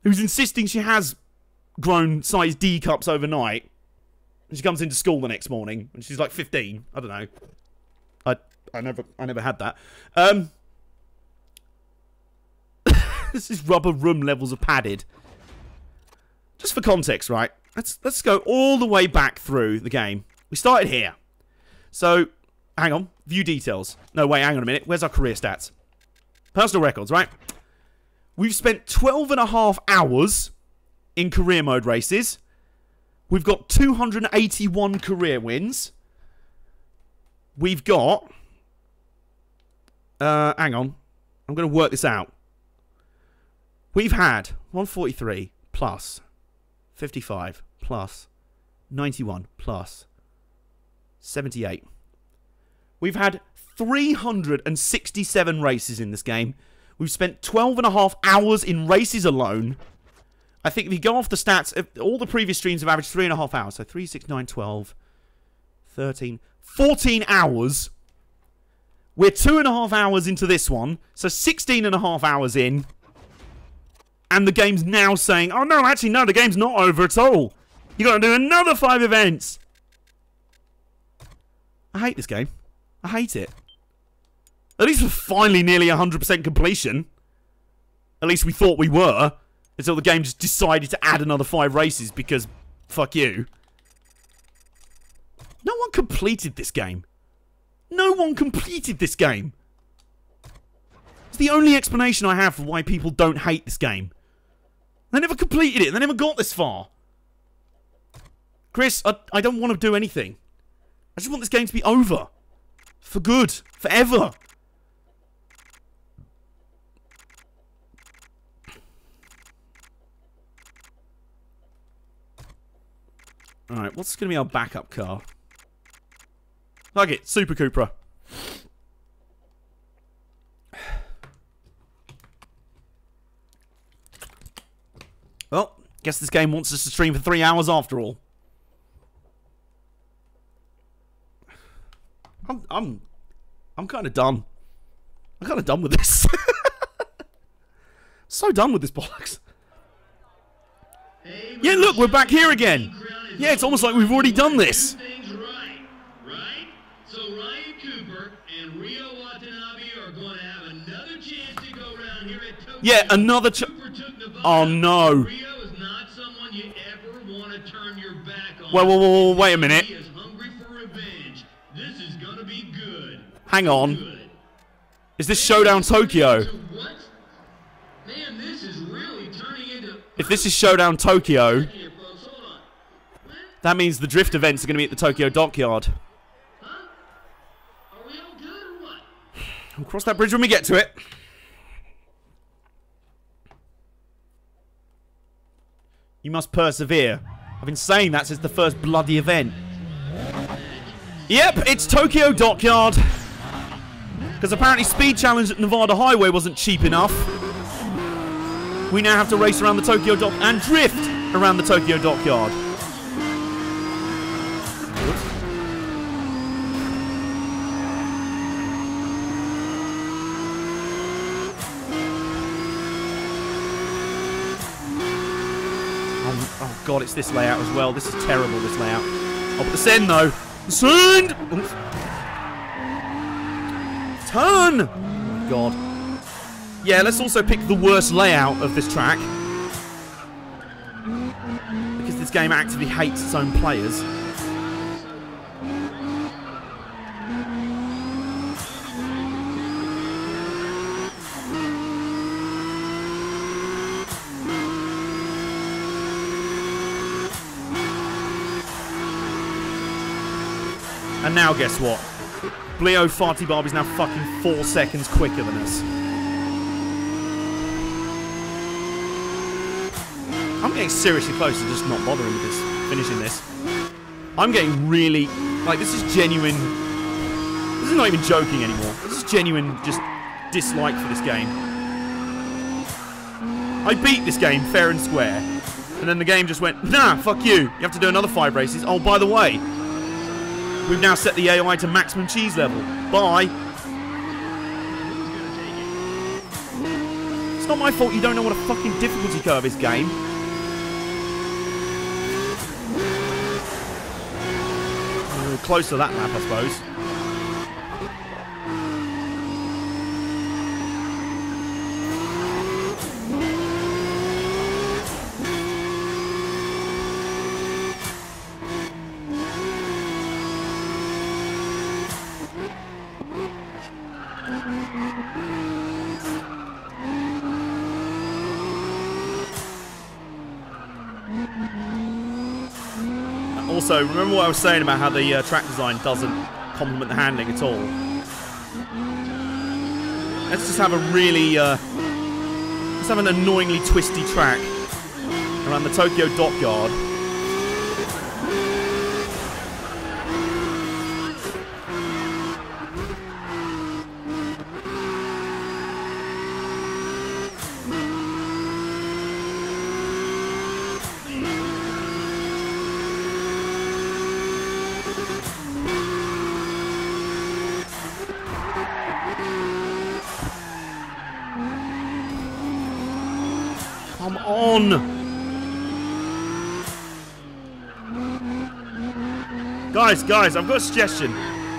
Who's insisting she has grown size D cups overnight. And she comes into school the next morning. And she's like 15. I don't know. I never had that. This is rubber room levels of padded. Just for context, right? Let's go all the way back through the game. We started here. So, hang on. View details. No, wait, hang on a minute. Where's our career stats? Personal records, right? We've spent 12.5 hours in career mode races. We've got 281 career wins. We've got... hang on. I'm going to work this out. We've had 143 plus 55 plus 91 plus 78. We've had 367 races in this game. We've spent 12.5 hours in races alone. I think if you go off the stats, all the previous streams have averaged 3.5 hours. So 3, 6, 9, 12, 13, 14 hours. We're 2.5 hours into this one. So 16.5 hours in. And the game's now saying, oh no, actually no, the game's not over at all. You gotta do another 5 events. I hate this game. I hate it. At least we're finally nearly 100% completion. At least we thought we were. Until the game just decided to add another 5 races because, fuck you. No one completed this game. No one completed this game. It's the only explanation I have for why people don't hate this game. They never completed it. They never got this far. Chris, I don't want to do anything. I just want this game to be over. For good. Forever. Alright, what's going to be our backup car? Fuck it, Super Cupra. Well, guess this game wants us to stream for 3 hours after all. I'm kind of done. I'm kind of done with this. So done with this bollocks. Hey, Yeah, look, we're back here again. Yeah, it's almost like we've already done this. Things right? So Ryan Cooper and Rio Watanabe are going to have another chance to go around here at Tokyo. Yeah, another Cooper took Nevada. Oh, no. Rio is not someone you ever want to turn your back on. Whoa, wait a minute. He is hungry for revenge. This is going to be good. Hang on. Good. Is this Showdown Tokyo? What? Man, this is really turning into... If this is Showdown Tokyo, Here, folks, hold on. What? that means the drift events are going to be at the Tokyo Dockyard. Huh? We'll cross that bridge when we get to it. You must persevere. I've been saying that since the first bloody event. Yep, it's Tokyo Dockyard. Because apparently speed challenge at Nevada Highway wasn't cheap enough. We now have to race around the Tokyo Dock and drift around the Tokyo Dockyard. Oh god, it's this layout as well. This is terrible, this layout. Oh, but the send though. The send! Oops. Turn! Oh my god. Yeah, let's also pick the worst layout of this track. Because this game actively hates its own players. And now guess what? Bleo Farty Barb is now fucking 4 seconds quicker than us. I'm getting seriously close to just not bothering with this, finishing this. I'm getting really, like, this is genuine. This is not even joking anymore. This is genuine just dislike for this game. I beat this game fair and square, and then the game just went, nah, fuck you. You have to do another 5 races. Oh, by the way, we've now set the AI to maximum cheese level. Bye. It's not my fault you don't know what a fucking difficulty curve is, game. We're close to that map, I suppose. Also, remember what I was saying about how the track design doesn't complement the handling at all? Let's just have a really, let's have an annoyingly twisty track around the Tokyo Dockyard. Come on! Guys, I've got a suggestion.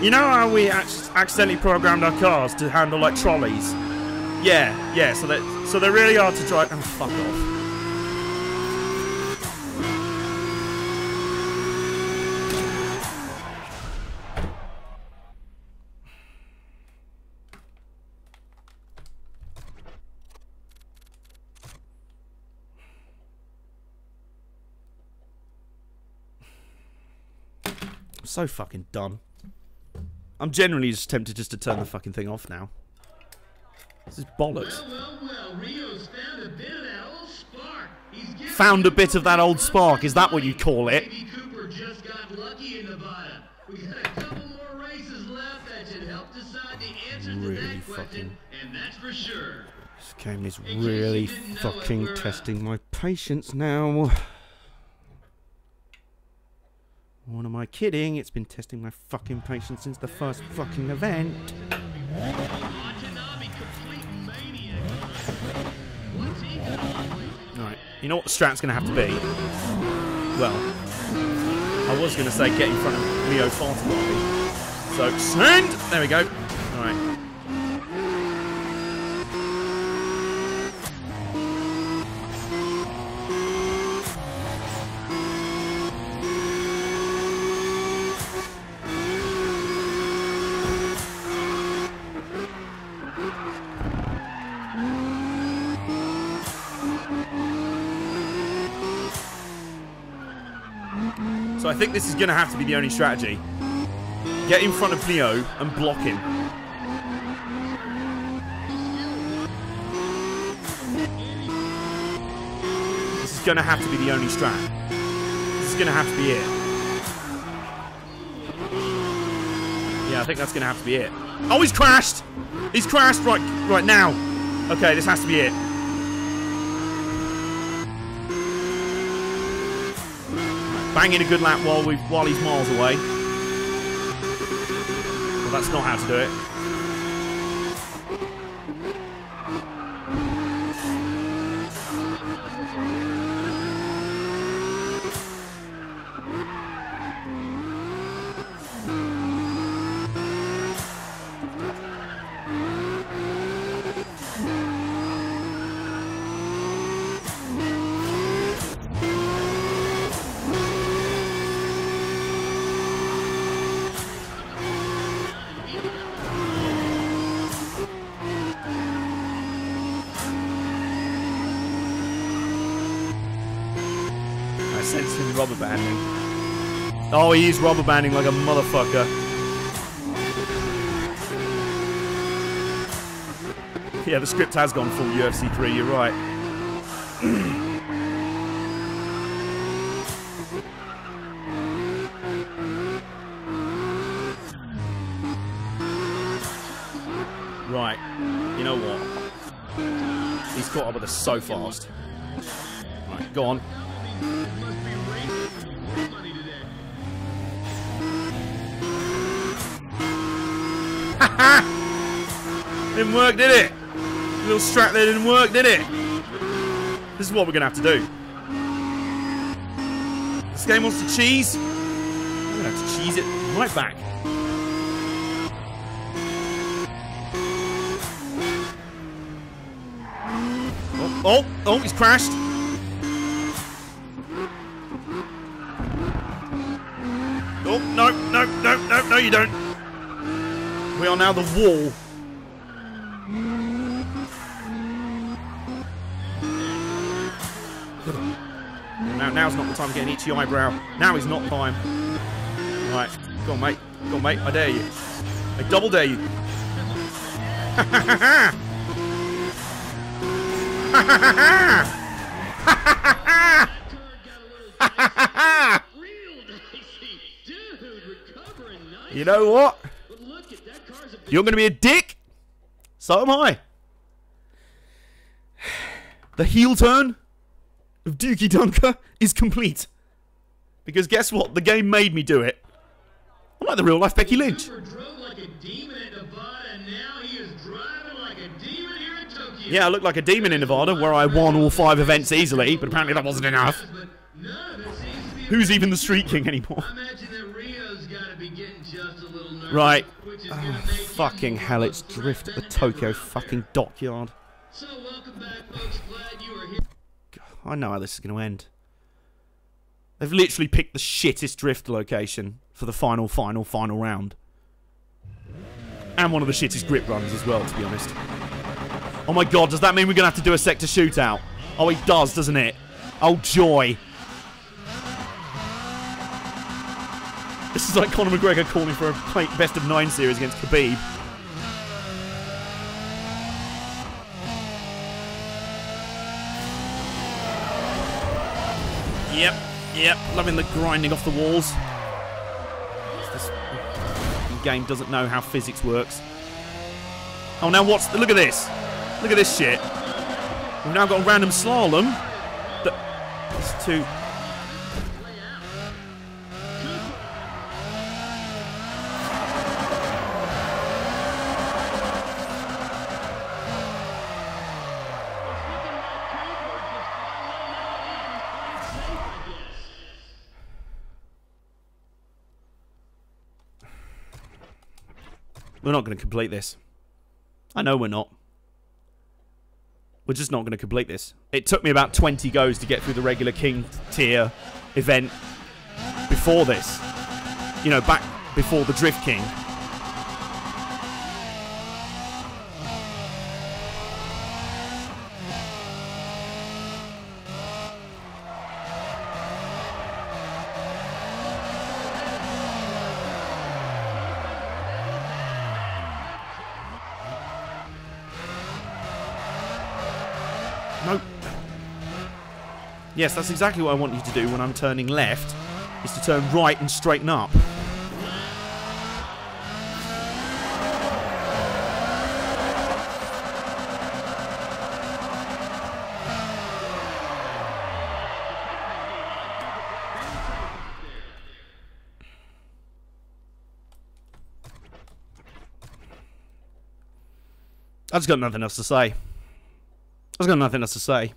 You know how we accidentally programmed our cars to handle like trolleys? Yeah, so they really are to drive. Oh, fuck off. So fucking done. I'm generally just tempted just to turn the fucking thing off now. This is bollocks. Well, Rio's found a bit of that old spark. Found a bit of that old spark, is that what you call it? Baby Cooper just got lucky in Nevada. We got a couple more races left that should help decide the answer to that question, and that's for sure. This game is really fucking testing my patience now. What am I kidding? It's been testing my fucking patience since the first fucking event. Alright, you know what the strat's gonna have to be? Well, I was gonna say get in front of Leo Farty. So, send! There we go. Alright. So I think this is going to have to be the only strategy. Get in front of Leo and block him. is going to have to be the only strat. This is going to have to be it. Yeah, I think that's going to have to be it. Oh, he's crashed! He's crashed right now. Okay, this has to be it. Banging a good lap while he's miles away. Well, that's not how to do it. I sense him rubber banding. Oh, he is rubber banding like a motherfucker. Yeah, the script has gone full UFC 3, you're right. Right, you know what? He's caught up with us so fast. Right, go on. Didn't work, did it? Little strat there didn't work, did it? This is what we're gonna have to do. This game wants to cheese. I'm gonna have to cheese it right back. Oh, he's crashed. Oh, no, you don't. We are now the wall. Now's not the time to get an itchy eyebrow. Now is not time. Right, go on, mate. Go on, mate. I dare you. I double dare you. Ha ha ha ha! Ha ha ha ha! Ha ha ha ha! You know what? You're going to be a dick. So am I. The heel turn of Dookie Dunker is complete. Because guess what? The game made me do it. I'm like the real life Becky Lynch. Yeah, I look like a demon in Nevada where I won all 5 events easily, but apparently that wasn't enough. Who's even the Street King anymore? Right. Oh, fucking hell, it's drift at the Tokyo fucking dockyard. God, I know how this is going to end. They've literally picked the shittest drift location for the final round. And one of the shittest grip runs as well, to be honest. Oh my god, does that mean we're going to have to do a sector shootout? Oh, it does, doesn't it? Oh, joy. This is like Conor McGregor calling for a best of 9 series against Khabib. Yep, loving the grinding off the walls. This game doesn't know how physics works. Oh, now look at this. Look at this shit. We've now got a random slalom. It's too... We're not going to complete this. I know we're not. We're just not going to complete this. It took me about 20 goes to get through the regular King tier event before this. You know, back before the Drift King. Yes, that's exactly what I want you to do when I'm turning left, is to turn right and straighten up. I've just got nothing else to say. I've just got nothing else to say.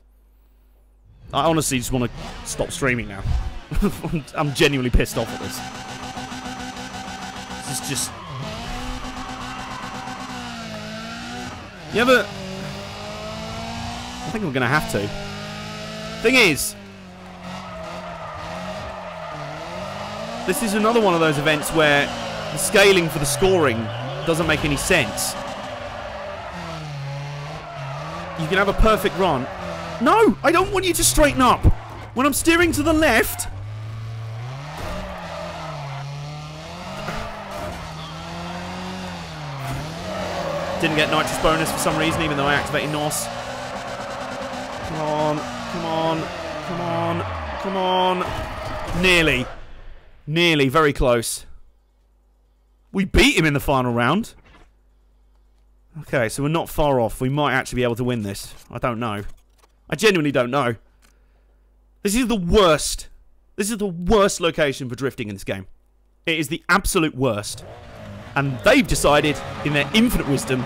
I honestly just want to stop streaming now. I'm genuinely pissed off at this. This is just... You ever... I think I'm going to have to. Thing is... This is another one of those events where the scaling for the scoring doesn't make any sense. You can have a perfect run. No! I don't want you to straighten up! When I'm steering to the left... Didn't get nitrous bonus for some reason, even though I activated NOS. Come on, come on, come on, come on. Nearly. Nearly, very close. We beat him in the final round. Okay, so we're not far off. We might actually be able to win this. I don't know. I genuinely don't know. This is the worst. This is the worst location for drifting in this game. It is the absolute worst. And they've decided, in their infinite wisdom,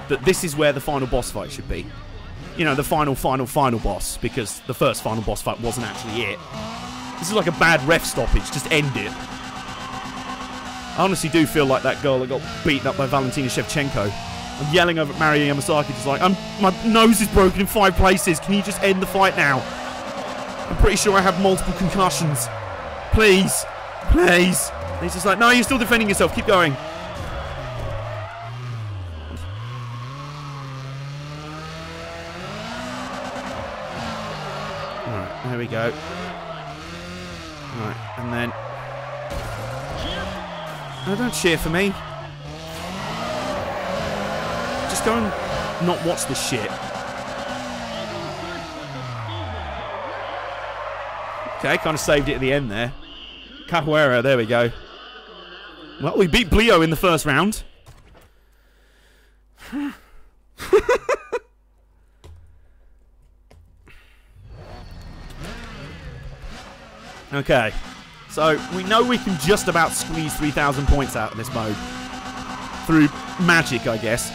that this is where the final boss fight should be. You know, the final boss, because the first final boss fight wasn't actually it. This is like a bad ref stoppage. Just end it. I honestly do feel like that girl that got beaten up by Valentina Shevchenko. I'm yelling over at Mario Yamasaki, just like, my nose is broken in 5 places. Can you just end the fight now? I'm pretty sure I have multiple concussions. Please. Please. And he's just like, no, you're still defending yourself. Keep going. Alright, there we go. Alright, and then... No, don't cheer for me. Just go and not watch this shit. Okay, kind of saved it at the end there. Capoeira, there we go. Well, we beat Bleo in the first round. Okay. So, we know we can just about squeeze 3,000 points out of this mode. Through magic, I guess.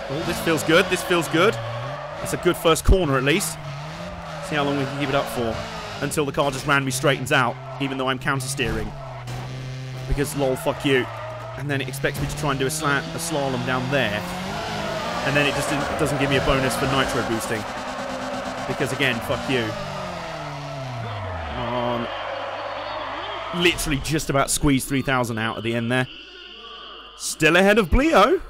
Oh, this feels good. This feels good. It's a good first corner, at least. See how long we can keep it up for. Until the car just randomly straightens out, even though I'm counter-steering. Because, lol, fuck you. And then it expects me to try and do a slalom down there. And then it just doesn't give me a bonus for nitro boosting. Because, again, fuck you. Come on. Literally just about squeezed 3,000 out at the end there. Still ahead of Bleo.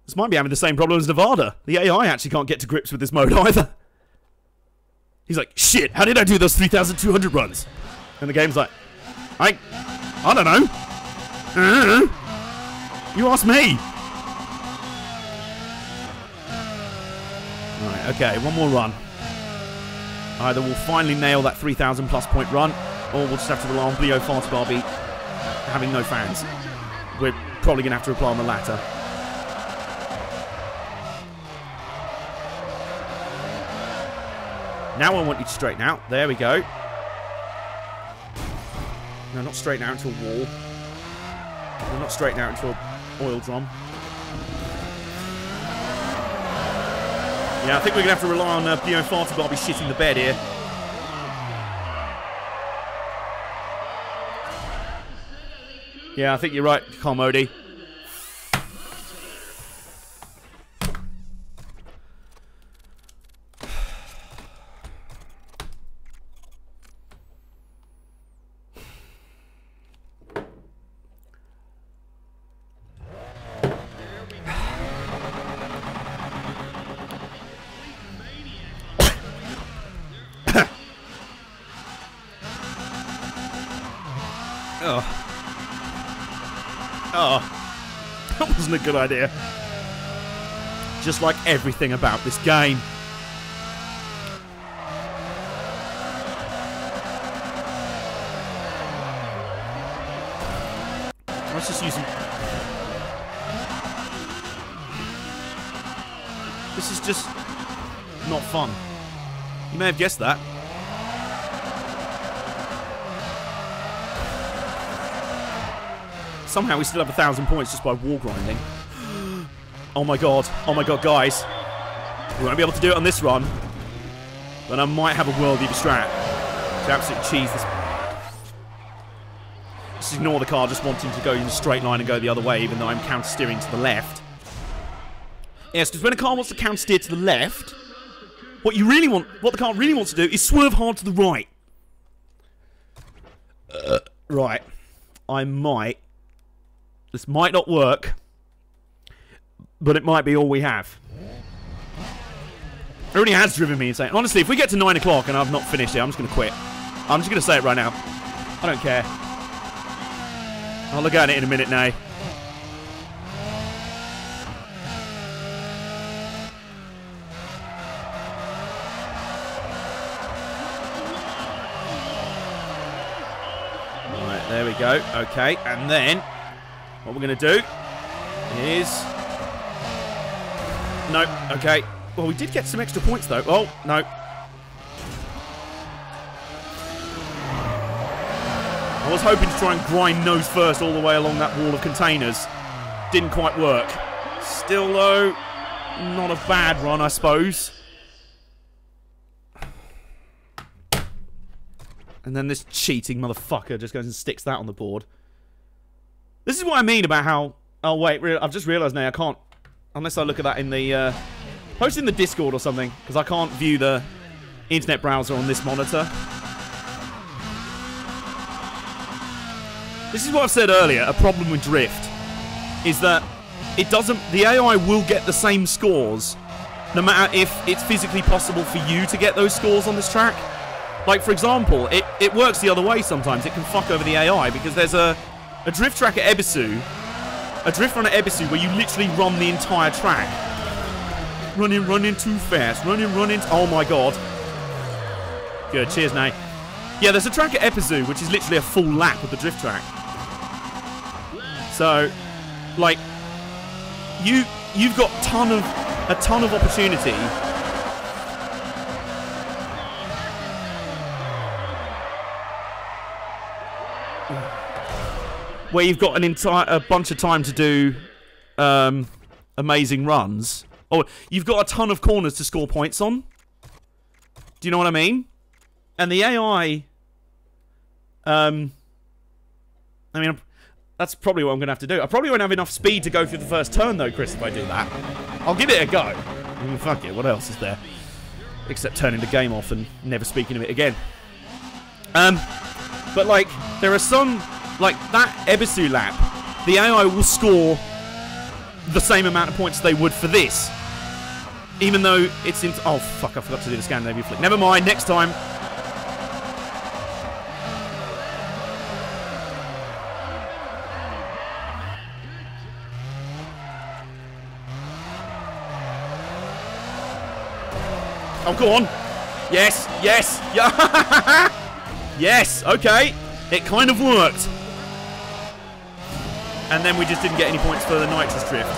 This might be having the same problem as Nevada. The AI actually can't get to grips with this mode either. He's like, shit, how did I do those 3,200 runs? And the game's like, I don't know. You ask me. Right, okay, one more run. Either we'll finally nail that 3,000 plus point run, or we'll just have to rely on Bleo Farty Barbie having no fans. We're probably going to have to rely on the latter. Now I want you to straighten out. There we go. No, not straighten out into a wall. No, not straighten out into an oil drum. Yeah, I think we're going to have to rely on Bleo Farty Barbie shitting the bed here. Yeah, I think you're right, Carmody. Oh. Oh. That wasn't a good idea. Just like everything about this game. Let's just use some... This is just not fun. You may have guessed that. Somehow we still have 1,000 points just by wall grinding. Oh my god, guys. We won't be able to do it on this run. But I might have a worldie strat to absolutely cheese this. Just ignore the car just wanting to go in a straight line and go the other way, even though I'm counter-steering to the left. Yes, because when a car wants to counter-steer to the left, what the car really wants to do is swerve hard to the right. Right. This might not work, but it might be all we have. It already has driven me insane. Honestly, if we get to 9 o'clock and I've not finished it, I'm just going to quit. I'm just going to say it right now. I don't care. I'll look at it in a minute now. Right, there we go. Okay, and then what we're going to do is... No, okay. Well, we did get some extra points, though. Oh, no. I was hoping to try and grind nose first all the way along that wall of containers. Didn't quite work. Still, though, not a bad run, I suppose. And then this cheating motherfucker just goes and sticks that on the board. This is what I mean about how... Oh, wait, I've just realised now I can't... Unless I look at that in the... Post in the Discord or something, because I can't view the internet browser on this monitor. This is what I've said earlier, a problem with Drift, is that it doesn't... The AI will get the same scores, no matter if it's physically possible for you to get those scores on this track. Like, for example, it works the other way sometimes. It can fuck over the AI, because there's a drift track at Ebisu, a drift run at Ebisu where you literally run the entire track. Running too fast. Running. Oh my god. Good, cheers, Nate. Yeah, there's a track at Epizu, which is literally a full lap of the drift track. So, like, you've got a ton of opportunity. Where you've got a bunch of time to do amazing runs. Oh, you've got a ton of corners to score points on. Do you know what I mean? And the AI... I mean, that's probably what I'm going to have to do. I probably won't have enough speed to go through the first turn, though, Chris, if I do that. I'll give it a go. I mean, fuck it, what else is there? Except turning the game off and never speaking of it again. But, like, there are some... Like, that Ebisu lap, the AI will score the same amount of points they would for this. Even though it's in... Oh, fuck, I forgot to do the Scandinavian flick. Never mind, next time. Oh, go on. Yes, yes. Yes, okay. It kind of worked. And then we just didn't get any points for the nitrous drift.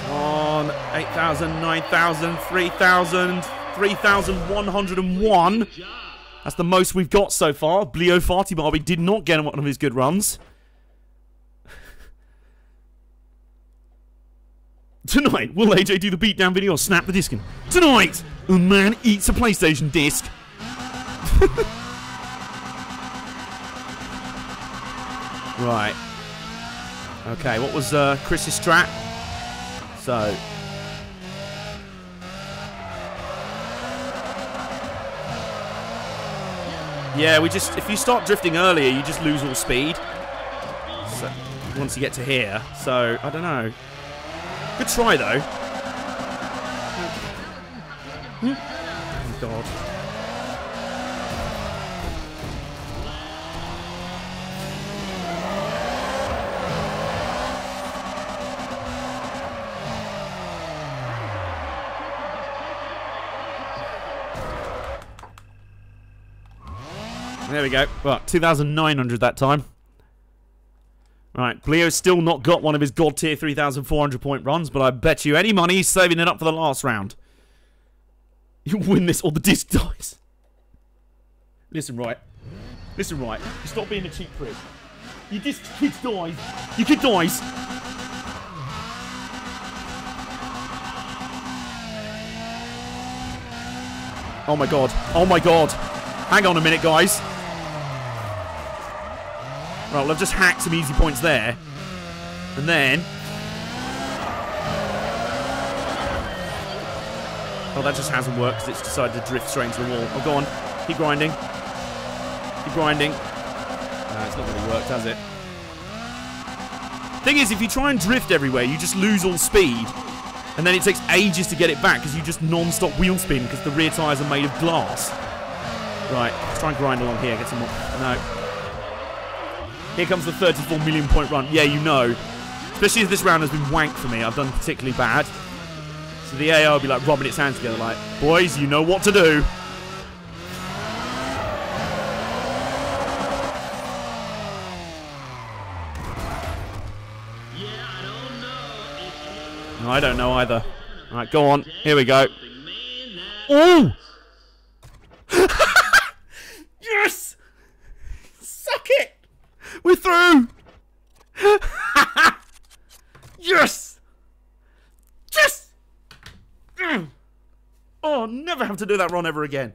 On 8,000, 9,000, 3,000, 3,101. That's the most we've got so far. Bleo Farty Barbie did not get one of his good runs. Tonight, will AJ do the beatdown video or snap the disc in? Tonight, a man eats a PlayStation disc. Right. Okay, what was Chris's strat? So... Yeah, if you start drifting earlier, you just lose all speed. So, once you get to here. So, I don't know. Good try, though. Oh, God. There we go. Well, 2,900 that time. Right, Bleo's still not got one of his god tier 3,400 point runs, but I bet you any money he's saving it up for the last round. You win this or the disc dies. Listen, right. Listen, right. You stop being a cheap prick. Your disc kid dies. Your kid dies. Oh my god. Oh my god. Hang on a minute, guys. Right, well, I've just hacked some easy points there. And then... Oh, that just hasn't worked because it's decided to drift straight into the wall. Oh, go on. Keep grinding. Keep grinding. No, it's not really worked, has it? Thing is, if you try and drift everywhere, you just lose all speed. And then it takes ages to get it back because you just non-stop wheel spin because the rear tyres are made of glass. Right, let's try and grind along here. Get some more. No. Here comes the 34 million point run. Yeah, you know. Especially if this round has been wank for me. I've done particularly bad. So the AI will be like rubbing its hands together like, boys, you know what to do. No, I don't know either. Alright, go on. Here we go. Oh! Yes! Suck it! We're through! Yes! Yes! Oh, never have to do that run ever again.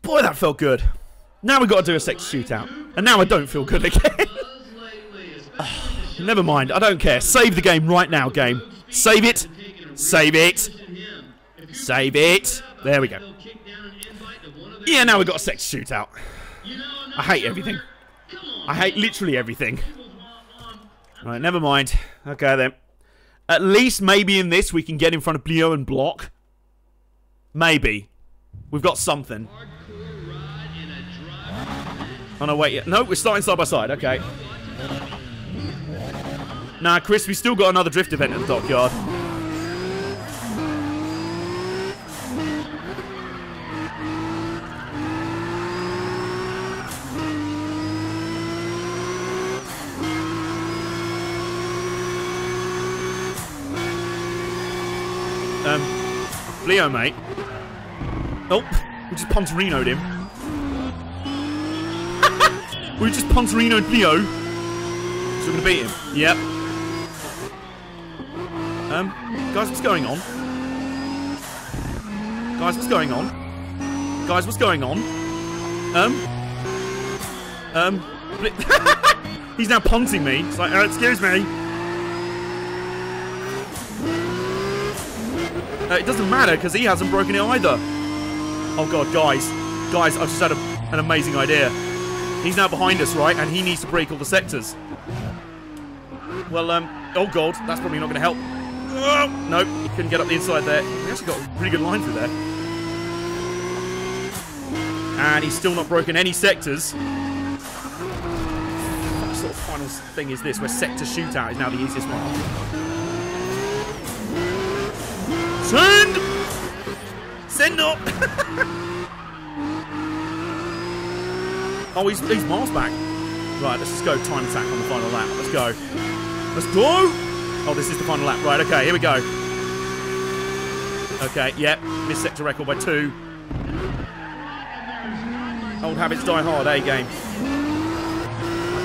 Boy, that felt good. Now we've got to do a sex shootout. And now I don't feel good again. Never mind, I don't care. Save the game right now, game. Save it. Save it. Save it. There we go. Yeah, now we've got a sex shootout. I hate everything. I hate literally everything. Right, never mind. Okay, then. At least maybe in this we can get in front of Bleo and block. Maybe. We've got something. Oh, no, wait. Yeah. No, we're starting side by side. Okay. Nah, Chris, we still got another drift event at the dockyard. Leo, mate. Oh, we just Pontorino'd him. We just Pontorino'd Leo. So we're gonna beat him. Yep. Guys, what's going on? Guys, what's going on? Guys, what's going on? He's now punting me. It's like, excuse me. It doesn't matter because he hasn't broken it either. Oh god, guys. Guys, I've just had an amazing idea. He's now behind us, right? And he needs to break all the sectors. Well, oh god, that's probably not going to help. Oh, nope, he couldn't get up the inside there. We actually got a pretty good line through there. And he's still not broken any sectors. What sort of final thing is this, where sector shootout is now the easiest one? Send! Send up! Oh, he's miles back. Right, let's just go time attack on the final lap. Let's go. Let's go! Oh, this is the final lap. Right, okay, here we go. Okay, yep. Missed sector record by 2. Old habits die hard, eh, game?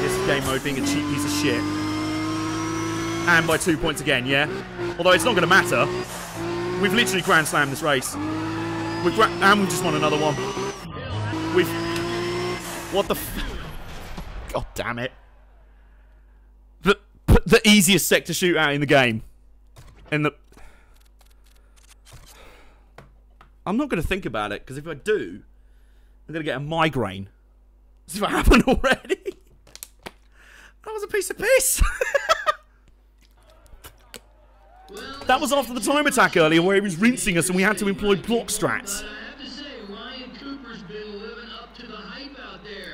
This game mode being a cheap piece of shit. And by 2 points again, yeah? Although it's not going to matter. We've literally grand slammed this race. And we just won another one. What the f... God damn it. The easiest sector shootout in the game. I'm not going to think about it, because if I do, I'm going to get a migraine. As if it happened already. That was a piece of piss. That was after the time attack earlier where he was rinsing us and we had to employ block strats.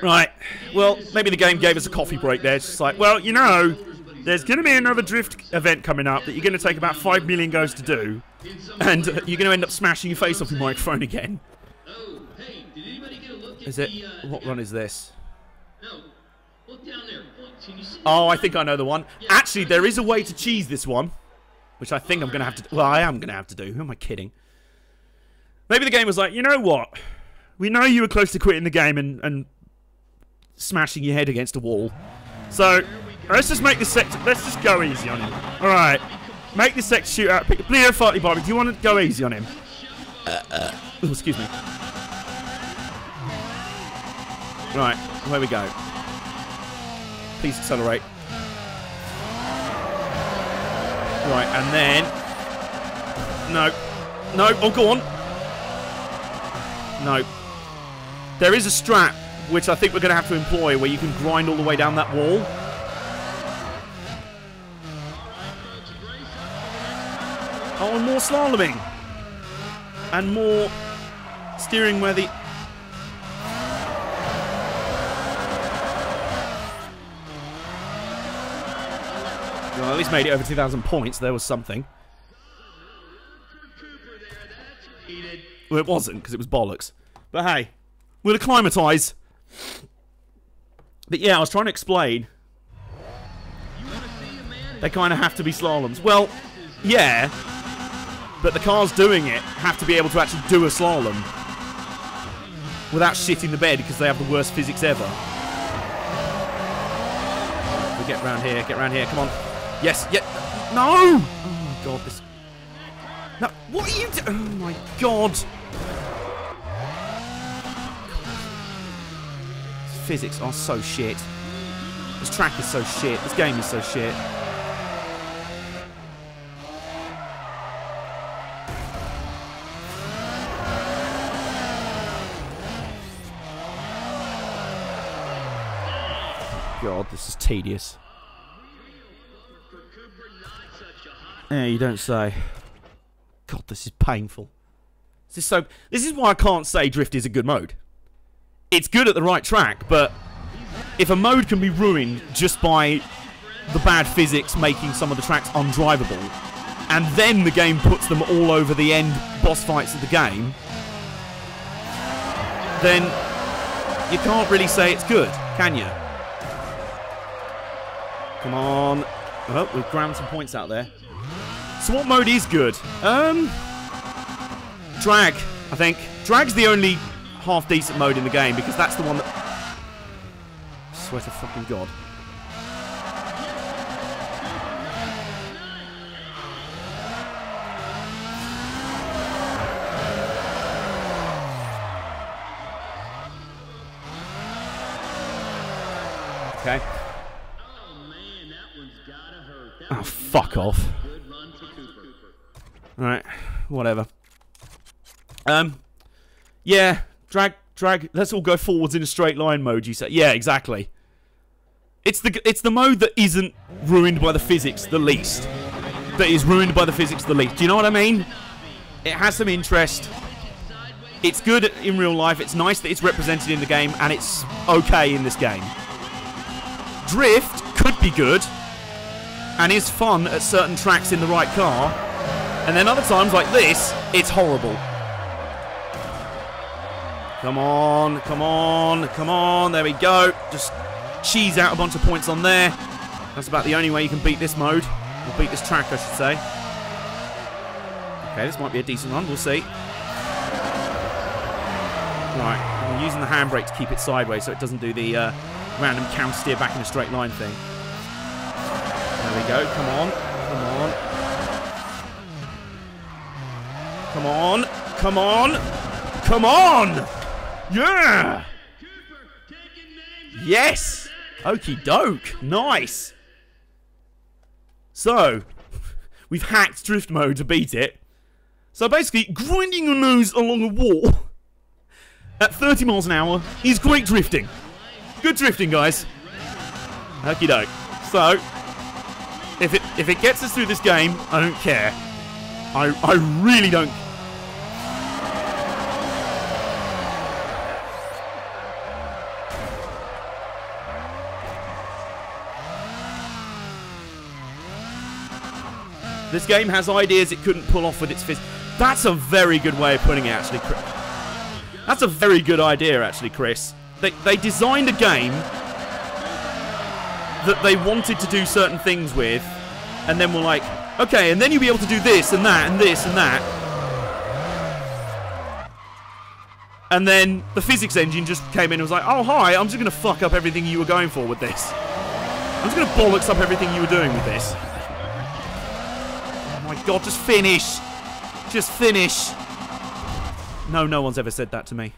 Right, well, maybe the game gave us a coffee break there. It's just like, well, you know, there's going to be another drift event coming up that you're going to take about 5 million goes to do. And you're going to end up smashing your face off your microphone again. Is it? What run is this? No. Look down there. Look, can you see? Oh, I think I know the one. Actually, there is a way to cheese this one, which I think I'm going to have to... Well, I am going to have to do. Who am I kidding? Maybe the game was like, you know what? We know you were close to quitting the game and smashing your head against a wall. So, let's just make this sector... Let's just go easy on him. Alright. Make this sector shoot out. Leo Fartley Bobby, do you want to go easy on him? Oh, excuse me. Right, where we go. Please accelerate. Right, and then... No. No, oh, go on. No. There is a strat, which I think we're going to have to employ, where you can grind all the way down that wall. Oh, and more slaloming. And more steering where the... Well, at least made it over 2,000 points. There was something. Well, it wasn't, because it was bollocks. But hey, we'll acclimatise. But yeah, I was trying to explain. They kind of have to be slaloms. Well, yeah. But the cars doing it have to be able to actually do a slalom. Without shitting the bed, because they have the worst physics ever. We'll get round here, come on. Yes, yeah. No! Oh my god, this... No, what are you doing? Oh my god. These physics are so shit. This track is so shit. This game is so shit. God, this is tedious. Yeah, you don't say. God, this is painful. This is why I can't say drift is a good mode. It's good at the right track, but if a mode can be ruined just by the bad physics making some of the tracks undrivable, and then the game puts them all over the end boss fights of the game, then you can't really say it's good, can you? Come on. Oh, we've grabbed some points out there. So what mode is good? Drag, I think. Drag's the only half-decent mode in the game, because that's the one that... I swear to fucking God. Okay. Oh, fuck off. Alright, whatever. Yeah, drag, let's all go forwards in a straight line mode, you say. Yeah, exactly. It's the mode that isn't ruined by the physics the least. That is ruined by the physics the least. Do you know what I mean? It has some interest. It's good in real life, it's nice that it's represented in the game, and it's okay in this game. Drift could be good, and is fun at certain tracks in the right car, and then other times like this, it's horrible. Come on, come on, come on, there we go. Just cheese out a bunch of points on there. That's about the only way you can beat this mode. Or beat this track, I should say. Okay, this might be a decent run, we'll see. Right, I'm using the handbrake to keep it sideways so it doesn't do the random counter steer back in a straight line thing. There we go, come on, come on. Come on, come on, come on! Yeah! Yes! Okie doke, nice! So, we've hacked drift mode to beat it. So basically, grinding your nose along a wall at 30 miles an hour is great drifting. Good drifting, guys. Okie doke. So, if it gets us through this game, I don't care. I really don't. This game has ideas it couldn't pull off with its fist. That's a very good way of putting it, actually. That's a very good idea, actually, Chris. They designed a game that they wanted to do certain things with, and then were like, okay, and then you'll be able to do this and that and this and that. And then the physics engine just came in and was like, oh, hi, I'm just going to fuck up everything you were going for with this. I'm just going to bollocks up everything you were doing with this. Oh my god, just finish. Just finish. No, no one's ever said that to me.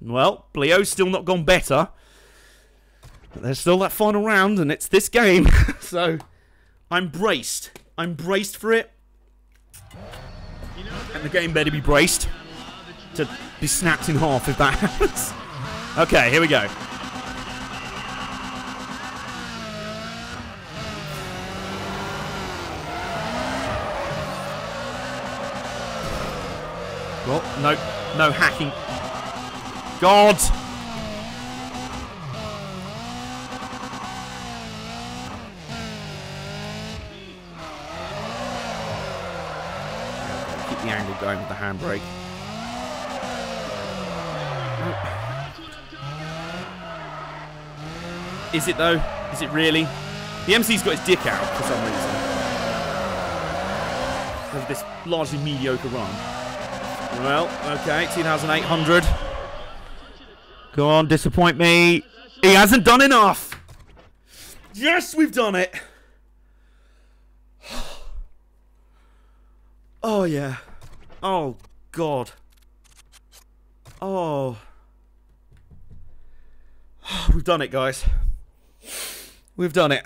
Well, Bleo's still not gone better. But there's still that final round, and it's this game. So, I'm braced. I'm braced for it. And the game better be braced to be snapped in half if that happens. Okay, here we go. Well, no hacking. God! Keep the angle going with the handbrake. Is it though? Is it really? The MC's got his dick out for some reason. Over this largely mediocre run. Well, okay, 2,800. Go on, disappoint me. He hasn't done enough. Yes, we've done it. Oh, yeah. Oh, God. Oh. We've done it, guys. We've done it.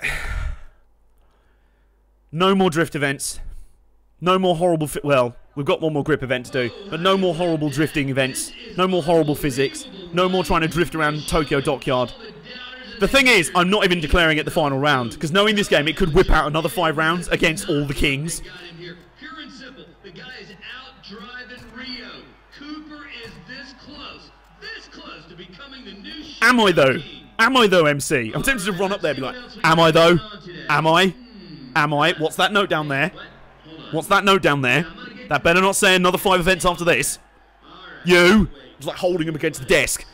No more drift events. No more horrible... well, we've got one more grip event to do. But no more horrible drifting events. No more horrible physics. No more trying to drift around Tokyo Dockyard. The thing is, I'm not even declaring it the final round. Because knowing this game, it could whip out another 5 rounds against all the kings. Pure and simple. The guy is out driving Rio. Cooper is this close to becoming the new... Am I though? Am I though, MC? I'm tempted to run up there and be like, am I though? Am I? Am I? What's that note down there? What's that note down there? That better not say another 5 events after this. You! I was like holding him against the desk.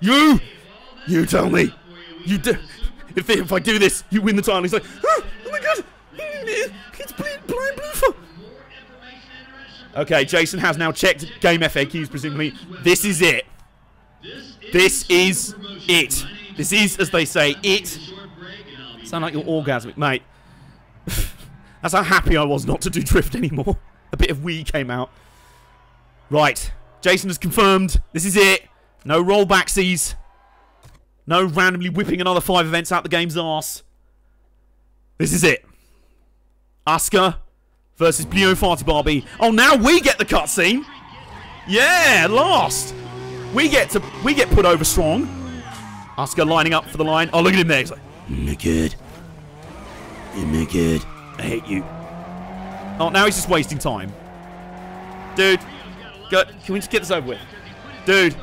You! You tell me. You do. If I do this, you win the title. He's like, oh my god! It's blind bloofer. Okay, Jason has now checked game FAQs, presumably. This is it. This is it. This is, as they say, it. Sound like you're orgasmic, mate. That's how happy I was not to do drift anymore. A bit of Wii came out. Right. Jason has confirmed. This is it. No rollbacksies. No randomly whipping another 5 events out the game's arse. This is it. Asuka versus Bleo Farty Barbie. Oh, now we get the cutscene. Yeah, last. We get put over strong. Asuka lining up for the line. Oh, look at him there. He's like, "You're good. You're good. I hate you." Oh, now he's just wasting time. Dude, can we just get this over with? Dude,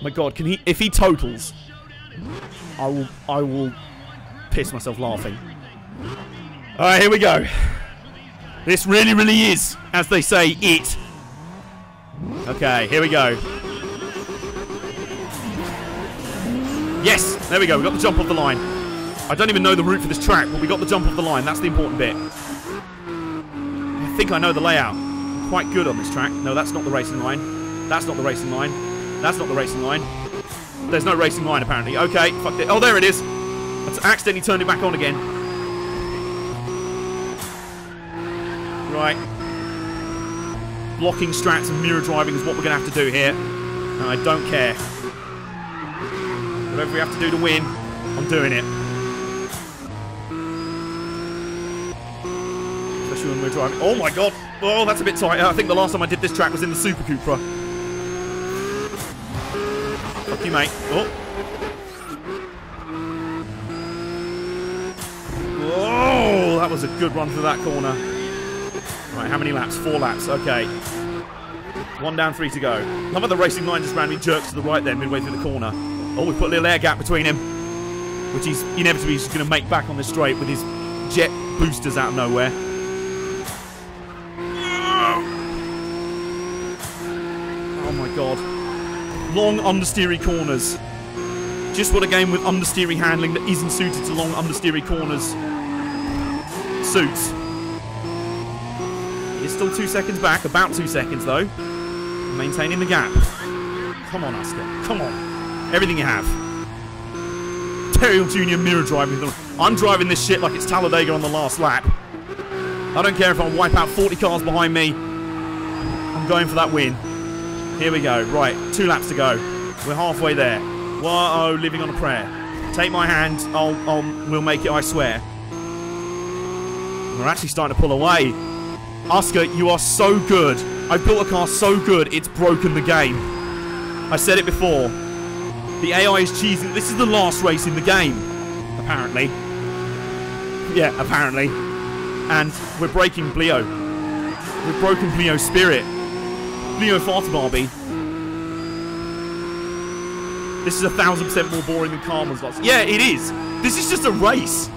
my God, can he? If he totals, I will piss myself laughing. All right, here we go. This really, really is, as they say, it. Okay, here we go. Yes, there we go. We got the jump off the line. I don't even know the route for this track, but we got the jump off the line. That's the important bit. I think I know the layout. I'm quite good on this track. No, that's not the racing line. That's not the racing line. That's not the racing line. There's no racing line, apparently. Okay, fuck it. Oh, there it is. Let's accidentally turn it back on again. Right. Blocking strats and mirror driving is what we're going to have to do here. And I don't care. Whatever we have to do to win, I'm doing it. Especially when we're driving. Oh my God. Oh, that's a bit tight. I think the last time I did this track was in the Super Cupra. Fuck you, mate. Oh. Oh, that was a good run through that corner. Right, how many laps? 4 laps. Okay. 1 down, 3 to go. How about the racing line just randomly jerks to the right there midway through the corner? Oh, we put a little air gap between him, which he's inevitably just going to make back on this straight with his jet boosters out of nowhere. Oh my long understeery corners. Just what a game with understeery handling that isn't suited to long understeery corners suits. He's still 2 seconds back, about 2 seconds though. Maintaining the gap. Come on, Oscar. Come on. Everything you have. Terriel Jr. mirror driving. I'm driving this shit like it's Talladega on the last lap. I don't care if I wipe out 40 cars behind me. I'm going for that win. Here we go. Right, 2 laps to go. We're halfway there. Whoa, living on a prayer. Take my hand. We'll make it, I swear. We're actually starting to pull away. Oscar, you are so good. I built a car so good, it's broken the game. I said it before. The AI is cheesing. This is the last race in the game. Apparently. Yeah, apparently. And we're breaking Bleo. We've broken Bleo's spirit. Bleo Fart Barbie. This is 1,000% more boring than Carmen's lots. Yeah, it is. This is just a race.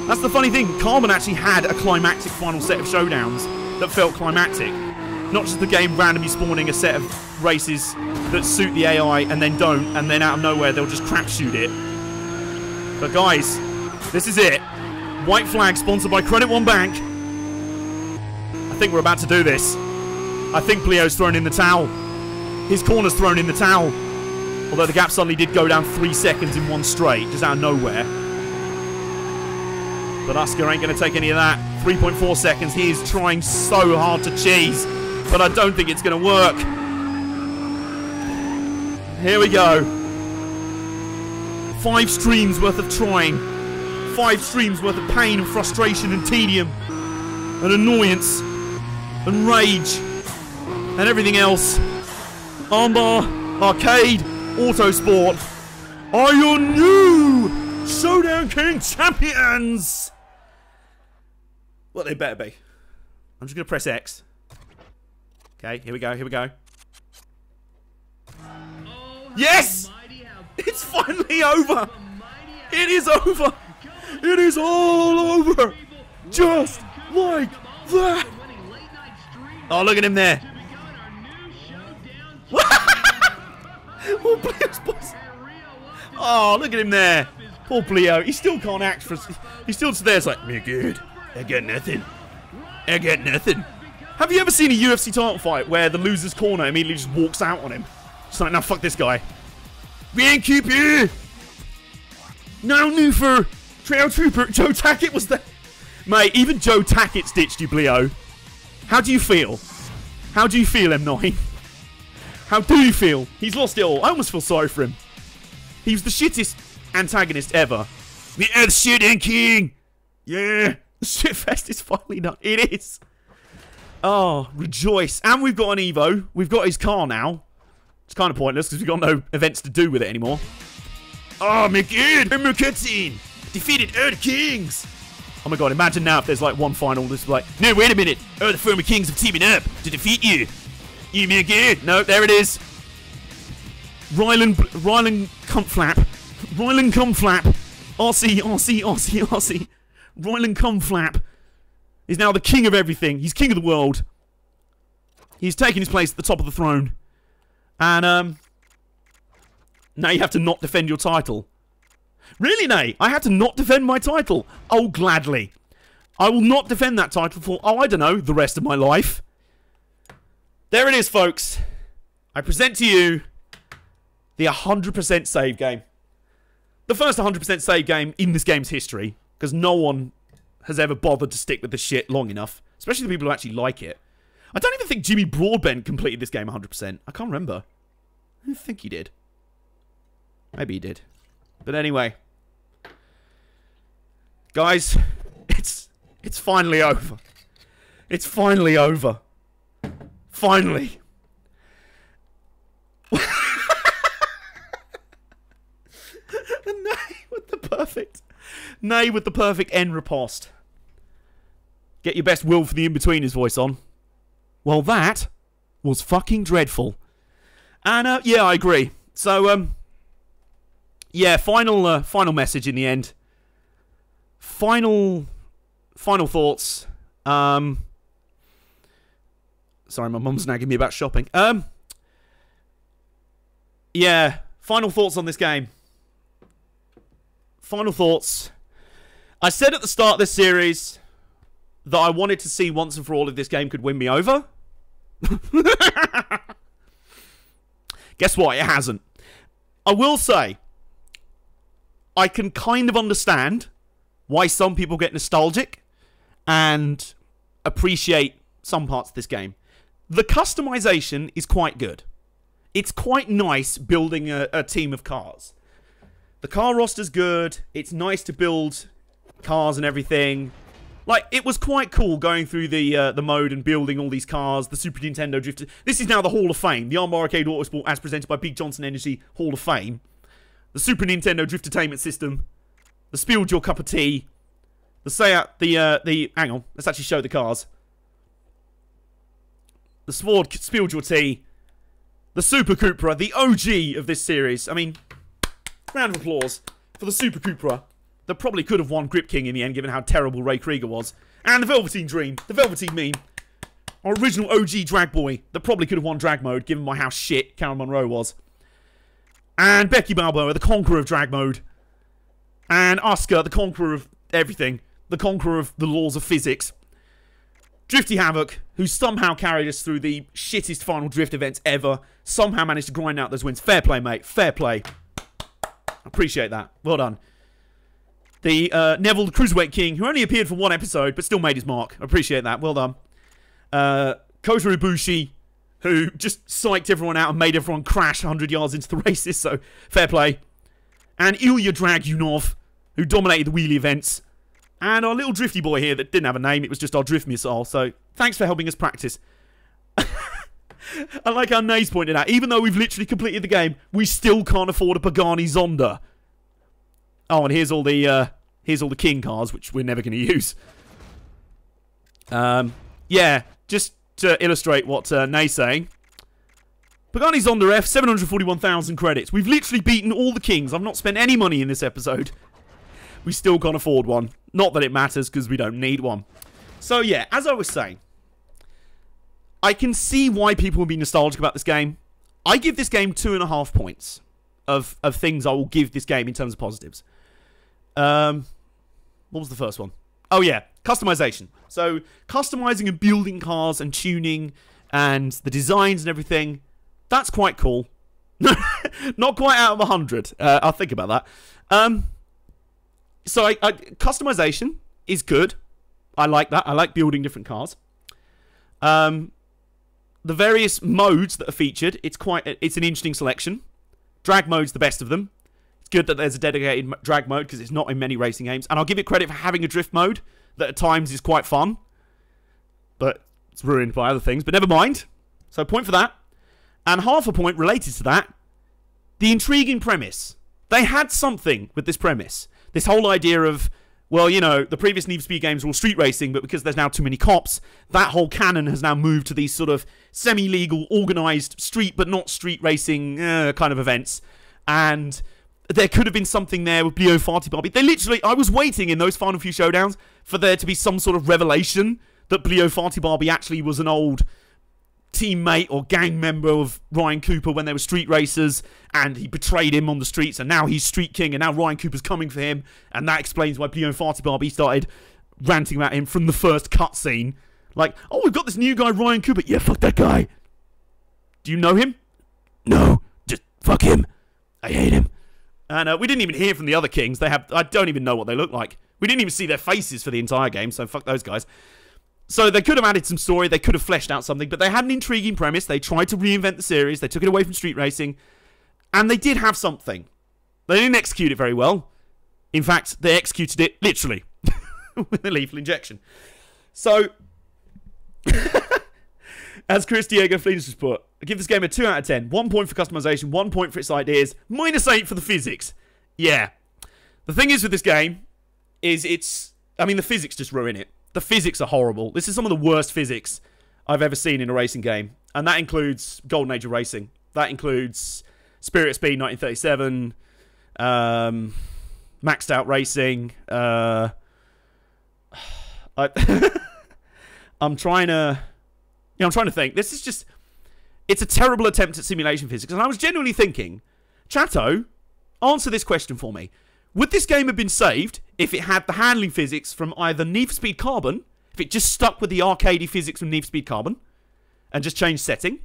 That's the funny thing. Carmen actually had a climactic final set of showdowns that felt climactic. Not just the game randomly spawning a set of races that suit the AI and then don't, and then out of nowhere they'll just crapshoot it. But guys, this is it. White flag sponsored by Credit One Bank. I think we're about to do this. I think Bleo's thrown in the towel. His corner's thrown in the towel. Although the gap suddenly did go down 3 seconds in one straight, just out of nowhere. But Oscar ain't going to take any of that. 3.4 seconds. He is trying so hard to cheese. But I don't think it's going to work. Here we go. 5 streams worth of trying. 5 streams worth of pain and frustration and tedium. And annoyance. And rage. And everything else. Armbar, Arcade, Autosport are your new Showdown King champions! Well, they better be. I'm just going to press X. Okay, here we go, here we go. Yes! It's finally over! It is over! It is all over! Just like that! Oh, look at him there! Poor Bleo's boss. Oh, look at him there. Poor Bleo. He still can't act for us. He's still there. It's like, me good. I got nothing. I got nothing. Have you ever seen a UFC title fight where the loser's corner immediately just walks out on him? Just like, now fuck this guy. We ain't keep you. No new for Trail Trooper. Joe Tackett was there. Mate, even Joe Tackett's ditched you, Bleo. How do you feel? How do you feel, M9? How do you feel? He's lost it all. I almost feel sorry for him. He was the shittest antagonist ever. The Earth Shooting King! Yeah! The shitfest is finally done. It is! Oh, rejoice. And we've got an Evo. We've got his car now. It's kind of pointless because we've got no events to do with it anymore. Oh, my god! Remember cutscene! Defeated Earth Kings! Oh my god, imagine now if there's like one final that's like, no, wait a minute! Earth Former Kings have teaming up to defeat you! You me again. No, there it is. Ryland Cumflap. Ryland Cumflap. RC. Ryland Cumflap is now the king of everything. He's king of the world. He's taken his place at the top of the throne. And, now you have to not defend your title. Really, Nay? I have to not defend my title? Oh, gladly. I will not defend that title for, oh, I don't know, the rest of my life. There it is, folks. I present to you the 100% save game. The first 100% save game in this game's history. Because no one has ever bothered to stick with this shit long enough. Especially the people who actually like it. I don't even think Jimmy Broadbent completed this game 100%. I can't remember. I don't think he did. Maybe he did. But anyway. Guys, it's finally over. It's finally over. Finally. Nay with the perfect end riposte. Get your best Will for the In-Betweeners voice on. Well, that was fucking dreadful. And, yeah, I agree. So, yeah, final message in the end. Final thoughts. Sorry, my mum's nagging me about shopping. yeah, final thoughts on this game. Final thoughts. I said at the start of this series that I wanted to see once and for all if this game could win me over. Guess what? It hasn't. I will say, I can kind of understand why some people get nostalgic and appreciate some parts of this game. The customization is quite good. It's quite nice building a team of cars. The car roster's good. It's nice to build cars and everything. Like, it was quite cool going through the mode and building all these cars. The Super Nintendo Drifter. This is now the Hall of Fame. The Armbar Arcade Autosport as presented by Big Johnson Energy Hall of Fame. The Super Nintendo Driftertainment System. The Spilled Your Cup of Tea. The Seat, hang on. Let's actually show the cars. The Spilled Your Tea. The Super Cupra. The OG of this series. I mean, round of applause for the Super Cupra. That probably could have won Grip King in the end, given how terrible Ray Krieger was. And the Velveteen Dream. The Velveteen Meme. Our original OG drag boy. That probably could have won drag mode, given by how shit Karen Monroe was. And Becky Balboa, the conqueror of drag mode. And Asuka, the conqueror of everything. The conqueror of the laws of physics. Drifty Havoc, who somehow carried us through the shittest final drift events ever. Somehow managed to grind out those wins. Fair play, mate. Fair play. Appreciate that. Well done. The Neville, the Cruiserweight King, who only appeared for one episode, but still made his mark. Appreciate that. Well done. Kota Ibushi, who just psyched everyone out and made everyone crash 100 yards into the races, so fair play. And Ilya Dragunov, who dominated the wheelie events. And our little drifty boy here that didn't have a name, it was just our drift missile, so thanks for helping us practice. I like how Nays pointed out, even though we've literally completed the game, we still can't afford a Pagani Zonda. Oh, and here's all the King cars, which we're never going to use. Yeah, just to illustrate what Nay's saying. Pagani Zonda F, 741,000 credits. We've literally beaten all the Kings. I've not spent any money in this episode. We still can't afford one. Not that it matters, because we don't need one. So yeah, as I was saying, I can see why people will be nostalgic about this game. I give this game 2.5 points of things I will give this game in terms of positives. What was the first one? Oh yeah, customization. So customizing and building cars and tuning and the designs and everything, that's quite cool. Not quite out of 100. I'll think about that. So customization is good. I like that. I like building different cars. The various modes that are featured, it's an interesting selection. Drag mode's the best of them. It's good that there's a dedicated drag mode because it's not in many racing games. And I'll give it credit for having a drift mode that at times is quite fun. But it's ruined by other things. But never mind. So point for that. And half a point related to that. The intriguing premise. They had something with this premise. This whole idea of, well, you know, the previous Need for Speed games were all street racing, but because there's now too many cops, that whole canon has now moved to these sort of semi-legal, organised street, but not street racing kind of events. And there could have been something there with Bleo Farty Barbie. They literally, I was waiting in those final few showdowns for there to be some sort of revelation that Bleo Farty Barbie actually was an old teammate or gang member of Ryan Cooper when they were street racers, and he betrayed him on the streets, and now he's Street King, and now Ryan Cooper's coming for him, and that explains why Bleo Farty Barbie started ranting about him from the first cutscene. Like, oh, we've got this new guy, Ryan Cooper. Yeah, fuck that guy. Do you know him? No, just fuck him. I hate him. And we didn't even hear from the other Kings. I don't even know what they look like. We didn't even see their faces for the entire game, so fuck those guys. So they could have added some story, they could have fleshed out something, but they had an intriguing premise, they tried to reinvent the series, they took it away from street racing, and they did have something. They didn't execute it very well. In fact, they executed it, literally, with a lethal injection. So, as Chris Diego Fleeters has put, I give this game a 2 out of 10. 1 point for customization, 1 point for its ideas, -8 for the physics. Yeah. The thing is with this game, is the physics just ruin it. The physics are horrible. This is some of the worst physics I've ever seen in a racing game. And that includes Golden Age of Racing. That includes Spirit of Speed 1937, Maxed Out Racing. I'm trying to think. This is just... It's a terrible attempt at simulation physics. And I was genuinely thinking, Chatto, answer this question for me. Would this game have been saved if it had the handling physics from either Need for Speed Carbon, if it just stuck with the arcadey physics from Need for Speed Carbon, and just changed setting,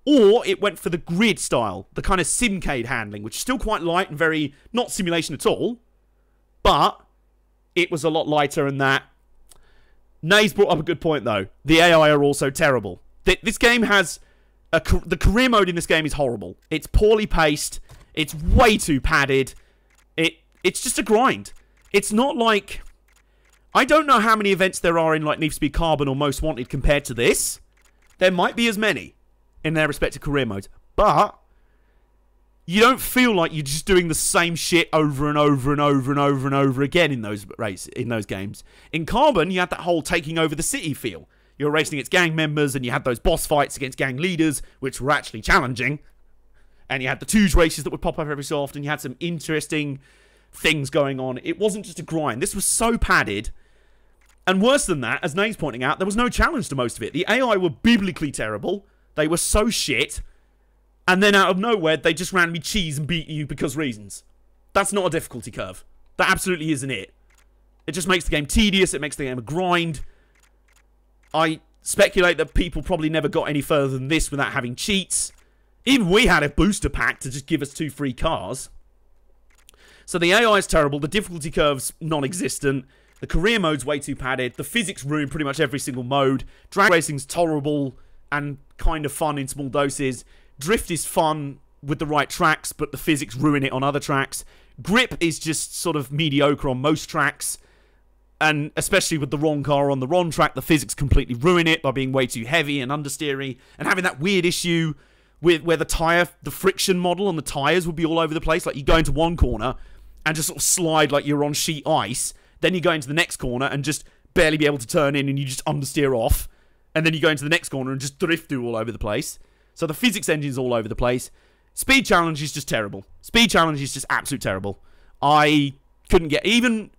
or it went for the grid style, the kind of simcade handling, which is still quite light and very, not simulation at all, but it was a lot lighter and that. Nay's brought up a good point, though. The AI are also terrible. This game has... the career mode in this game is horrible. It's poorly paced. It's way too padded. It's just a grind. It's not like... I don't know how many events there are in like Need for Speed Carbon or Most Wanted compared to this. There might be as many in their respective career modes. But you don't feel like you're just doing the same shit over and over and over and over and over again in those games. In Carbon, you had that whole taking over the city feel. You were racing against gang members, and you had those boss fights against gang leaders, which were actually challenging. And you had the twos races that would pop up every so often. You had some interesting things going on. It wasn't just a grind. This was so padded. And worse than that, as Nate's pointing out, there was no challenge to most of it. The AI were biblically terrible. They were so shit. And then out of nowhere, they just randomly cheese and beat you because reasons. That's not a difficulty curve. That absolutely isn't it. It just makes the game tedious. It makes the game a grind. I speculate that people probably never got any further than this without having cheats. Even we had a booster pack to just give us 2 free cars. So the AI is terrible. The difficulty curve's non-existent. The career mode's way too padded. The physics ruin pretty much every single mode. Drag racing's tolerable and kind of fun in small doses. Drift is fun with the right tracks, but the physics ruin it on other tracks. Grip is just sort of mediocre on most tracks. And especially with the wrong car on the wrong track, the physics completely ruin it by being way too heavy and understeery. And having that weird issue with where the friction model on the tyres would be all over the place. Like you go into one corner and just sort of slide like you're on sheet ice. Then you go into the next corner and just barely be able to turn in and you just understeer off. And then you go into the next corner and just drift through all over the place. So the physics engine's all over the place. Speed challenge is just terrible. Speed challenge is just absolute terrible. I couldn't get... Even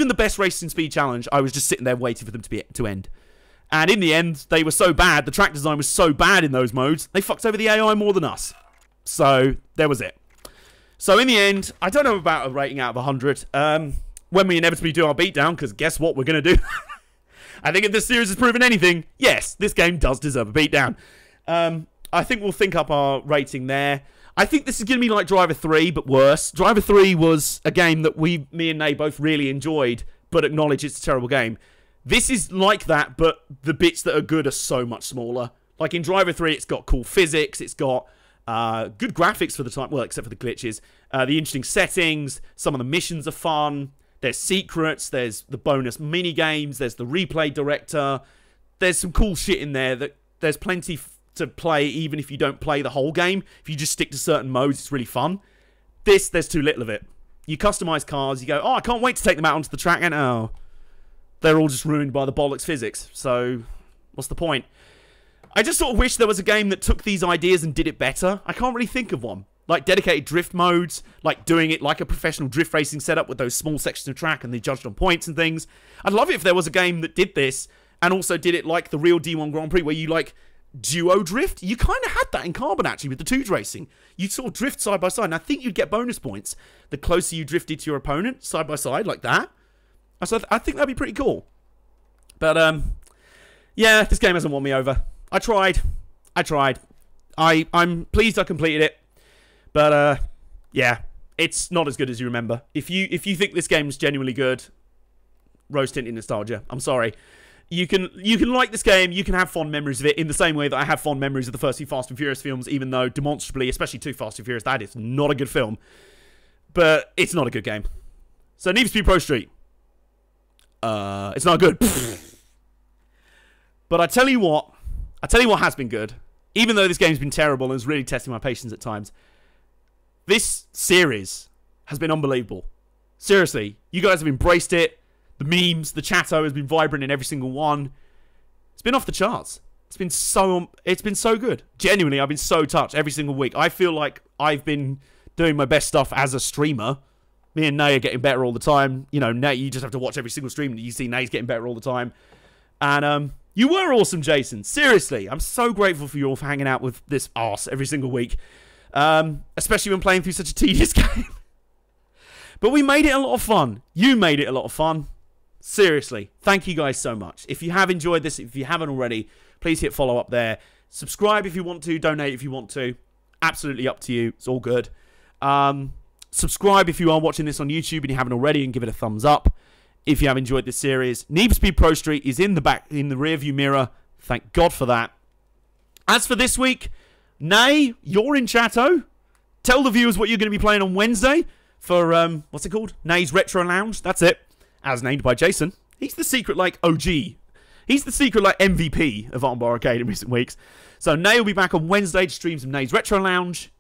the best races in Speed Challenge, I was just sitting there waiting for them to end. And in the end, they were so bad, the track design was so bad in those modes, they fucked over the AI more than us. So, there was it. So in the end, I don't know about a rating out of 100. When we inevitably do our beatdown, because guess what we're going to do? I think if this series has proven anything, yes, this game does deserve a beatdown. I think we'll think up our rating there. I think this is going to be like Driver 3, but worse. Driver 3 was a game that me and Nay both really enjoyed, but acknowledge it's a terrible game. This is like that, but the bits that are good are so much smaller. Like in Driver 3, it's got cool physics, it's got good graphics for the time, well, except for the glitches. The interesting settings, some of the missions are fun, there's secrets, there's the bonus mini-games, there's the replay director, there's some cool shit in there, that there's plenty to play even if you don't play the whole game. If you just stick to certain modes, it's really fun. There's too little of it. You customize cars, you go, oh, I can't wait to take them out onto the track, and oh, they're all just ruined by the bollocks physics. So, what's the point? I just sort of wish there was a game that took these ideas and did it better. I can't really think of one. Like dedicated drift modes, like doing it like a professional drift racing setup with those small sections of track and they judged on points and things. I'd love it if there was a game that did this and also did it like the real D1 Grand Prix where you like duo drift. You kind of had that in Carbon actually with the twos racing. You'd sort of drift side by side and I think you'd get bonus points the closer you drifted to your opponent side by side like that. So I think that'd be pretty cool. But yeah, this game hasn't won me over. I tried. I'm pleased I completed it. But yeah, it's not as good as you remember. If you think this game's genuinely good, rose tinted nostalgia. I'm sorry. You can like this game, you can have fond memories of it in the same way that I have fond memories of the first 2 Fast and Furious films, even though demonstrably, especially 2 Fast and Furious, that is not a good film. But it's not a good game. So Need for Speed Pro Street. It's not good. But I tell you what has been good. Even though this game's been terrible and is really testing my patience at times, this series has been unbelievable. Seriously, you guys have embraced it. The memes, the chatto has been vibrant in every single one. It's been off the charts. It's been so good. Genuinely, I've been so touched every single week. I feel like I've been doing my best stuff as a streamer. Me and Nay are getting better all the time. You know, Nay, you just have to watch every single stream that you see. Nay's getting better all the time. And You were awesome, Jason. Seriously, I'm so grateful for you all for hanging out with this arse every single week. Especially when playing through such a tedious game. But we made it a lot of fun. You made it a lot of fun. Seriously, thank you guys so much. If you have enjoyed this, if you haven't already, please hit follow up there. Subscribe if you want to. Donate if you want to. Absolutely up to you. It's all good. Subscribe if you are watching this on YouTube and you haven't already, and give it a thumbs up if you have enjoyed this series. Need for Speed Pro Street is in the rear view mirror. Thank God for that. As for this week, Nay, you're in chatto. Tell the viewers what you're going to be playing on Wednesday for, what's it called? Nay's Retro Lounge. That's it. As named by Jason. He's the secret, like, OG. He's the secret, like, MVP of Armbar Arcade in recent weeks. So Nay will be back on Wednesday to stream some Nay's Retro Lounge.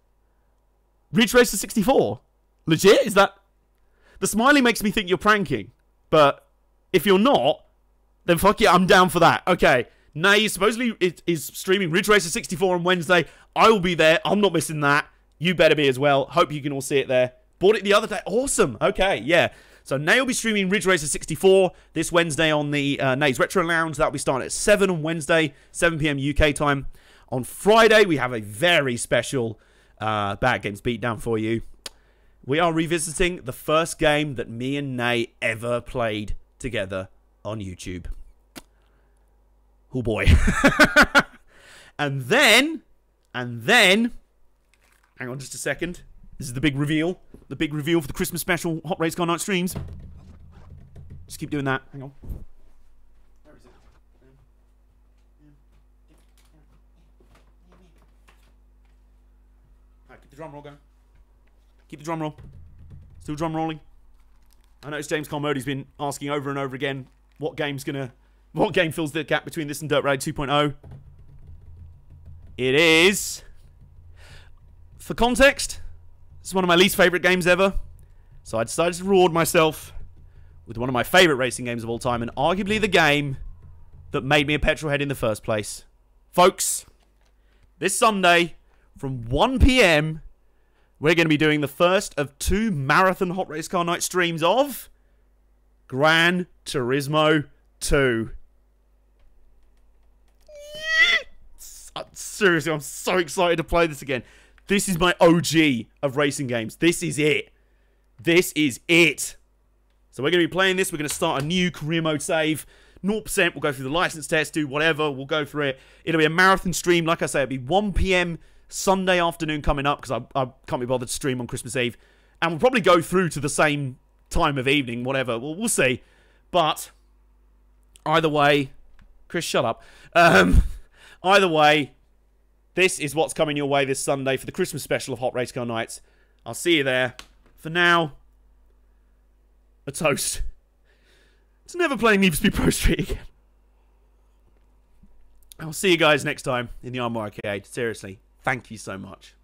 Ridge Racer 64. Legit? Is that... The smiley makes me think you're pranking. But if you're not, then fuck yeah, I'm down for that. Okay. Nay supposedly is streaming Ridge Racer 64 on Wednesday. I will be there. I'm not missing that. You better be as well. Hope you can all see it there. Bought it the other day. Awesome. Okay, yeah. So Nay will be streaming Ridge Racer 64 this Wednesday on the Nay's Retro Lounge. That will be starting at 7 on Wednesday, 7 p.m. UK time. On Friday, we have a very special Bad Games Beatdown for you. We are revisiting the first game that me and Nay ever played together on YouTube. Oh boy. and then, hang on just a second. This is the big reveal. The big reveal for the Christmas special Hot Racecar Night streams. Just keep doing that. Hang on. Where is it? Alright, keep the drum roll going. Keep the drum roll. Still drum rolling. I noticed James Carmody's been asking over and over again what game fills the gap between this and Dirt Rally 2.0. It is, for context, this is one of my least favourite games ever. So I decided to reward myself with one of my favourite racing games of all time, and arguably the game that made me a petrolhead in the first place. Folks, this Sunday from 1 p.m, we're going to be doing the first of 2 marathon Hot Race Car Night streams of Gran Turismo 2. Seriously, I'm so excited to play this again. This is my OG of racing games. This is it. This is it. So we're going to be playing this. We're going to start a new career mode save. 0%. We'll go through the license test, do whatever. We'll go through it. It'll be a marathon stream. Like I say, it'll be 1 p.m. Sunday afternoon coming up, because I can't be bothered to stream on Christmas Eve. And we'll probably go through to the same time of evening, whatever. We'll see. But either way... Chris, shut up. Either way, this is what's coming your way this Sunday for the Christmas special of Hot Race Car Nights. I'll see you there. For now, a toast to never playing Need for Speed Pro Street again. I'll see you guys next time in the Armbar Arcade. Seriously, thank you so much.